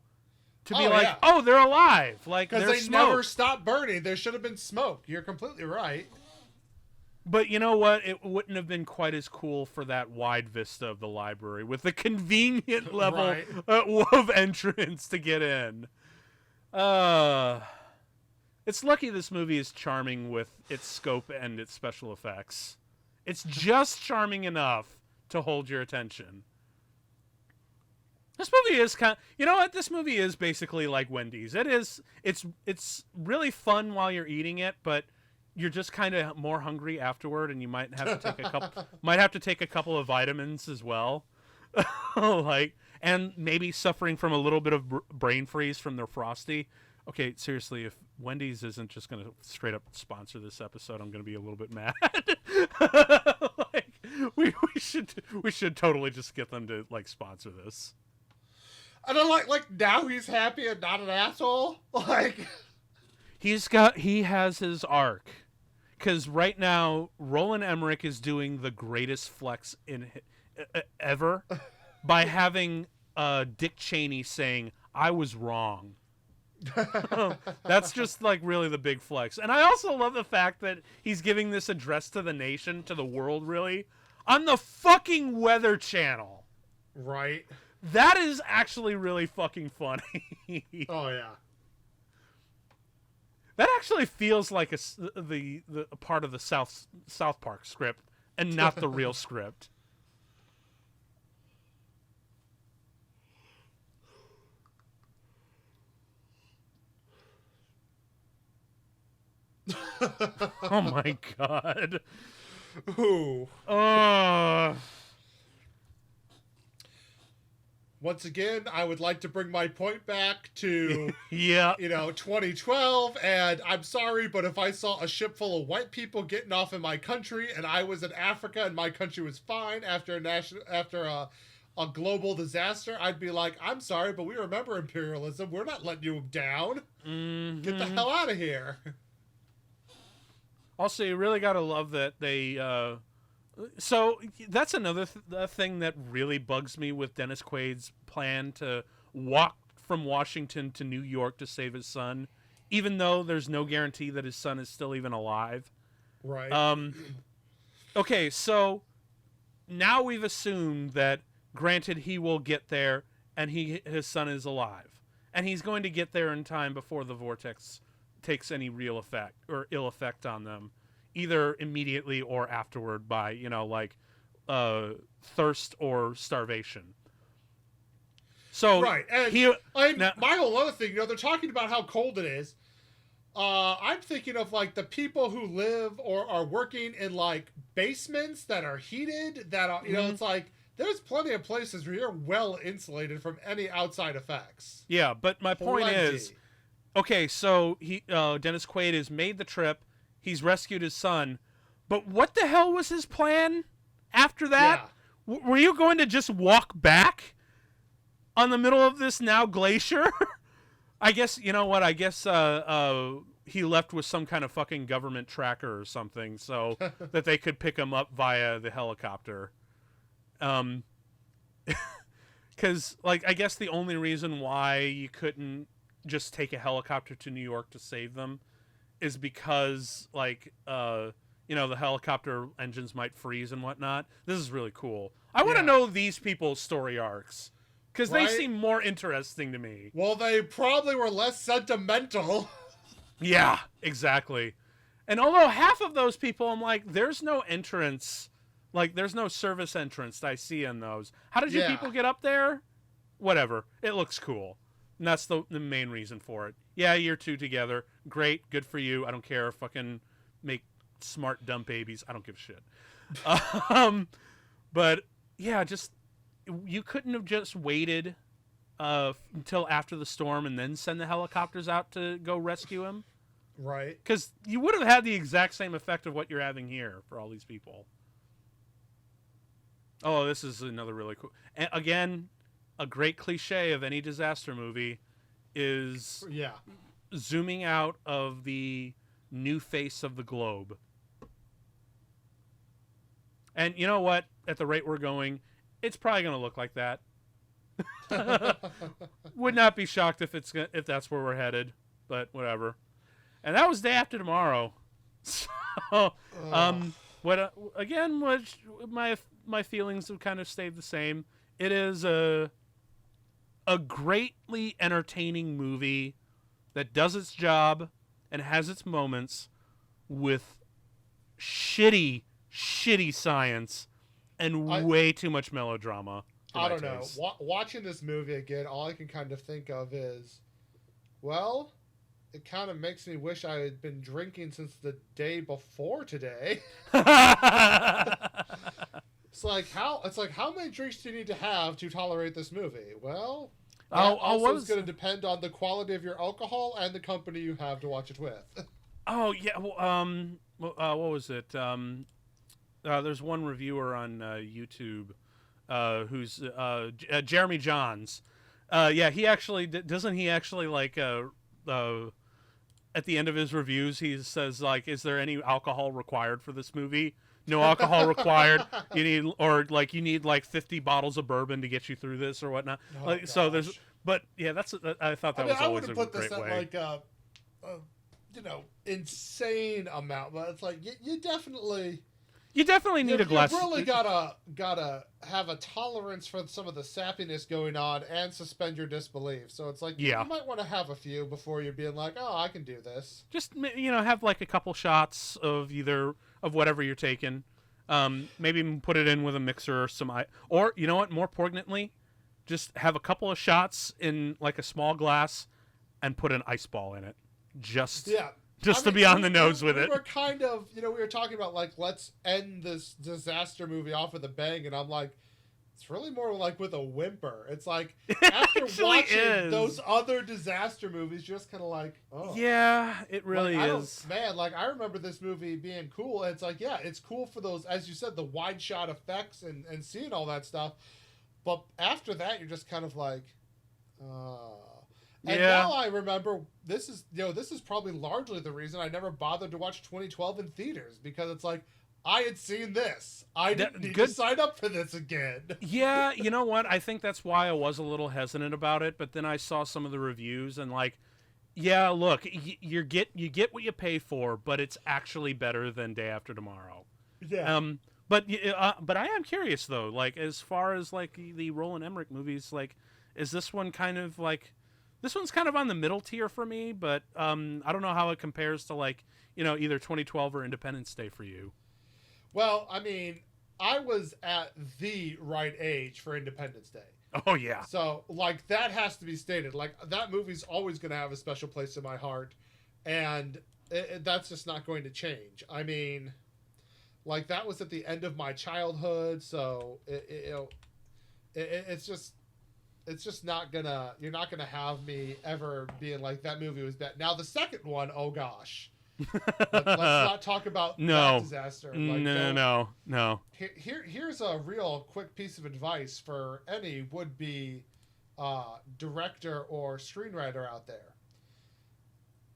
to be oh, they're alive. Like, because they never stopped burning. There should have been smoke. You're completely right. But you know what? It wouldn't have been quite as cool for that wide vista of the library with the convenient level of entrance to get in. It's lucky this movie is charming with its scope and its special effects. It's just charming enough to hold your attention. This movie is kind of, you know what? This movie is basically like Wendy's. It's really fun while you're eating it, but you're just kind of more hungry afterward, and you might have to take a couple of vitamins as well. And maybe suffering from a little bit of brain freeze from their Frosty. Okay, seriously, if Wendy's isn't just going to straight up sponsor this episode, I'm going to be a little bit mad. we should totally just get them to sponsor this. And then now he's happy and not an asshole. He has his arc, because right now Roland Emmerich is doing the greatest flex in ever by having Dick Cheney saying, "I was wrong." That's just really the big flex. And I also love the fact that he's giving this address to the nation, to the world, really, on the fucking Weather Channel. Right. That is actually really fucking funny. Oh yeah. That actually feels like the part of the South Park script and not the real script. Oh my god. Ooh. once again, I would like to bring my point back to, yeah, 2012. And I'm sorry, but if I saw a ship full of white people getting off in my country and I was in Africa and my country was fine after a global disaster, I'd be like, I'm sorry, but we remember imperialism. We're not letting you down. Mm-hmm. Get the hell out of here. Also, you really got to love that they... So that's another thing that really bugs me with Dennis Quaid's plan to walk from Washington to New York to save his son, even though there's no guarantee that his son is still even alive. Right. Okay, so now we've assumed that, granted, he will get there and his son is alive. And he's going to get there in time before the vortex takes any real effect or ill effect on them, either immediately or afterward by, thirst or starvation. So right, and my whole other thing, they're talking about how cold it is. I'm thinking of like the people who live or are working in like basements that are heated, that are, it's like there's plenty of places where you're well insulated from any outside effects. Yeah, but my point is, okay, so Dennis Quaid has made the trip. He's rescued his son, but what the hell was his plan after that? Yeah. Were you going to just walk back on the middle of this now glacier? I guess, you know what? I guess he left with some kind of fucking government tracker or something so that they could pick him up via the helicopter. Because, I guess the only reason why you couldn't just take a helicopter to New York to save them is because, the helicopter engines might freeze and whatnot. This is really cool. I want to know these people's story arcs, because they seem more interesting to me. Well, they probably were less sentimental. Yeah, exactly. And although half of those people, I'm like, there's no entrance, there's no service entrance I see in those. How did you people get up there? Whatever. It looks cool. And that's the main reason for it. Yeah, you're two together. Great. Good for you. I don't care. Fucking make smart, dumb babies. I don't give a shit. But, yeah, just... You couldn't have just waited until after the storm and then send the helicopters out to go rescue him? Right. Because you would have had the exact same effect of what you're having here for all these people. Oh, this is another really cool... And again... A great cliche of any disaster movie is zooming out of the new face of the globe. And you know what? At the rate we're going, it's probably going to look like that. Would not be shocked if that's where we're headed, but whatever. And that was Day After Tomorrow. So, my feelings have kind of stayed the same. It is a greatly entertaining movie that does its job and has its moments with shitty science and way too much melodrama. I don't know. Watching this movie again, all I can kind of think of is, well, it kind of makes me wish I had been drinking since the day before today. It's like how many drinks do you need to have to tolerate this movie? Well, it's going to depend on the quality of your alcohol and the company you have to watch it with. Oh yeah, what was it? There's one reviewer on YouTube who's Jeremy Johns. He actually doesn't he actually at the end of his reviews he says is there any alcohol required for this movie? No alcohol required. You need 50 bottles of bourbon to get you through this or whatnot. So there's, but yeah, I thought that was always a great way. I wouldn't put this at insane amount, but it's like you definitely need a glass. You really gotta have a tolerance for some of the sappiness going on and suspend your disbelief. So it's like you might want to have a few before you're being like, oh, I can do this. Just have a couple shots of either of whatever you're taking. Maybe put it in with a mixer or or you know what? More poignantly, just have a couple of shots in a small glass and put an ice ball in it. Just to be on the nose with it. We were kind of, we were talking about let's end this disaster movie off with a bang, and I'm like, It's really more like with a whimper. It's like It after actually watching is. those other disaster movies, you're just kind of like, oh. Yeah, it really Like, I is. don't, man, like I remember this movie being cool. And it's like, yeah, it's cool for those, as you said, the wide shot effects and seeing all that stuff. But after that, you're just kind of like, and Yeah. now I remember this is probably largely the reason I never bothered to watch 2012 in theaters, because it's like I had seen this. I didn't need to sign up for this again. Yeah, you know what? I think that's why I was a little hesitant about it. But then I saw some of the reviews and like, yeah, look, you get what you pay for, but it's actually better than Day After Tomorrow. Yeah. But I am curious though, like as far as like the Roland Emmerich movies, like is this one kind of like this one's kind of on the middle tier for me, but I don't know how it compares to like, either 2012 or Independence Day for you. Well, I mean, I was at the right age for Independence Day. Oh yeah. So, like, that has to be stated. Like, that movie's always going to have a special place in my heart, and that's just not going to change. I mean, like, that was at the end of my childhood, so it's just not gonna. You're not gonna have me ever being like that movie was bad. Now the second one, oh gosh, let's not talk about that disaster. Like, no. Here's a real quick piece of advice for any would-be director or screenwriter out there.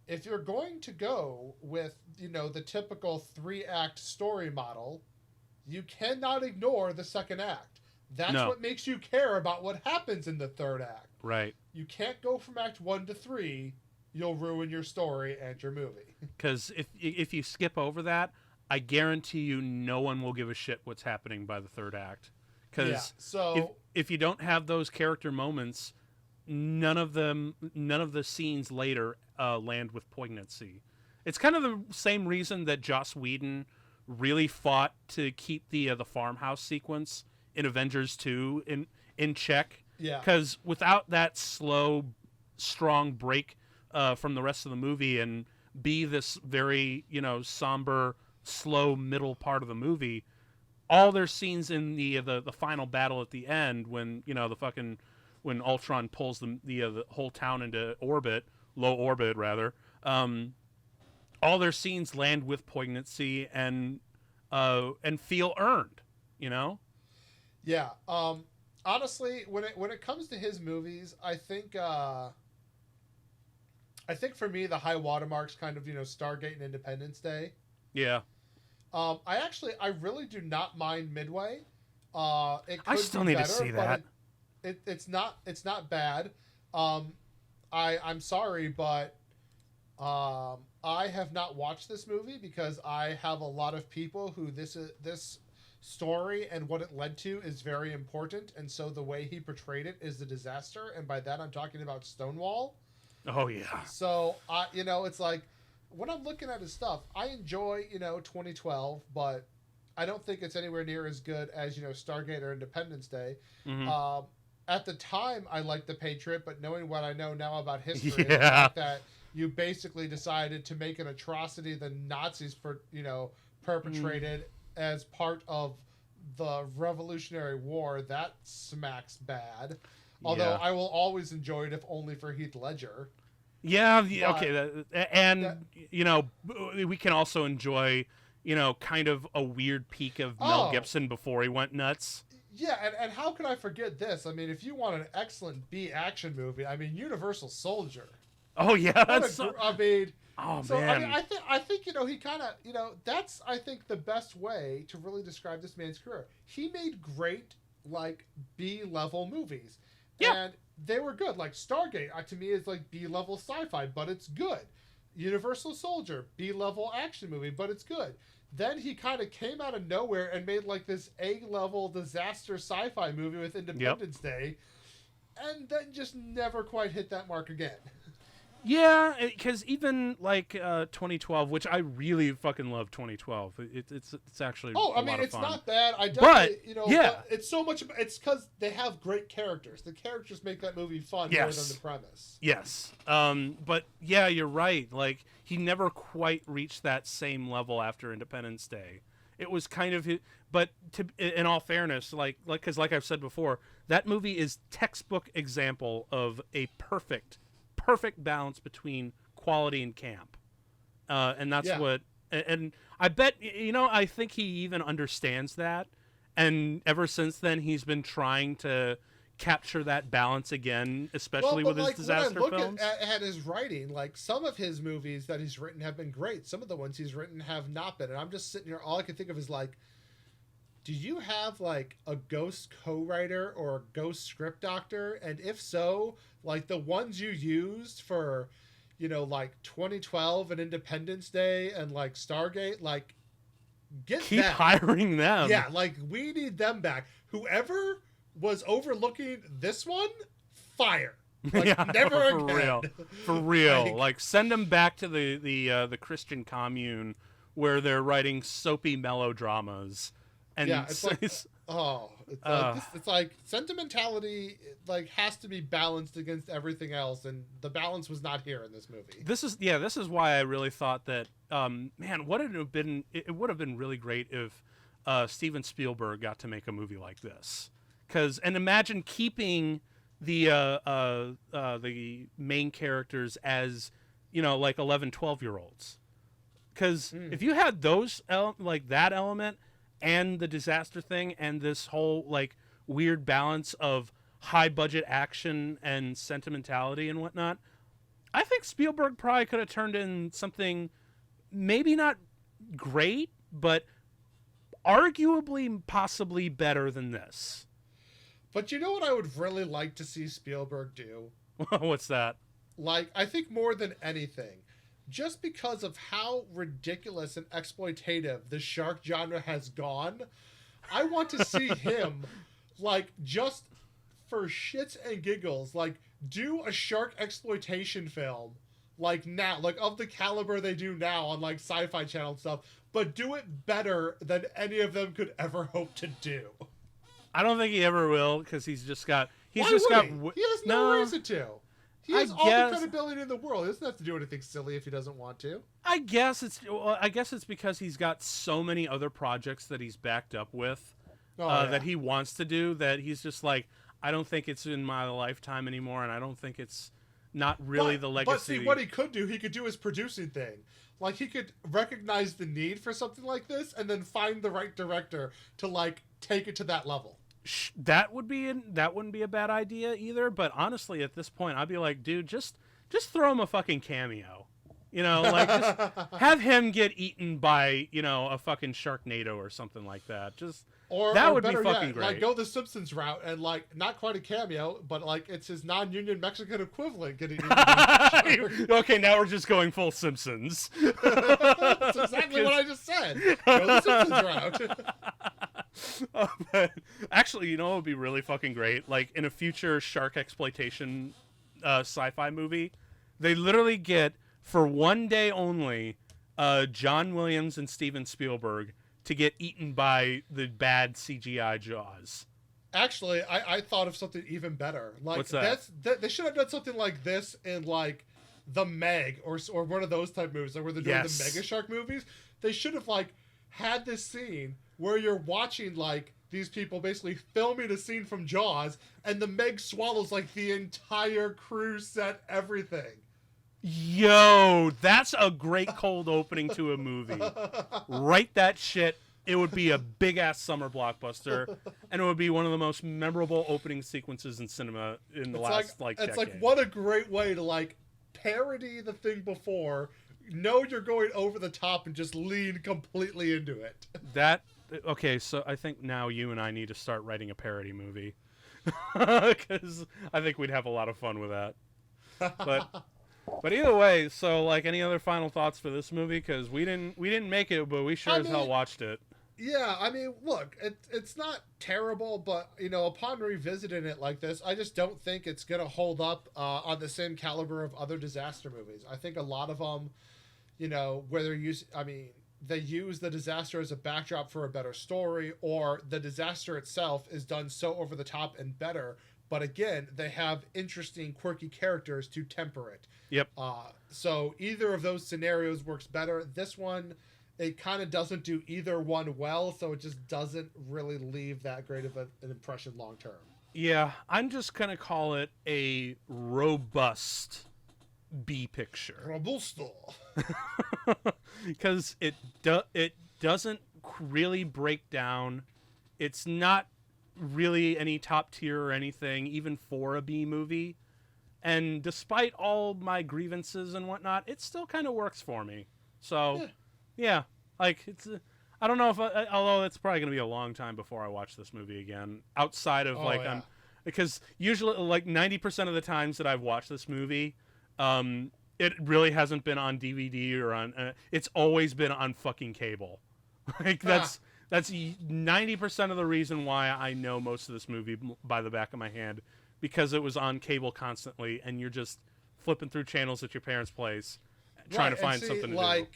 If you're going to go with, the typical 3-act story model, you cannot ignore the second act. That's what makes you care about what happens in the third act. Right. You can't go from act 1 to 3. You'll ruin your story and your movie. Because if you skip over that, I guarantee you no one will give a shit what's happening by the third act. Because if you don't have those character moments, none of the scenes later land with poignancy. It's kind of the same reason that Joss Whedon really fought to keep the farmhouse sequence in Avengers 2 in check. Yeah. Because without that slow, strong break from the rest of the movie and be this very, somber, slow middle part of the movie, all their scenes in the final battle at the end when, when Ultron pulls the whole town into low orbit rather, all their scenes land with poignancy and feel earned, Yeah. Honestly, when it comes to his movies, I think for me the high watermark's kind of Stargate and Independence Day. Yeah. I really do not mind Midway. It could I still be need better, to see that. It's not bad. I'm sorry, but I have not watched this movie because I have a lot of people who this story and what it led to is very important, and so the way he portrayed it is a disaster, and by that I'm talking about Stonewall. Oh yeah. So it's like when I'm looking at his stuff, I enjoy 2012, but I don't think it's anywhere near as good as Stargate or Independence Day. Mm-hmm. At the time, I liked The Patriot, but knowing what I know now about history, Yeah. and the fact that you basically decided to make an atrocity the Nazis perpetrated as part of the Revolutionary War, that smacks bad. Although I will always enjoy it if only for Heath Ledger. Yeah, but, okay. We can also enjoy, kind of a weird peak of Mel Gibson before he went nuts. Yeah, and how can I forget this? I mean, if you want an excellent B action movie, I mean, Universal Soldier. Oh yeah, man. I think he kind of that's I think the best way to really describe this man's career. He made great like B-level movies. Yeah. And they were good. Like Stargate to me is like B-level sci-fi, but it's good. Universal Soldier, B-level action movie, but it's good. Then he kind of came out of nowhere and made like this A-level disaster sci-fi movie with Independence Day, and then just never quite hit that mark again. Yeah, because even like 2012, which I really fucking love 2012. It's actually it's fun. not bad. I definitely, but it's so much. It's because they have great characters. The characters make that movie fun more than the premise. Yes. But yeah, you're right. Like he never quite reached that same level after Independence Day. It was kind of, but in all fairness, because like I've said before, that movie is textbook example of a perfect balance between quality and camp, and that's what. And I bet I think he even understands that, and ever since then he's been trying to capture that balance again, especially with his disaster films. When I films. look at his writing, like some of his movies that he's written have been great. Some of the ones he's written have not been. And I'm just sitting here, all I can think of is like, do you have like a ghost co-writer or a ghost script doctor? And if so, like the ones you used for, like 2012 and Independence Day and like Stargate, like keep hiring them. Yeah, like we need them back. Whoever was overlooking this one, fire. Like, never again. For real. Like send them back to the Christian commune where they're writing soapy melodramas. And it's like sentimentality like has to be balanced against everything else, and the balance was not here in this movie. This is why I really thought that it would have been really great if Steven Spielberg got to make a movie like this. And imagine keeping the main characters as, like 11, 12-year-olds. Because if you had those, like that element and the disaster thing and this whole, like, weird balance of high-budget action and sentimentality and whatnot, I think Spielberg probably could have turned in something maybe not great, but arguably possibly better than this. But you know what I would really like to see Spielberg do? What's that? Like, I think more than anything, just because of how ridiculous and exploitative the shark genre has gone, I want to see him, like, just for shits and giggles, like, do a shark exploitation film, like now, like of the caliber they do now on, like, Sci-Fi Channel and stuff, but do it better than any of them could ever hope to do. I don't think he ever will, because he has no reason to. He has all the credibility in the world. He doesn't have to do anything silly if he doesn't want to. I guess it's because he's got so many other projects that he's backed up with that he wants to do, that he's just like, I don't think it's in my lifetime anymore, and I don't think it's not really the legacy. But see, what he could do his producing thing. Like, he could recognize the need for something like this and then find the right director to, like, take it to that level. That wouldn't be a bad idea either. But honestly, at this point, I'd be like, dude, just throw him a fucking cameo. Like just have him get eaten by a fucking Sharknado or something like that. That would be fucking great. Like, go the Simpsons route and, like, not quite a cameo, but, like, it's his non-union Mexican equivalent getting eaten. Okay, now we're just going full Simpsons. That's exactly what I just said. Go the Simpsons route. But actually, it would be really fucking great. Like, in a future shark exploitation sci-fi movie, they literally get, for one day only, John Williams and Steven Spielberg to get eaten by the bad CGI Jaws. Actually, I thought of something even better. Like, what's that? They should have done something like this in, like, The Meg or one of those type movies, like where they're doing the Mega Shark movies. They should have, like, had this scene where you're watching, like, these people basically filming a scene from Jaws, and the Meg swallows, like, the entire crew set, everything. Yo, that's a great cold opening to a movie. Write that shit. It would be a big-ass summer blockbuster, and it would be one of the most memorable opening sequences in cinema in the last decade. It's like, what a great way to, like, parody the thing before, know you're going over the top, and just lean completely into it. Okay, so I think now you and I need to start writing a parody movie. Because I think we'd have a lot of fun with that. But either way, so, like, any other final thoughts for this movie? Because we didn't make it, but we sure as hell watched it. Yeah, I mean, look, it's not terrible, but, upon revisiting it like this, I just don't think it's going to hold up on the same caliber of other disaster movies. I think a lot of them, they use the disaster as a backdrop for a better story, or the disaster itself is done so over the top and better. But again, they have interesting, quirky characters to temper it. Yep. So either of those scenarios works better. This one it kind of doesn't do either one well, so it just doesn't really leave that great of an impression long term. Yeah, I'm just gonna call it a robust B picture. Robusto. Because it doesn't really break down. It's not really any top tier or anything, even for a B movie. And despite all my grievances and whatnot, it still kind of works for me. So, yeah, like it's. I don't know if, although it's probably gonna be a long time before I watch this movie again. Outside of because usually like 90% of the times that I've watched this movie, it really hasn't been on DVD or on. It's always been on fucking cable. Like that's 90% of the reason why I know most of this movie by the back of my hand, because it was on cable constantly, and you're just flipping through channels at your parents' place, trying to find something to do.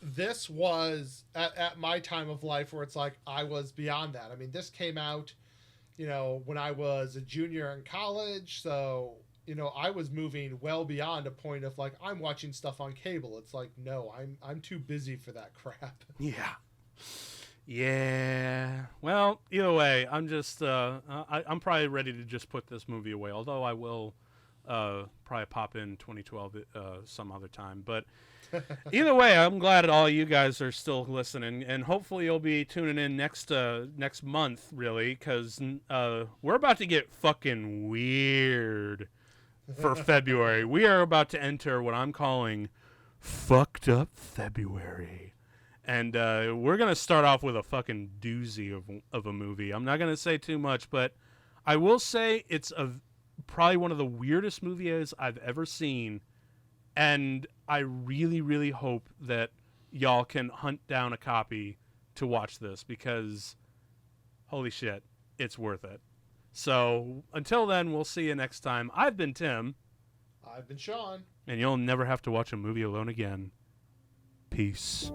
This was at my time of life where it's like I was beyond that. I mean, this came out, when I was a junior in college, so I was moving well beyond a point of like I'm watching stuff on cable. It's like no, I'm too busy for that crap. Yeah. Well, either way, I'm just I'm probably ready to just put this movie away. Although I will probably pop in 2012 some other time, but. Either way, I'm glad all you guys are still listening, and hopefully you'll be tuning in next month, really, because we're about to get fucking weird for February. We are about to enter what I'm calling fucked up February, and we're gonna start off with a fucking doozy of a movie. I'm not gonna say too much, but I will say it's probably one of the weirdest movies I've ever seen. And I really, really hope that y'all can hunt down a copy to watch this, because holy shit, it's worth it. So until then, we'll see you next time. I've been Tim. I've been Sean. And you'll never have to watch a movie alone again. Peace.